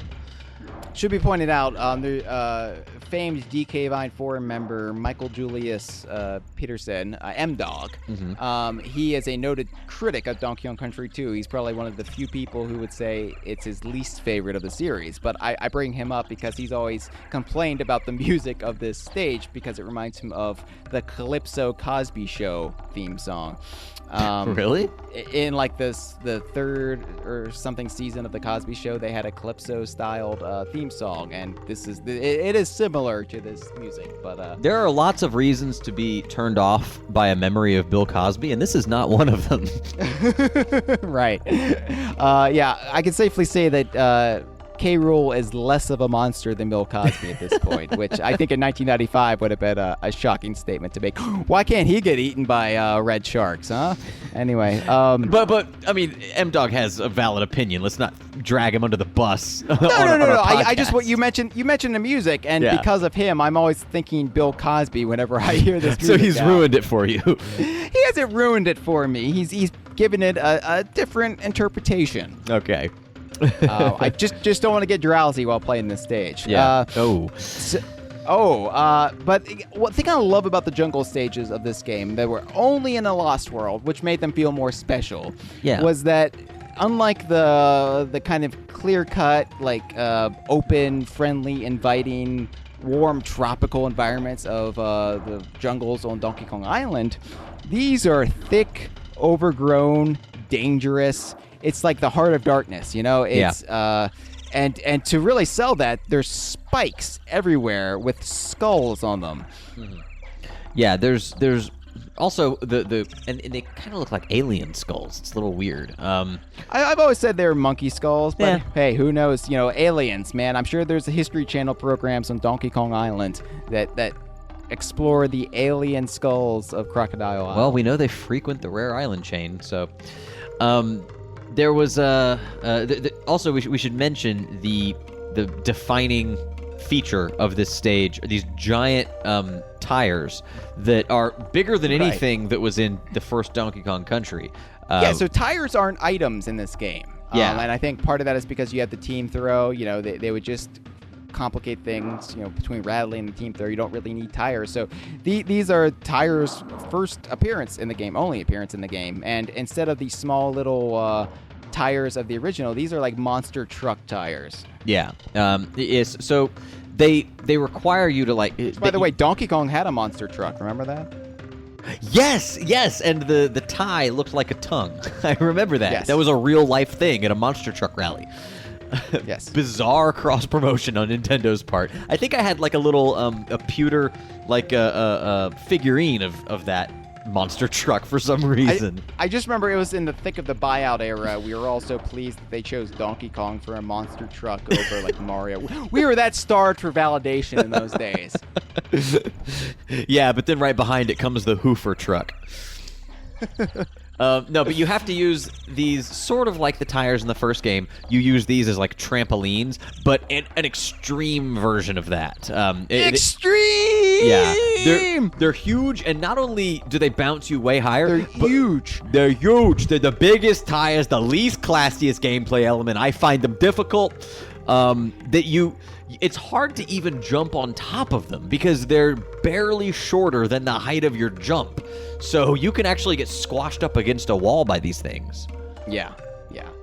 Should be pointed out, the famed DK Vine forum member Michael Julius Peterson, M-Dog, he is a noted critic of Donkey Kong Country 2. He's probably one of the few people who would say it's his least favorite of the series. But I bring him up because he's always complained about the music of this stage because it reminds him of the Calypso Cosby Show theme song. Really? In like the third or something season of the Cosby Show, they had a Calypso-styled theme song, and it is similar to this music. But there are lots of reasons to be turned off by a memory of Bill Cosby, and this is not one of them. Right. Yeah, I can safely say that K. Rool is less of a monster than Bill Cosby at this point, which I think in 1995 would have been a shocking statement to make. Why can't he get eaten by red sharks, huh? Anyway. But I mean, M-Dog has a valid opinion. Let's not drag him under the bus. No. I just what you mentioned the music, and because of him, I'm always thinking Bill Cosby whenever I hear this music. So he's ruined it for you. He hasn't ruined it for me. He's given it a different interpretation. Okay. I just don't want to get drowsy while playing this stage. Yeah. But one thing I love about the jungle stages of this game that were only in a Lost World, which made them feel more special, was that unlike the kind of clear-cut, open, friendly, inviting, warm, tropical environments of the jungles on Donkey Kong Island, These are thick, overgrown, dangerous. It's like the heart of darkness, you know? It's and to really sell that, there's spikes everywhere with skulls on them. Mm-hmm. Yeah, there's also the and they kind of look like alien skulls. It's a little weird. I've always said they're monkey skulls, but hey, who knows? You know, aliens, man. I'm sure there's a History Channel programs on Donkey Kong Island that explore the alien skulls of Crocodile Island. Well, we know they frequent the rare island chain, so there was also we should mention the defining feature of this stage are these giant tires that are bigger than anything that was in the first Donkey Kong Country. So tires aren't items in this game. And I think part of that is because you have the team throw. You know, they would just complicate things, you know, between rattling and the team throw. You don't really need tires. So these are tires' first appearance in the game, only appearance in the game. And instead of these small little tires of the original, these are like monster truck tires. Yeah. So they require you to like. By the way, Donkey Kong had a monster truck. Remember that? Yes, and the tie looked like a tongue. I remember that. Yes. That was a real life thing at a monster truck rally. Yes. Bizarre cross promotion on Nintendo's part. I think I had like a little a pewter like a figurine of that monster truck for some reason. I just remember it was in the thick of the buyout era. We were all so pleased that they chose Donkey Kong for a monster truck over like Mario. We were that starved for validation in those days. Yeah, but then right behind it comes the Hoofer truck. No, but you have to use these sort of like the tires in the first game. You use these as like trampolines, but an extreme version of that. Extreme! Yeah. They're huge, and not only do they bounce you way higher, they're huge. They're huge. They're the biggest tires, the least classiest gameplay element. I find them difficult. It's hard to even jump on top of them because they're barely shorter than the height of your jump. So you can actually get squashed up against a wall by these things. Yeah.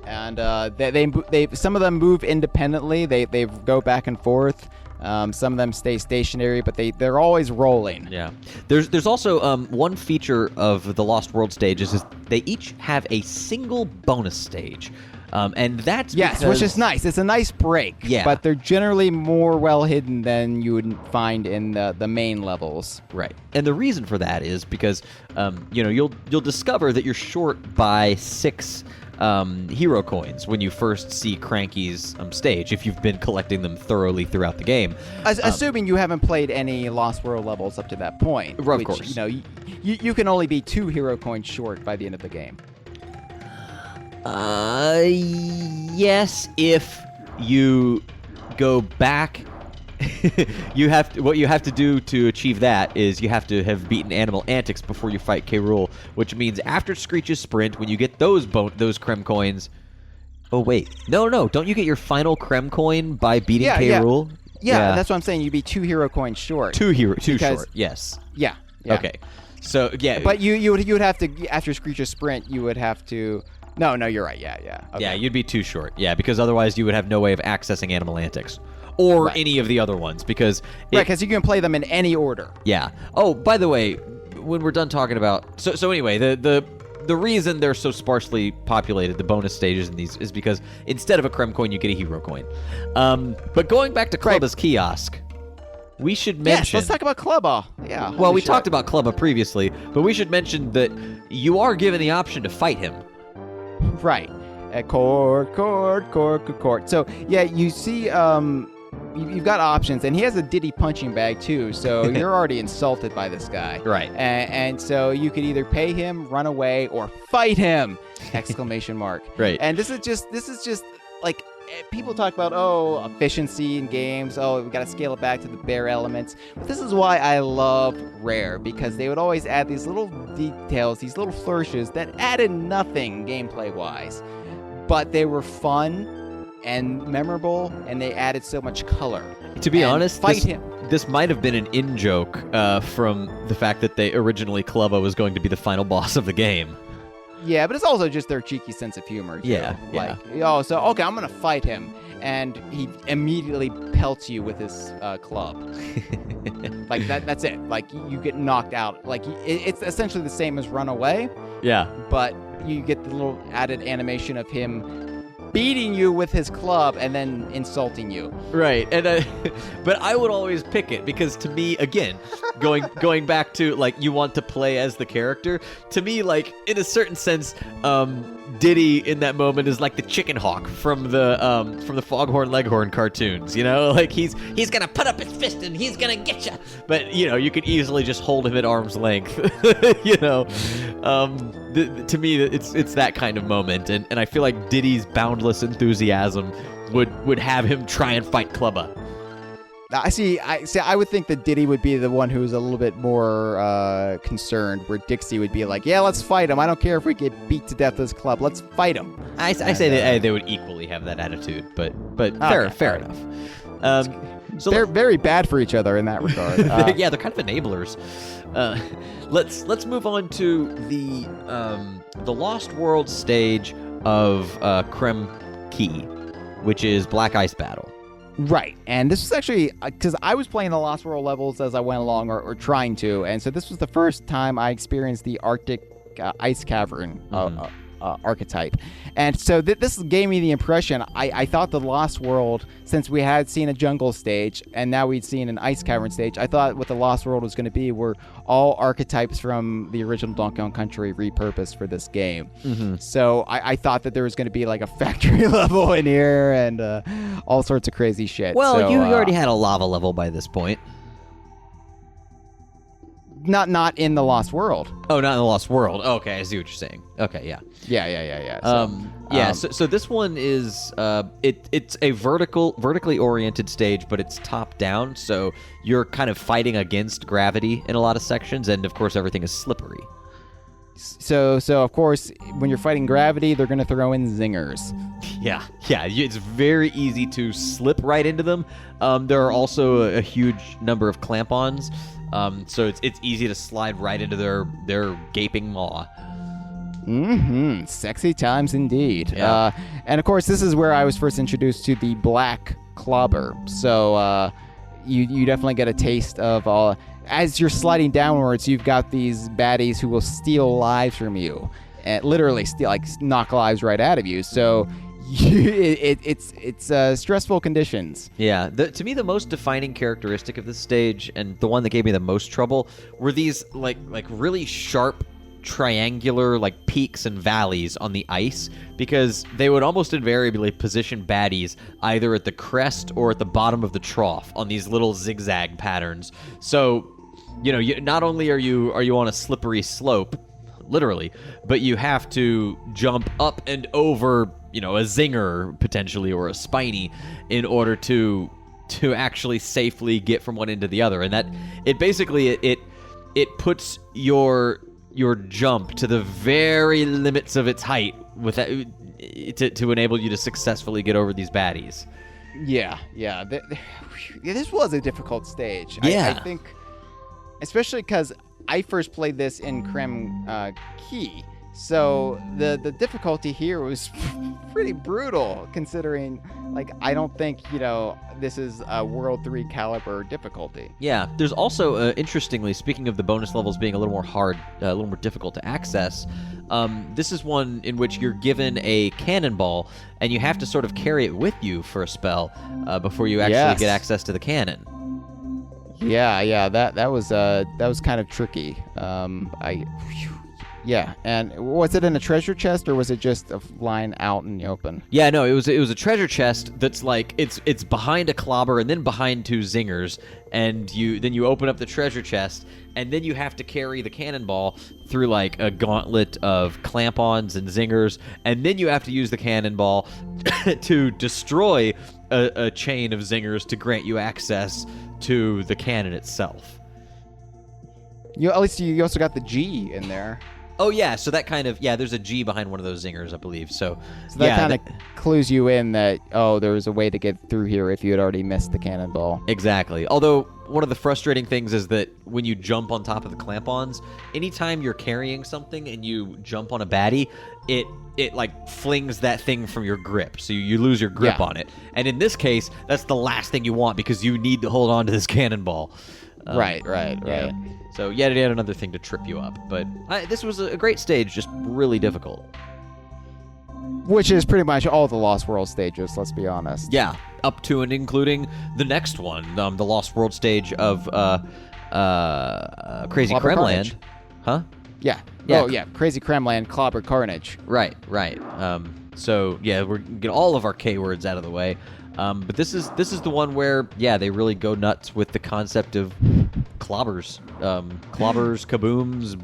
And they some of them move independently. They go back and forth. Some of them stay stationary, but they're always rolling. Yeah. There's also one feature of the Lost World stages is they each have a single bonus stage. And that's because, which is nice. It's a nice break. Yeah. But they're generally more well hidden than you would find in the main levels. Right. And the reason for that is because you'll discover that you're short by 6 hero coins when you first see Cranky's stage, if you've been collecting them thoroughly throughout the game. Assuming you haven't played any Lost World levels up to that point. Of which, course. You can only be 2 hero coins short by the end of the game. Yes, if you go back. What you have to do to achieve that is you have to have beaten Animal Antics before you fight K. Rool, which means after Screech's Sprint, when you get those Creme coins. Oh wait, no, don't you get your final Creme coin by beating K. Rool? Yeah, that's what I'm saying. You'd be 2 hero coins short. 2 short. Yes. Yeah. Okay. So yeah. But you would have to, after Screech's Sprint, you would have to. No, you're right. Yeah. Okay. Yeah, you'd be 2 short. Yeah, because otherwise you would have no way of accessing Animal Antics. Or any of the other ones, because... because you can play them in any order. Yeah. Oh, by the way, when we're done talking about... So anyway, the reason they're so sparsely populated, the bonus stages in these, is because instead of a Creme coin, you get a hero coin. But going back to Clubba's kiosk, we should mention... Yes, let's talk about Clubba. Yeah. Well, we talked about Clubba previously, but we should mention that you are given the option to fight him. Right. Court. So, yeah, you see, you've got options, and he has a Diddy punching bag, too, so you're already insulted by this guy. Right. And so you could either pay him, run away, or fight him! Exclamation mark. Right. And this is just, like, people talk about, efficiency in games, we gotta scale it back to the bare elements. But this is why I love Rare, because they would always add these little details, these little flourishes that added nothing gameplay-wise. But they were fun and memorable, and they added so much color. To be honest, this might have been an in-joke from the fact that they originally Clubba was going to be the final boss of the game. Yeah, but it's also just their cheeky sense of humor. Too. Yeah. Okay, I'm gonna fight him, and he immediately pelts you with his club. Like that's it. Like you get knocked out. Like it's essentially the same as run away. Yeah. But you get the little added animation of him beating you with his club and then insulting you. Right, and but I would always pick it because to me, again, going back to like you want to play as the character. To me, like in a certain sense, Diddy in that moment is like the chicken hawk from the Foghorn Leghorn cartoons. You know, like he's gonna put up his fist and he's gonna get you. But you know, you could easily just hold him at arm's length. You know, to me, it's that kind of moment, and I feel like Diddy's boundless enthusiasm would have him try and fight Clabber. I see. I would think that Diddy would be the one who's a little bit more concerned, where Dixie would be like, "Yeah, let's fight him. I don't care if we get beat to death with this club. Let's fight him." I say that they would equally have that attitude, but fair enough. So they're very bad for each other in that regard. Yeah, they're kind of enablers. Let's move on to the Lost World stage of Cranky, which is Black Ice Battle. Right, and this was actually because I was playing the Lost World levels as I went along, or trying to, and so this was the first time I experienced the Arctic ice cavern archetype, and so this gave me the impression. I thought the Lost World, since we had seen a jungle stage and now we'd seen an ice cavern stage, I thought what the Lost World was going to be were all archetypes from the original Donkey Kong Country repurposed for this game. Mm-hmm. So I thought that there was going to be like a factory level in here and all sorts of crazy shit. Well, so, you already had a lava level by this point. Not in the Lost World. Oh, not in the Lost World. Okay, I see what you're saying. Okay, yeah. Yeah. So this one is it's a vertically oriented stage, but it's top down. So you're kind of fighting against gravity in a lot of sections, and of course everything is slippery. So of course when you're fighting gravity, they're gonna throw in zingers. Yeah. It's very easy to slip right into them. There are also a huge number of clamp-ons. So it's easy to slide right into their gaping maw. Mm-hmm. Sexy times indeed. Yeah. And of course, this is where I was first introduced to the black Clabber. So you definitely get a taste of all. As you're sliding downwards, you've got these baddies who will steal lives from you, and literally steal, like knock lives right out of you. So it's stressful conditions. Yeah, to me the most defining characteristic of this stage, and the one that gave me the most trouble, were these like really sharp triangular like peaks and valleys on the ice, because they would almost invariably position baddies either at the crest or at the bottom of the trough on these little zigzag patterns. So, you know, not only are you on a slippery slope, literally, but you have to jump up and over, you know, a zinger potentially or a spiny in order to actually safely get from one end to the other. And that it basically it puts your jump to the very limits of its height with that, to enable you to successfully get over these baddies. Yeah. This was a difficult stage. Yeah. I think, especially because I first played this in Cranky, so the difficulty here was pretty brutal, considering, like, I don't think, you know, this is a World 3 caliber difficulty. Yeah, there's also, interestingly, speaking of the bonus levels being a little more difficult to access, this is one in which you're given a cannonball, and you have to sort of carry it with you for a spell before you actually get access to the cannon. Yeah, that was kind of tricky. Yeah, and was it in a treasure chest, or was it just a line out in the open? Yeah, no, it was a treasure chest that's like it's behind a Clabber and then behind two zingers, and then you open up the treasure chest, and then you have to carry the cannonball through like a gauntlet of clamp-ons and zingers, and then you have to use the cannonball to destroy a chain of zingers to grant you access to the cannon itself. At least you also got the G in there. Oh, yeah, so that kind of, there's a G behind one of those zingers, I believe. So that kind of clues you in that, there was a way to get through here if you had already missed the cannonball. Exactly. Although, one of the frustrating things is that when you jump on top of the clamp-ons, anytime you're carrying something and you jump on a baddie, it like flings that thing from your grip, so you lose your grip on it. And in this case, that's the last thing you want, because you need to hold on to this cannonball. Right. Yeah. So yet another thing to trip you up. But this was a great stage, just really difficult. Which is pretty much all the Lost World stages, let's be honest. Yeah, up to and including the next one, the Lost World stage of Crazy Clabber Kremland. Carnage. Huh? Yeah. Yeah. Oh, yeah. Crazy Kremland, Clabber Carnage. Right. So yeah, we're gonna get all of our K words out of the way. But this is the one where they really go nuts with the concept of clobbers, kabooms,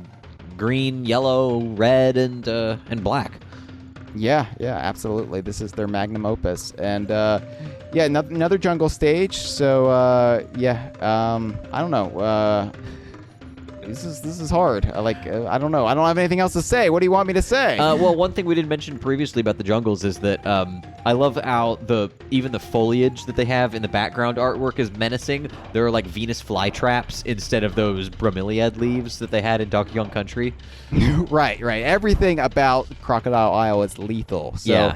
green, yellow, red, and black. Yeah, absolutely. This is their magnum opus, and another jungle stage. So I don't know. This is hard. I don't know. I don't have anything else to say. What do you want me to say? Well, one thing we didn't mention previously about the jungles is that I love how even the foliage that they have in the background artwork is menacing. There are like Venus flytraps instead of those bromeliad leaves that they had in Donkey Kong Country. Right. Everything about Crocodile Isle is lethal. So,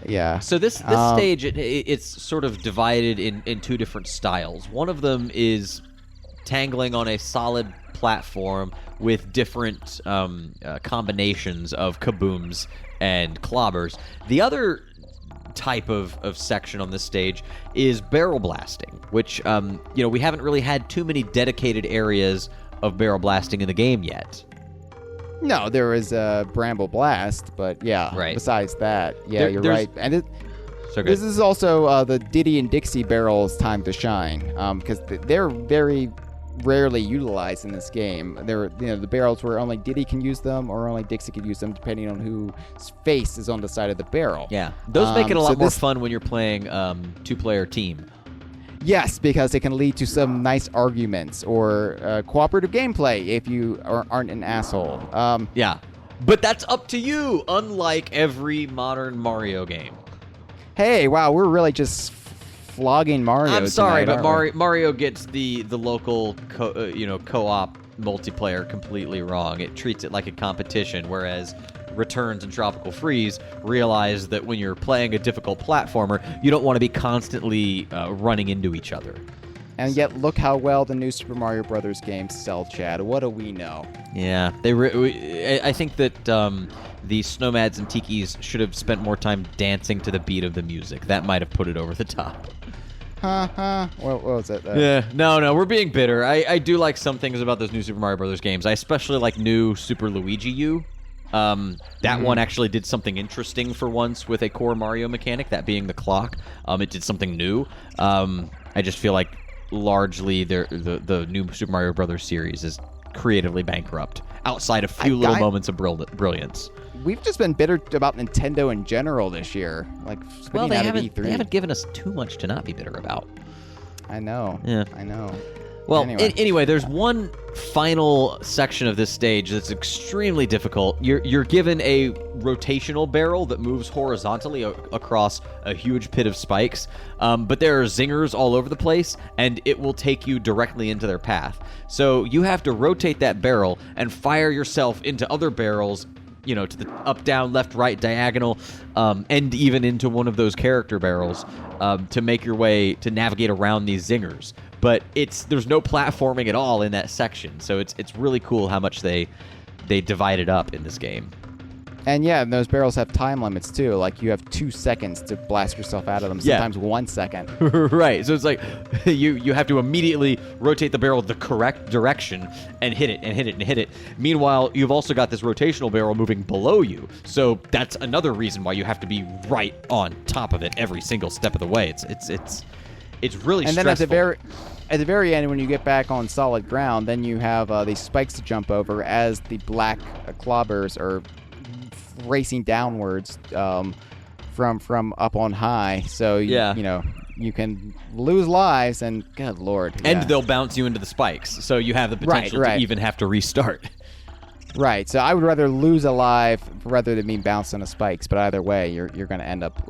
yeah. So this stage, it's sort of divided in two different styles. One of them is tangling on a solid platform with different combinations of kabooms and clobbers. The other type of section on this stage is barrel blasting, which we haven't really had too many dedicated areas of barrel blasting in the game yet. No, there is a Bramble Blast, but Right. Besides that, you're right. And this is also the Diddy and Dixie barrels' time to shine, because they're very rarely utilized in this game. The barrels where only Diddy can use them or only Dixie can use them, depending on whose face is on the side of the barrel. Yeah, those make it a lot more fun when you're playing two-player team. Yes, because it can lead to some nice arguments or cooperative gameplay if you aren't an asshole. Yeah, but that's up to you, unlike every modern Mario game. Hey, wow, we're really just flogging Mario. I'm sorry, tonight, but Mario gets the local co-op multiplayer completely wrong. It treats it like a competition, whereas Returns and Tropical Freeze realize that when you're playing a difficult platformer, you don't want to be constantly running into each other. And yet, look how well the new Super Mario Brothers games sell, Chad. What do we know? Yeah, I think that the Snowmads and Tikis should have spent more time dancing to the beat of the music. That might have put it over the top. What was it? Yeah, no, we're being bitter. I do like some things about those new Super Mario Brothers games. I especially like new Super Luigi U. That one actually did something interesting for once with a core Mario mechanic, that being the clock. It did something new. I just feel like largely the new Super Mario Brothers series is creatively bankrupt, outside of few little moments of brilliance. We've just been bitter about Nintendo in general this year. Well, they out haven't, of E3. they haven't given us too much to not be bitter about. I know. Yeah. I know. Well, anyway, there's one final section of this stage that's extremely difficult. You're given a rotational barrel that moves horizontally across a huge pit of spikes, but there are zingers all over the place, and it will take you directly into their path. So you have to rotate that barrel and fire yourself into other barrels, to the up, down, left, right, diagonal, and even into one of those character barrels to make your way to navigate around these zingers. But there's no platforming at all in that section, so it's really cool how much they divide it up in this game. And those barrels have time limits too. Like you have 2 seconds to blast yourself out of them. Sometimes 1 second. Right. So it's like you have to immediately rotate the barrel the correct direction and hit it and hit it and hit it. Meanwhile, you've also got this rotational barrel moving below you. So that's another reason why you have to be right on top of it every single step of the way. It's really and stressful. then at the very end, when you get back on solid ground, then you have these spikes to jump over as the black clobbers are racing downwards from up on high. So you can lose lives, and good lord, and they'll bounce you into the spikes, so you have the potential to even have to restart. Right. So I would rather lose alive rather than being bounced on the spikes. But either way, you're going to end up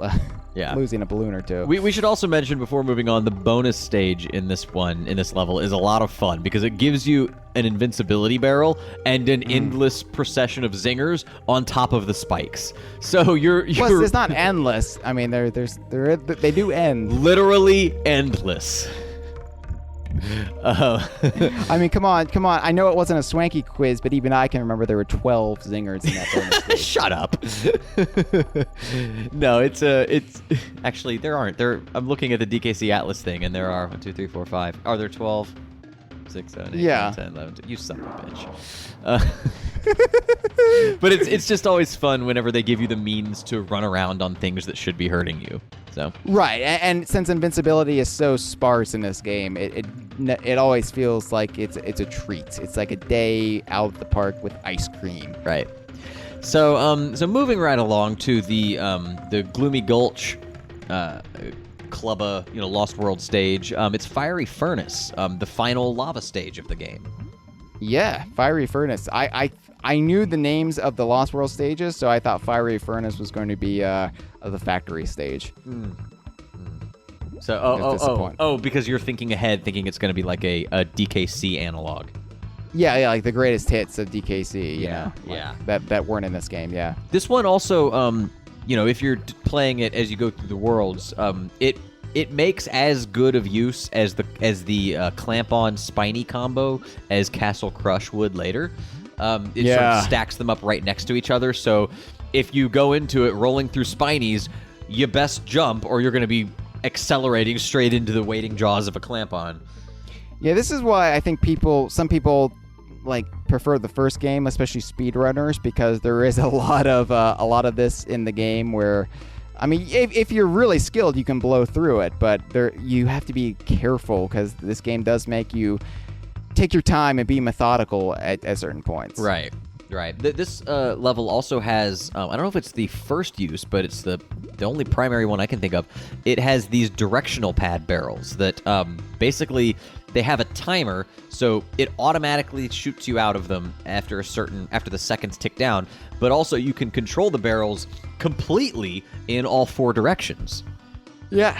losing a balloon or two. We should also mention before moving on, the bonus stage in this level is a lot of fun because it gives you an invincibility barrel and an endless procession of zingers on top of the spikes. So you're Plus, it's not endless. I mean, they do end. Literally endless. I mean, come on. I know it wasn't a swanky quiz, but even I can remember there were 12 zingers in that bonus quiz. Shut up. No, it's actually there aren't. I'm looking at the DKC Atlas thing, and there are 1, 2, 3, 4, 5. Are there 12? 6, 7, 8, Yeah. 9, 10, 11. You son of a bitch. But it's just always fun whenever they give you the means to run around on things that should be hurting you. So Right, and since invincibility is so sparse in this game, it always feels like it's a treat. It's like a day out of the park with ice cream. right. So moving right along to the gloomy gulch, Clubber, Lost World stage. It's Fiery Furnace, the final lava stage of the game. Yeah, Fiery Furnace. I knew the names of the Lost World stages, so I thought Fiery Furnace was going to be the factory stage. So because you're thinking ahead, thinking it's going to be like a DKC analog. Yeah, like the greatest hits of DKC. Yeah, that weren't in this game. Yeah. This one also, if you're playing it as you go through the worlds, it makes as good of use as the clamp-on spiny combo as Castle Crush would later. It sort of stacks them up right next to each other. So if you go into it rolling through spinies, you best jump, or you're going to be accelerating straight into the waiting jaws of a clamp-on. Yeah, this is why I think some people like prefer the first game, especially speedrunners, because there is a lot of this in the game where, I mean, if you're really skilled, you can blow through it, but you have to be careful because this game does make you take your time and be methodical at certain points. Right. This level also has, I don't know if it's the first use, but it's the only primary one I can think of. It has these directional pad barrels that basically they have a timer, so it automatically shoots you out of them after the seconds tick down. But also you can control the barrels completely in all 4 directions. Yeah.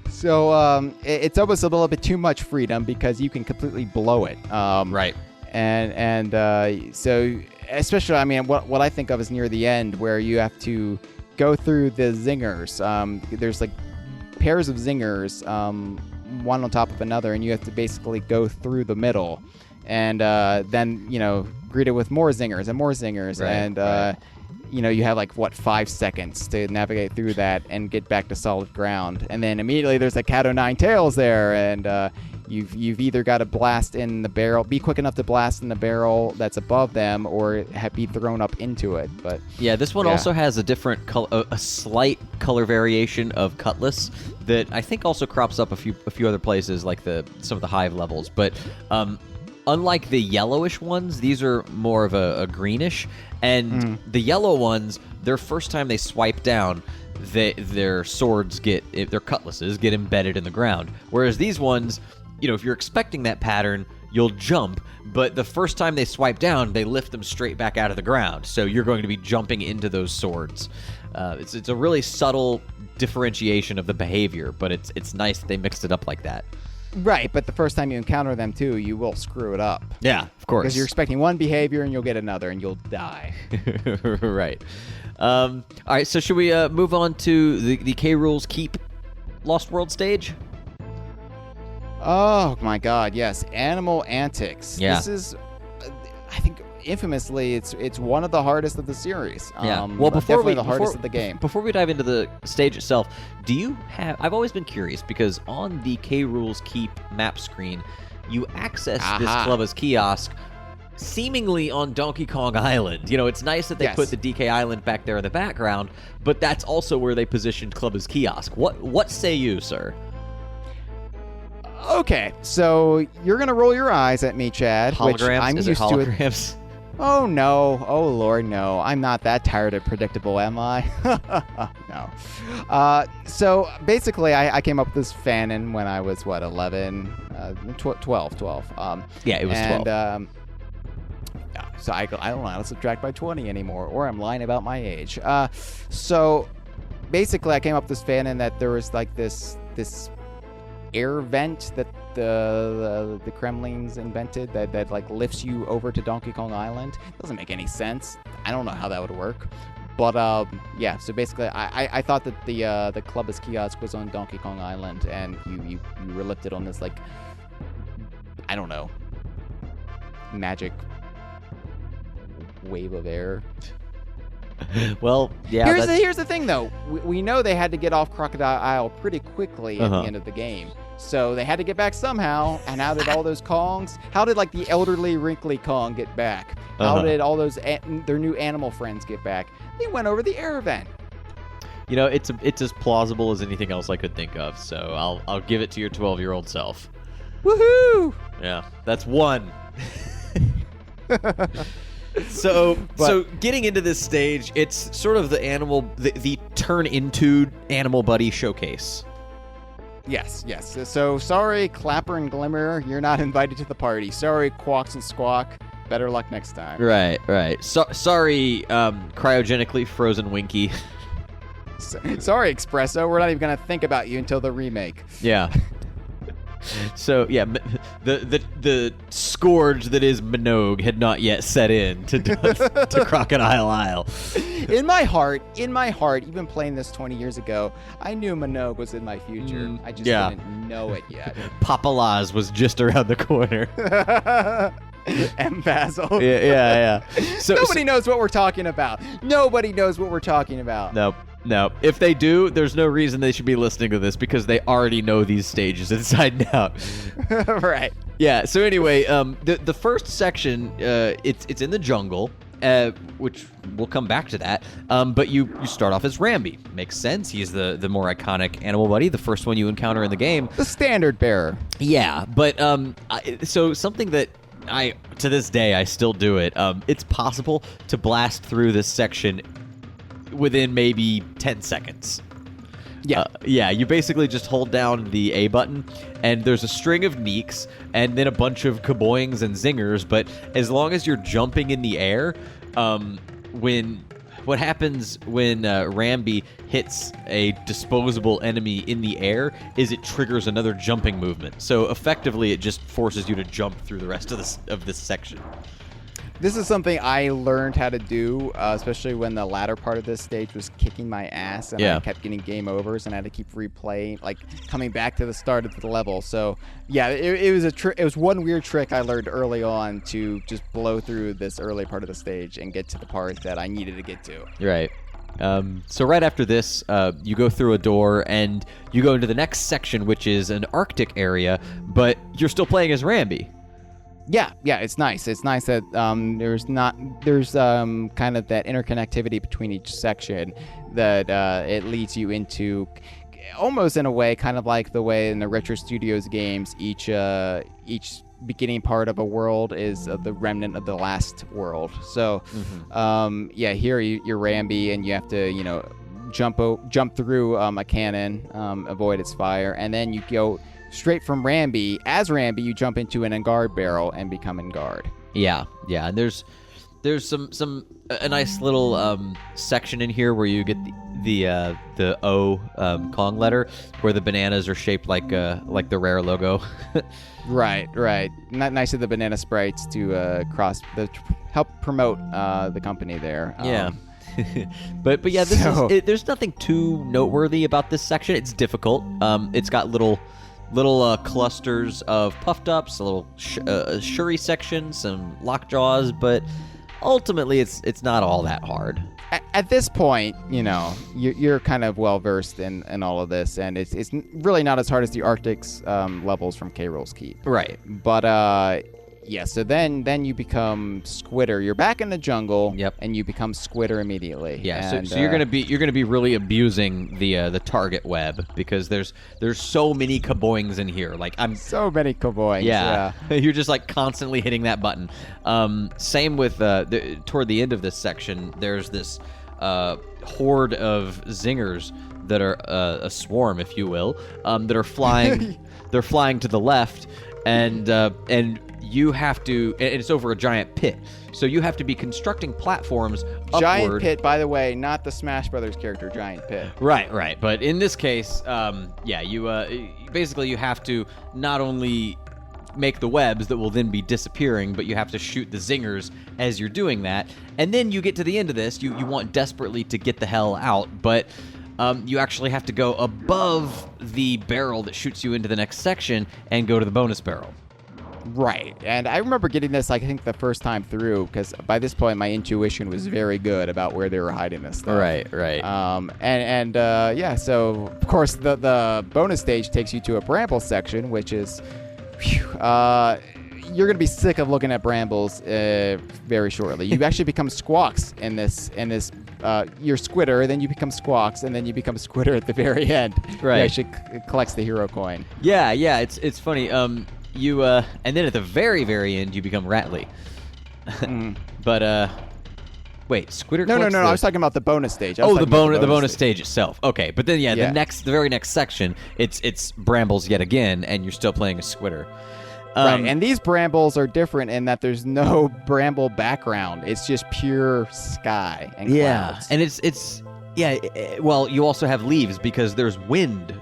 So it's almost a little bit too much freedom because you can completely blow it. Right. And so especially, I mean, what I think of is near the end where you have to go through the zingers. There's like pairs of zingers, one on top of another, and you have to basically go through the middle, and then greet it with more zingers and more zingers, right, and right. You have like 5 seconds to navigate through that and get back to solid ground, and then immediately there's a cat o' nine tails there, and you've either got to blast in the barrel, be quick enough to blast in the barrel that's above them, or be thrown up into it. But yeah, this one also has a different color, a slight color variation of cutlass that I think also crops up a few other places, like some of the hive levels. But unlike the yellowish ones, these are more of a greenish, and the yellow ones, their first time they swipe down, their swords their cutlasses get embedded in the ground. Whereas these ones, if you're expecting that pattern, you'll jump, but the first time they swipe down, they lift them straight back out of the ground. So you're going to be jumping into those swords. It's a really subtle differentiation of the behavior, but it's nice that they mixed it up like that. Right, but the first time you encounter them too, you will screw it up. Yeah, of course. Because you're expecting one behavior and you'll get another and you'll die. Right. All right, so should we move on to the K. Rool's Keep Lost World stage? Oh my god, yes. Animal Antics. Yeah. This is, I think, infamously, it's one of the hardest of the series. Yeah. Well, definitely the hardest of the game. Before we dive into the stage itself, I've always been curious because on the K. Rool's Keep map screen, you access this Clubber's kiosk seemingly on Donkey Kong Island. It's nice that they put the DK Island back there in the background, but that's also where they positioned Clubber's kiosk. What say you, sir? Okay, so you're gonna roll your eyes at me, Chad. Holograms? Which I'm Is used it to it. holograms? Oh no! Oh Lord, no! I'm not that tired and predictable, am I? No. So basically, I came up with this fanon when I was 11, 12. Yeah, it was 12. And so I don't know how to subtract by 20 anymore, or I'm lying about my age. So basically, I came up with this fanon that there was like this air vent that the Kremlings invented that like lifts you over to Donkey Kong Island. Doesn't make any sense. I don't know how that would work. But yeah, so basically I thought that the Clubber's kiosk was on Donkey Kong Island, and you were lifted on this like I don't know, magic wave of air. Well, yeah. Here's the thing, though. We know they had to get off Crocodile Isle pretty quickly at the end of the game. So they had to get back somehow. And how did all those Kongs? How did, like, the elderly, wrinkly Kong get back? How did all those their new animal friends get back? They went over the air vent. You know, it's as plausible as anything else I could think of. So I'll give it to your 12-year-old self. Woohoo! Yeah, that's one. So getting into this stage, it's sort of the turn into animal buddy showcase. Yes. So sorry, Clabber and Glimmer, you're not invited to the party. Sorry, Quawks and Squawk. Better luck next time. Right. Sorry, cryogenically frozen Winky. Sorry, Espresso. We're not even gonna think about you until the remake. Yeah. So yeah, the scourge that is Minogue had not yet set in to Crocodile Isle. In my heart, even playing this 20 years ago, I knew Minogue was in my future. I just didn't know it yet. Papa Laz was just around the corner. M. Basil. Yeah. So Nobody knows what we're talking about. Nobody knows what we're talking about. No. If they do, there's no reason they should be listening to this because they already know these stages inside and out. Right. Yeah. So anyway, the first section, it's in the jungle, which we'll come back to that. But you start off as Rambi. Makes sense. He's the more iconic animal buddy, the first one you encounter in the game. The standard bearer. Yeah. But so something that to this day I still do it. It's possible to blast through this section within maybe 10 seconds. Yeah, you basically just hold down the A button, and there's a string of neeks, and then a bunch of kaboings and zingers, but as long as you're jumping in the air, what happens when Rambi hits a disposable enemy in the air is it triggers another jumping movement. So effectively, it just forces you to jump through the rest of this section. This is something I learned how to do, especially when the latter part of this stage was kicking my ass, and I kept getting game overs, and I had to keep replaying, like coming back to the start of the level. So, yeah, it was one weird trick I learned early on to just blow through this early part of the stage and get to the part that I needed to get to. Right. So right after this, you go through a door, and you go into the next section, which is an Arctic area, but you're still playing as Rambi. Yeah, it's nice. It's nice that there's kind of that interconnectivity between each section that it leads you into, almost in a way, kind of like the way in the Retro Studios games, each beginning part of a world is the remnant of the last world. So, here you're Rambi, and you have to, jump through a cannon, avoid its fire, and then you go straight from Rambi. As Rambi, you jump into an Engard barrel and become Engard. Yeah, and there's a nice little section in here where you get the O Kong letter, where the bananas are shaped like the Rare logo. Right. Not nice of the banana sprites to help promote the company there. Yeah. But yeah, there's nothing too noteworthy about this section. It's difficult. It's got little clusters of puffed ups, a little shuri section, some lockjaws, but ultimately it's not all that hard. At this point, you're kind of well versed in all of this, and it's really not as hard as the Arctic's levels from K-Roll's Keep. Right. But so then you become Squitter. You're back in the jungle. Yep. And you become Squitter immediately. Yeah. So you're gonna be really abusing the target web, because there's so many kaboings in here. Like so many kaboings. Yeah. You're just like constantly hitting that button. Same with toward the end of this section, there's this horde of zingers that are a swarm, if you will, that are flying. They're flying to the left, and you have to, and it's over a giant pit, so you have to be constructing platforms upward. Giant pit, by the way, not the Smash Brothers character Giant Pit. Right. But in this case, you basically you have to not only make the webs that will then be disappearing, but you have to shoot the zingers as you're doing that. And then you get to the end of this, you want desperately to get the hell out, but you actually have to go above the barrel that shoots you into the next section and go to the bonus barrel. Right. And I remember getting this, like, I think the first time through, because by this point my intuition was very good about where they were hiding this stuff. Right. Yeah, so of course the bonus stage takes you to a bramble section, which is, you're gonna be sick of looking at brambles very shortly. You actually become squawks in this. You're Squitter, then you become squawks, and then you become Squitter at the very end. Right. You actually collects the hero coin. Yeah. It's funny. You and then at the very, very end, you become Ratley. But wait, Squitter. No. collects I was talking about the bonus stage. I was the talking about bonus stage itself. Okay, but then the very next section, it's brambles yet again, and you're still playing a Squitter. Right, and these brambles are different in that there's no bramble background. It's just pure sky and clouds. And it's well, you also have leaves because there's wind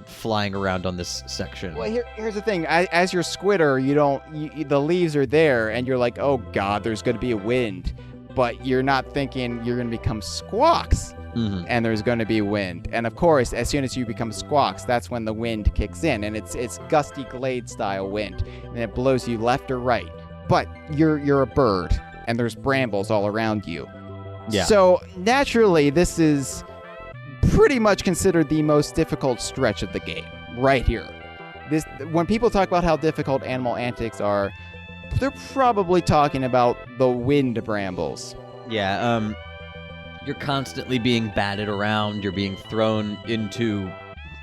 flying around on this section. Well, here's the thing. As your Squitter, the leaves are there, and you're like, oh god, there's going to be a wind. But you're not thinking you're going to become squawks, and there's going to be wind. And of course, as soon as you become squawks, that's when the wind kicks in, and it's gusty glade style wind, and it blows you left or right. But you're a bird, and there's brambles all around you. Yeah. So naturally, this is pretty much considered the most difficult stretch of the game right here. When people talk about how difficult animal antics are, they're probably talking about the wind brambles. Yeah, you're constantly being batted around. You're being thrown into,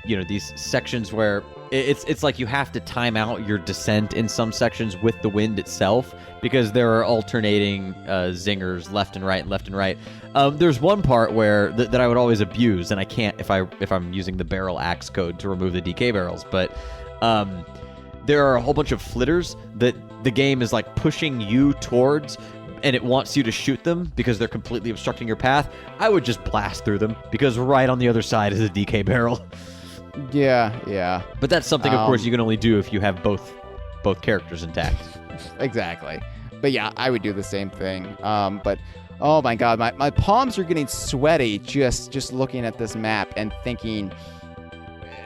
these sections where it's like you have to time out your descent in some sections with the wind itself because there are alternating zingers left and right. There's one part where that I would always abuse, and I can't if I'm using the barrel axe code to remove the DK barrels, but there are a whole bunch of flitters that the game is like pushing you towards, and it wants you to shoot them because they're completely obstructing your path. I would just blast through them because right on the other side is a DK barrel. Yeah. But that's something, of course, you can only do if you have both characters intact. Exactly. But yeah, I would do the same thing. But oh my god, my palms are getting sweaty just looking at this map and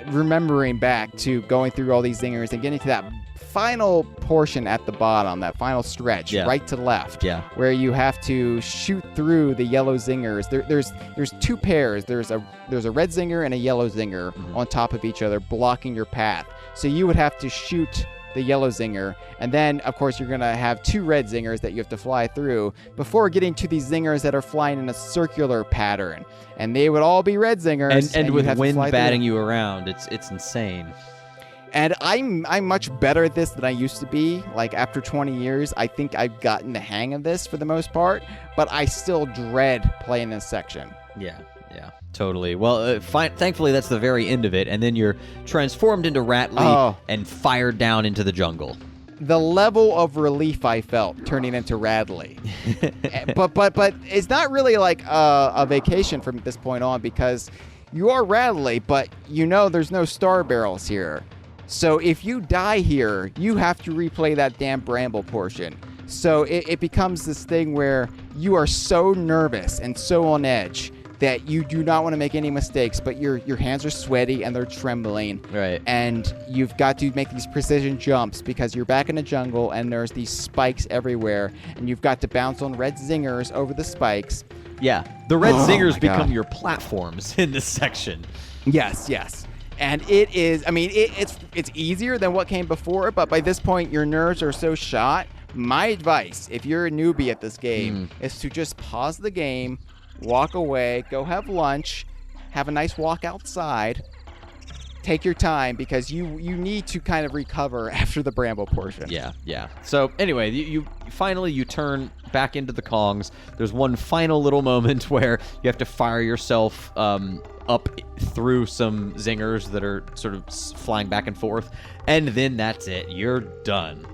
remembering back to going through all these zingers and getting to that final portion at the bottom, that final stretch, right to left, where you have to shoot through the yellow zingers. There's two pairs. There's a red zinger and a yellow zinger on top of each other, blocking your path. So you would have to shoot the yellow zinger, and then of course you're gonna have two red zingers that you have to fly through before getting to these zingers that are flying in a circular pattern, and they would all be red zingers. And with wind batting you around, it's insane. And I'm much better at this than I used to be. Like, after 20 years, I think I've gotten the hang of this for the most part, but I still dread playing this section. Yeah, totally. Well, thankfully, that's the very end of it, and then you're transformed into Ratley and fired down into the jungle. The level of relief I felt turning into Radley. but it's not really like a vacation from this point on, because you are Radley, but there's no star barrels here. So if you die here, you have to replay that damn bramble portion. So it becomes this thing where you are so nervous and so on edge that you do not want to make any mistakes, but your hands are sweaty and they're trembling. Right. And you've got to make these precision jumps because you're back in the jungle and there's these spikes everywhere, and you've got to bounce on red zingers over the spikes. Yeah, the red zingers become your platforms in this section. Yes. And it is, it's easier than what came before, but by this point, your nerves are so shot. My advice, if you're a newbie at this game, is to just pause the game, walk away, go have lunch, have a nice walk outside, take your time, because you need to kind of recover after the bramble portion. Yeah. So anyway, you finally turn back into the Kongs. There's one final little moment where you have to fire yourself up through some zingers that are sort of flying back and forth, and then that's it. You're done.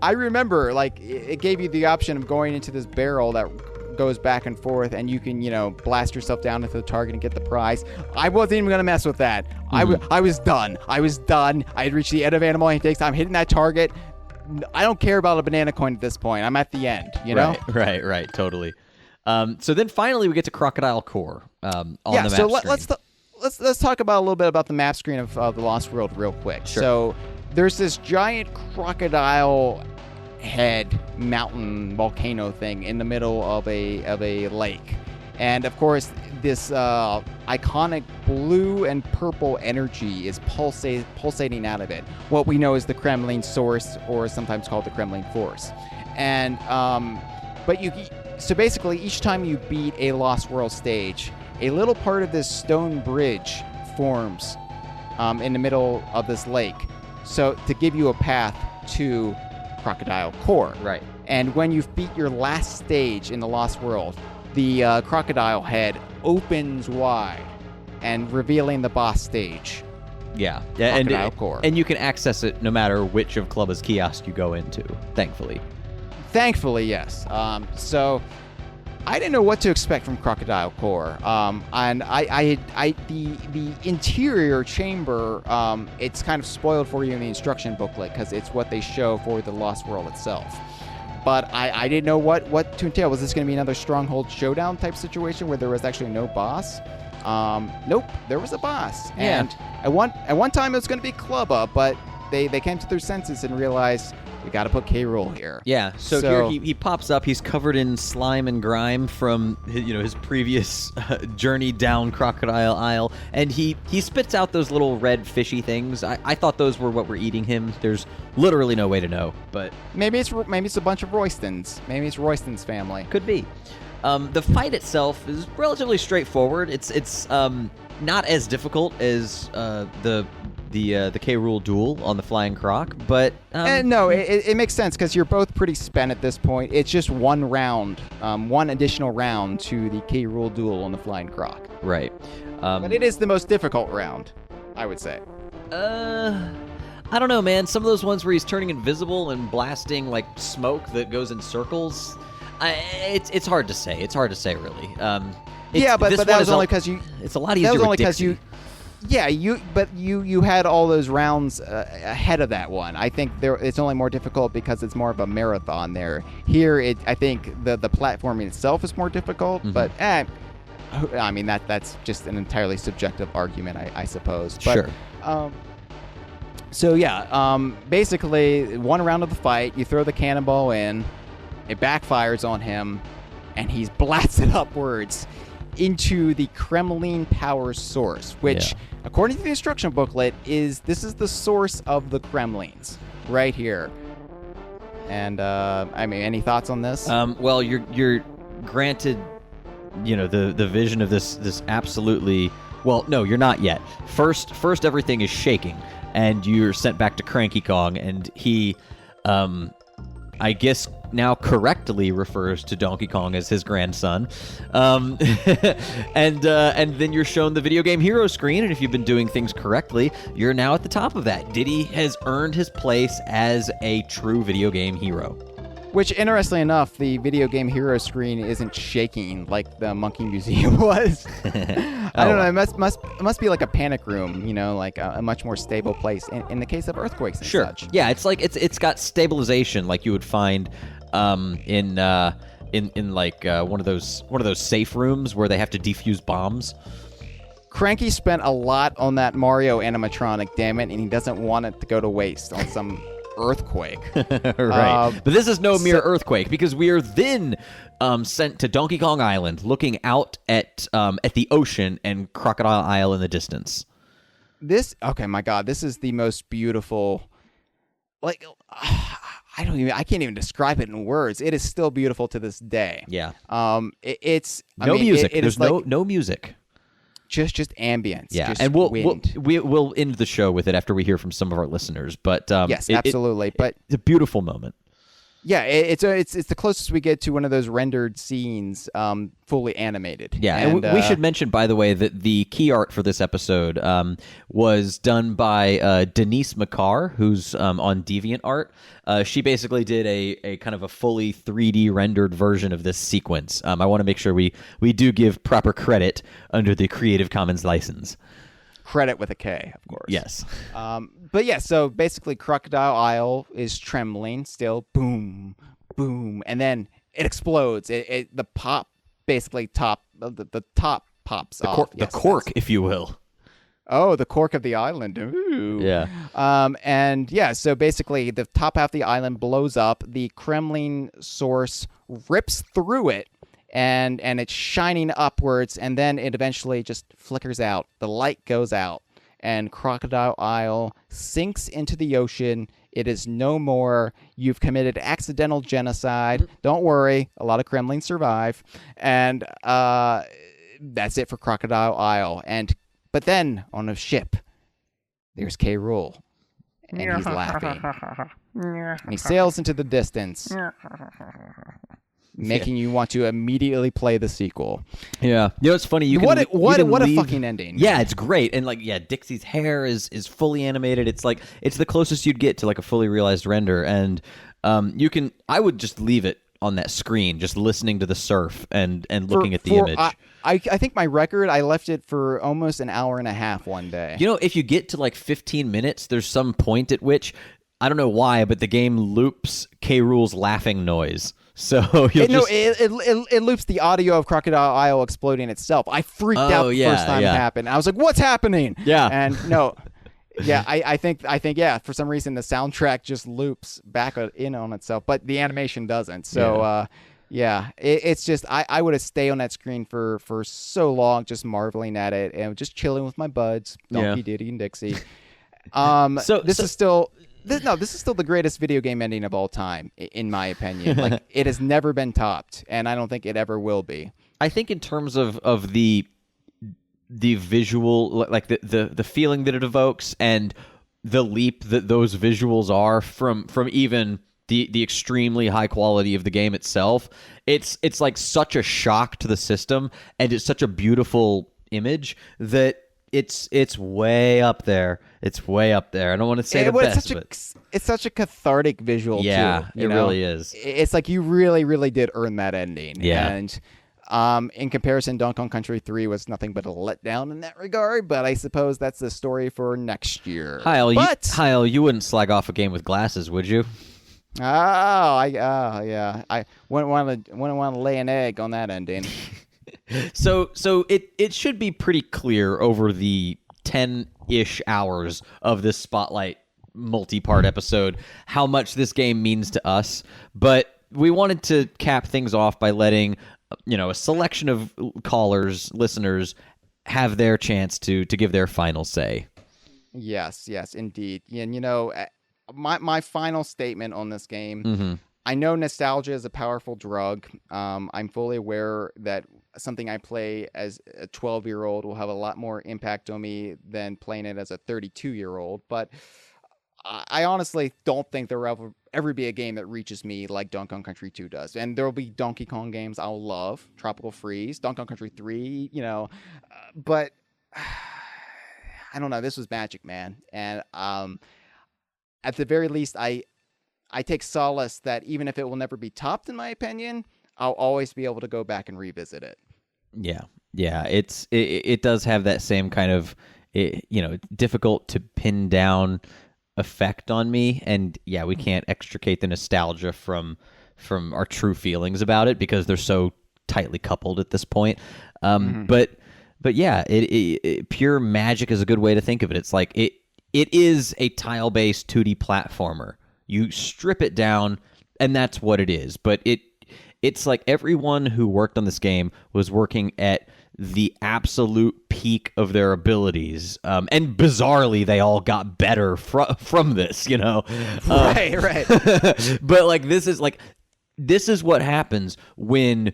I remember, it gave you the option of going into this barrel that goes back and forth, and you can, blast yourself down into the target and get the prize. I wasn't even going to mess with that. I was done. I had reached the end of animal antics. I'm hitting that target. I don't care about a banana coin at this point. I'm at the end, know? Right, totally. So then finally we get to Crocodile Core on the map screen. Let's talk about a little bit about the map screen of the Lost World real quick. Sure. So there's this giant crocodile head mountain volcano thing in the middle of a lake. And of course, this iconic blue and purple energy is pulsating out of it. What we know is the Kremlin source, or sometimes called the Kremlin force. And so basically, each time you beat a Lost World stage, a little part of this stone bridge forms in the middle of this lake, so to give you a path to Crocodile Core. Right. And when you've beat your last stage in the Lost World, the crocodile head opens wide and revealing the boss stage. Yeah, Crocodile Core. And you can access it no matter which of Clubba's kiosks you go into, thankfully. Thankfully, yes. So I didn't know what to expect from Crocodile Core. And the interior chamber, it's kind of spoiled for you in the instruction booklet because it's what they show for the Lost World itself. But I didn't know what to entail. Was this going to be another Stronghold Showdown type situation where there was actually no boss? Nope, there was a boss. Yeah. And at one time it was going to be Clubba, but they came to their senses and realized we got to put K-Rool here. Yeah, so here he pops up. He's covered in slime and grime from his previous journey down Crocodile Isle, and he spits out those little red fishy things. I thought those were what were eating him. There's literally no way to know, but maybe it's a bunch of Roystons. Maybe it's Royston's family. Could be. The fight itself is relatively straightforward. It's not as difficult as the K-Rool duel on the Flying Croc, but no, it makes sense because you're both pretty spent at this point. It's just one round, one additional round to the K-Rool duel on the Flying Croc. Right. But it is the most difficult round, I would say. I don't know, man. Some of those ones where he's turning invisible and blasting like smoke that goes in circles. It's hard to say. It's hard to say, really. But that was only because you. It's a lot easier. That was only because you had all those rounds ahead of that one. I think it's only more difficult because it's more of a marathon there. Here, I think the platforming itself is more difficult, but I mean that's just an entirely subjective argument, I suppose. But, sure. So yeah, basically one round of the fight, you throw the cannonball in, it backfires on him, and he's blasted upwards into the Kremlin power source, which, according to the instruction booklet, this is the source of the Kremlins, right here. And I mean, any thoughts on this? Well, you're granted, the vision of this absolutely. Well, no, you're not yet. First, everything is shaking, and you're sent back to Cranky Kong, and he, I guess, now correctly refers to Donkey Kong as his grandson, and then you're shown the video game hero screen, and if you've been doing things correctly, you're now at the top of that. Diddy has earned his place as a true video game hero. Which, interestingly enough, the video game hero screen isn't shaking like the Monkey Museum was. I don't know. It must be like a panic room, like a much more stable place in the case of earthquakes and such. Yeah, it's like it's got stabilization like you would find in like one of those safe rooms where they have to defuse bombs. Cranky spent a lot on that Mario animatronic, damn it, and he doesn't want it to go to waste on some earthquake. Right. But this is no mere earthquake, because we are then sent to Donkey Kong Island, looking out at the ocean and Crocodile Isle in the distance. My God, this is the most beautiful. Like, I can't even describe it in words. It is still beautiful to this day. Yeah. It's music. There's like, no music. Just ambience. Yeah, just and we'll end the show with it after we hear from some of our listeners. But yes, absolutely. But it's a beautiful moment. Yeah, it's the closest we get to one of those rendered scenes, fully animated. Yeah, and we should mention, by the way, that the key art for this episode was done by Denise Makar, who's on DeviantArt. She basically did a kind of a fully 3D rendered version of this sequence. I want to make sure we do give proper credit under the Creative Commons license. Credit with a K, of course. Yes. But yeah, so basically Crocodile Isle is trembling still. Boom, boom. And then it explodes. The top pops off. The cork, if you will. Oh, the cork of the island. Ooh. Yeah. And yeah, so basically the top half of the island blows up. The Kremlin source rips through it, and it's shining upwards, and then it eventually just flickers out. The light goes out, and Crocodile Isle sinks into the ocean. It is no more. You've committed accidental genocide. Don't worry, a lot of Kremlin survive, and that's it for Crocodile Isle. But then on a ship, there's K. Rool, and he's laughing, and he sails into the distance, making you want to immediately play the sequel. Yeah, you know it's funny. What a fucking ending! Yeah, it's great, and like Dixie's hair is fully animated. It's like it's the closest you'd get to like a fully realized render, and I would just leave it on that screen, just listening to the surf and looking at the image. I think my record, I left it for almost an hour and a half one day. You know, if you get to like 15 minutes, there's some point at which, I don't know why, but the game loops K. Rool's laughing noise. So it loops the audio of Crocodile Isle exploding itself. I freaked out the first time it happened. I was like, "What's happening?" Yeah, and no, yeah, I think for some reason the soundtrack just loops back in on itself, but the animation doesn't. So it's just I would have stayed on that screen for so long, just marveling at it and just chilling with my buds, Donkey, Diddy, and Dixie. This is still the greatest video game ending of all time, in my opinion. Like, it has never been topped, and I don't think it ever will be. I think in terms of the visual, like the feeling that it evokes, and the leap that those visuals are from even the extremely high quality of the game itself, it's like such a shock to the system, and it's such a beautiful image that it's way up there. It's way up there. I don't want to say the best, it's such a cathartic visual. Yeah, too, it really is. It's like you really, really did earn that ending. Yeah. And in comparison, Donkey Kong Country 3 was nothing but a letdown in that regard. But I suppose that's the story for next year. Hyle, you wouldn't slag off a game with glasses, would you? Yeah. I wouldn't want to lay an egg on that ending. So it should be pretty clear over the 10-ish hours of this Spotlight multi-part episode how much this game means to us. But we wanted to cap things off by letting a selection of callers, listeners, have their chance to give their final say. Yes, indeed. And my final statement on this game. Mm-hmm. I know nostalgia is a powerful drug. I'm fully aware that something I play as a 12-year-old will have a lot more impact on me than playing it as a 32-year-old. But I honestly don't think there will ever be a game that reaches me like Donkey Kong Country 2 does. And there will be Donkey Kong games I'll love, Tropical Freeze, Donkey Kong Country 3, but I don't know. This was magic, man. And at the very least, I take solace that even if it will never be topped, in my opinion, I'll always be able to go back and revisit it. Yeah. It does have that same kind of, difficult to pin down effect on me, and we can't extricate the nostalgia from our true feelings about it because they're so tightly coupled at this point. But yeah, it pure magic is a good way to think of it. It's like it is a tile-based 2D platformer. You strip it down, and that's what it is. But it's like everyone who worked on this game was working at the absolute peak of their abilities. And bizarrely, they all got better from this, Right. But this is what happens when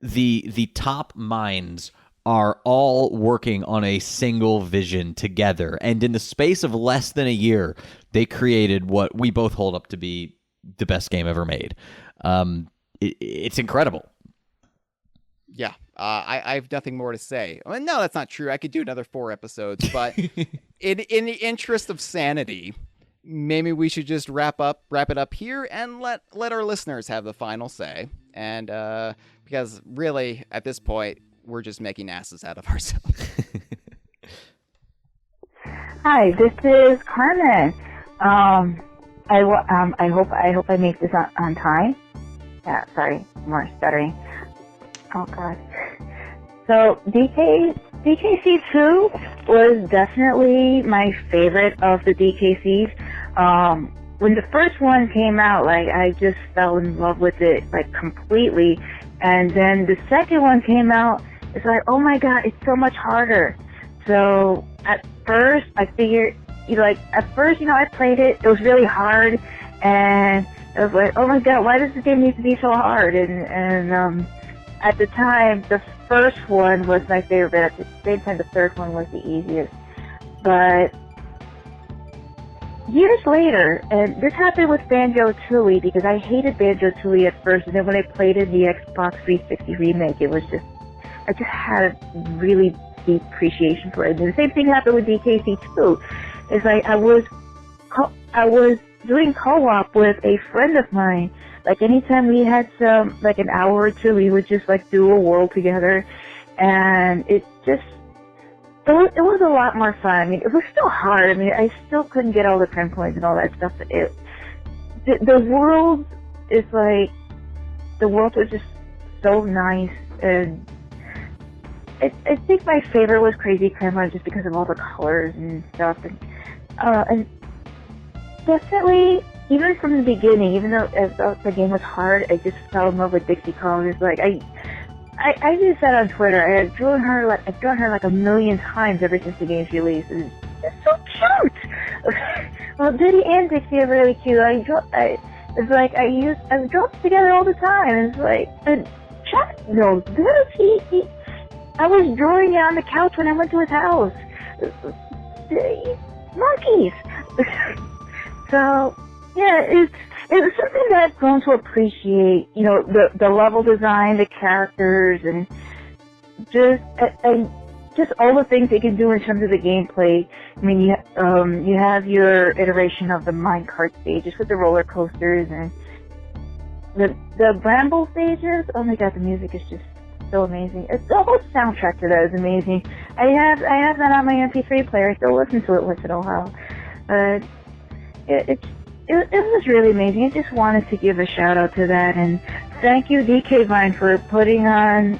the top minds are all working on a single vision together. And in the space of less than a year, they created what we both hold up to be the best game ever made. It's incredible. Yeah, I have nothing more to say. Well, no, that's not true. I could do another 4 episodes, but in the interest of sanity, maybe we should just wrap it up here and let our listeners have the final say. And because really, at this point, we're just making asses out of ourselves. Hi, this is Carmen. I hope I make this on time. Yeah, sorry, more stuttering. Oh God. So DKC2 was definitely my favorite of the DKCs. When the first one came out, like, I just fell in love with it, like, completely. And then the second one came out, it's like, oh my god, it's so much harder. So at first, I figured, I played it, it was really hard, and I was like, oh my god, why does this game need to be so hard? And at the time, the first one was my favorite, but at the same time, the third one was the easiest. But years later, and this happened with Banjo-Tooie, because I hated Banjo-Tooie at first, and then when I played it in the Xbox 360 remake, I just had a really deep appreciation for it. And the same thing happened with DKC too. It's like I was doing co-op with a friend of mine. Like anytime we had like an hour or two, we would just like do a world together, and it was a lot more fun. I mean, it was still hard. I mean, I still couldn't get all the 10 points and all that stuff. But the world is like, the world was just so nice, and I think my favorite was Crazy Grandma just because of all the colors and stuff, and definitely, even from the beginning, even though the game was hard, I just fell in love with Dixie Kong. It's like I just said on Twitter, I've drawn her like a million times ever since the game's release. It's just so cute. Well, Diddy and Dixie are really cute. It's like I draw them together all the time. It's like, and Chad knows this. I was drawing it on the couch when I went to his house. Monkeys. So yeah, it's something that I've grown to appreciate. You know, the level design, the characters, and just all the things they can do in terms of the gameplay. I mean, you have your iteration of the minecart stages with the roller coasters and the bramble stages. Oh my god, the music is just so amazing. The whole soundtrack to that is amazing. I have that on my MP3 player. I still listen to it once in a while. It was really amazing. I just wanted to give a shout out to that, and thank you, DK Vine, for putting on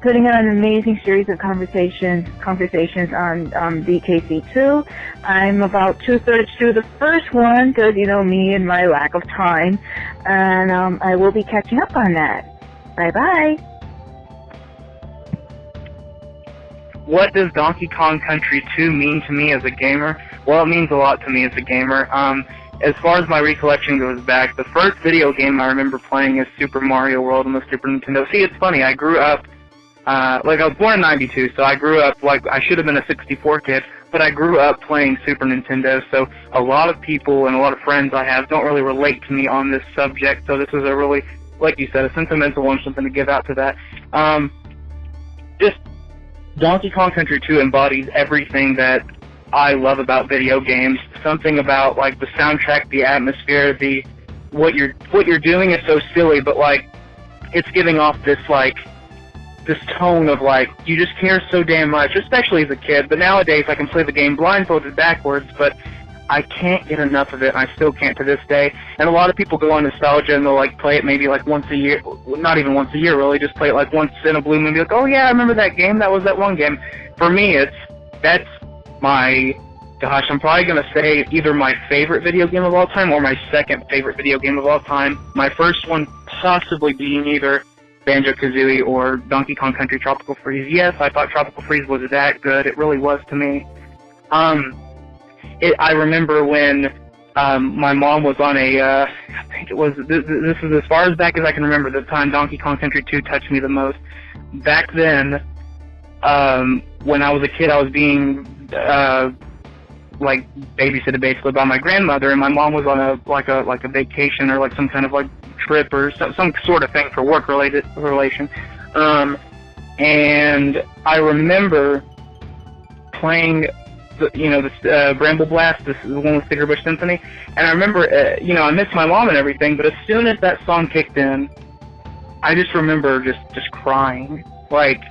an amazing series of conversations on DKC2. I'm about 2/3 through the first one, because you know me and my lack of time, and I will be catching up on that. Bye bye. What does Donkey Kong Country 2 mean to me as a gamer? Well, it means a lot to me as a gamer. As far as my recollection goes back, the first video game I remember playing is Super Mario World on the Super Nintendo. See, it's funny, I grew up, I was born in 92, so I grew up, like, I should have been a 64 kid, but I grew up playing Super Nintendo, so a lot of people and a lot of friends I have don't really relate to me on this subject, so this is a really, like you said, a sentimental one, something to give out to that. Just Donkey Kong Country 2 embodies everything that I love about video games. Something about like the soundtrack, the atmosphere, what you're doing is so silly, but like it's giving off this tone of like you just care so damn much, especially as a kid. But nowadays I can play the game blindfolded backwards, but I can't get enough of it, and I still can't to this day. And a lot of people go on nostalgia and they'll like play it maybe like once a year, not even once a year really, just play it like once in a blue moon and be like, oh yeah, I remember that game, that was that one game. For me, that's my, gosh, I'm probably going to say either my favorite video game of all time or my second favorite video game of all time. My first one possibly being either Banjo-Kazooie or Donkey Kong Country Tropical Freeze. Yes, I thought Tropical Freeze was that good. It really was to me. I remember when my mom was on I think it was, this is as far as back as I can remember, the time Donkey Kong Country 2 touched me the most. Back then, when I was a kid, I was being like babysitted basically by my grandmother, and my mom was on a vacation or like some kind of like trip or some sort of thing for work relation. And I remember playing this Bramble Blast, this is the one with Sticker Bush Symphony, and I remember I miss my mom and everything, but as soon as that song kicked in, I just remember just crying, like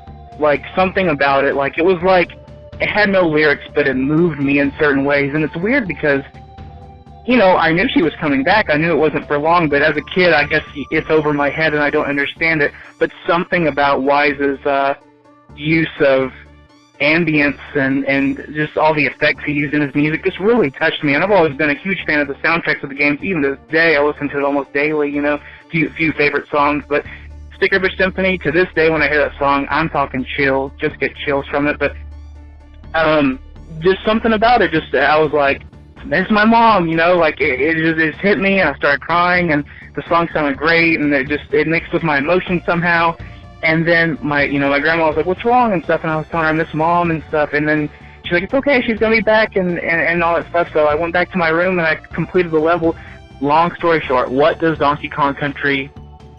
something about it, like it was like it had no lyrics, but it moved me in certain ways. And it's weird because, I knew she was coming back. I knew it wasn't for long, but as a kid, I guess it's over my head and I don't understand it. But something about Wise's use of ambience and just all the effects he used in his music just really touched me. And I've always been a huge fan of the soundtracks of the games. Even to this day, I listen to it almost daily, you know, few favorite songs. But Stickerbush Symphony, to this day when I hear that song, I'm talking chills, just get chills from it. But just something about it, just I was like, there's my mom, you know, like it just hit me, and I started crying, and the song sounded great, and it mixed with my emotions somehow. And then my grandma was like, what's wrong and stuff, and I was telling her I miss Mom and stuff, and then she's like, it's okay, she's gonna be back and all that stuff. So I went back to my room and I completed the level. Long story short, what does Donkey Kong Country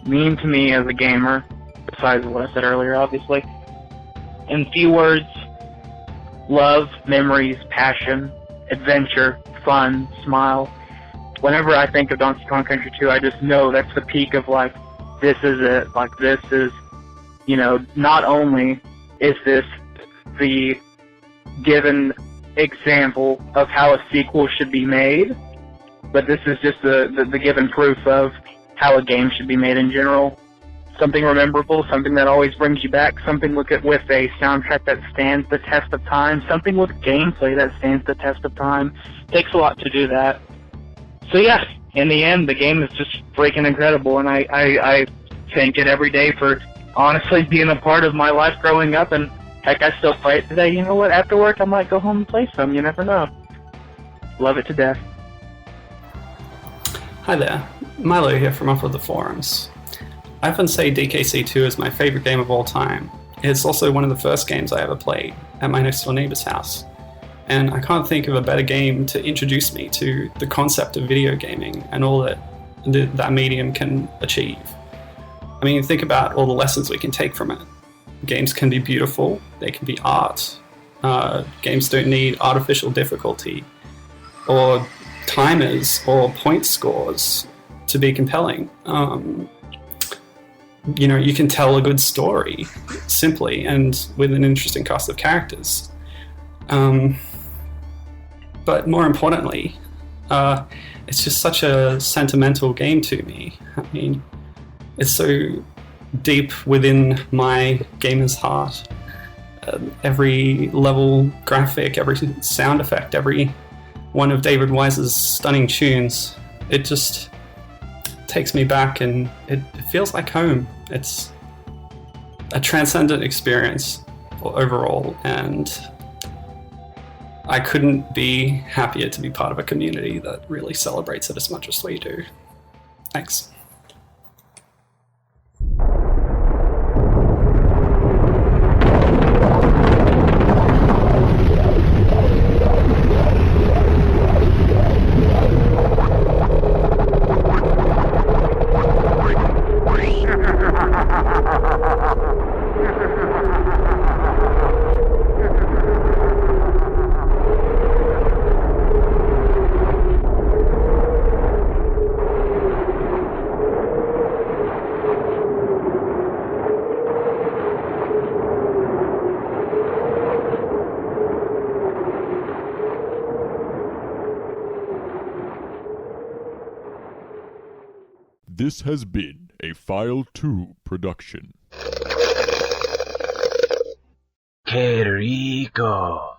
mean to me as a gamer, besides what I said earlier, obviously? In few words, love, memories, passion, adventure, fun, smile. Whenever I think of Donkey Kong Country 2, I just know that's the peak of, like, this is it. Like, this is, you know, not only is this the given example of how a sequel should be made, but this is just the given proof of how a game should be made in general. Something memorable, something that always brings you back, something with a soundtrack that stands the test of time, something with gameplay that stands the test of time. Takes a lot to do that. So yeah, in the end, the game is just freaking incredible, and I thank it every day for honestly being a part of my life growing up, and heck, I still play it today. You know what, after work I might go home and play some, you never know. Love it to death. Hi there, Milo here from Off of the Forums. I often say DKC2 is my favorite game of all time. It's also one of the first games I ever played at my next door neighbor's house. And I can't think of a better game to introduce me to the concept of video gaming and all that that medium can achieve. I mean, think about all the lessons we can take from it. Games can be beautiful, they can be art. Games don't need artificial difficulty or timers or point scores to be compelling. You know, you can tell a good story simply and with an interesting cast of characters. But more importantly, it's just such a sentimental game to me. I mean, it's so deep within my gamer's heart. Every level graphic, every sound effect, every one of David Wise's stunning tunes, it just takes me back and it feels like home. It's a transcendent experience overall, and I couldn't be happier to be part of a community that really celebrates it as much as we do. Thanks. This has been a File 2 production. Que rico.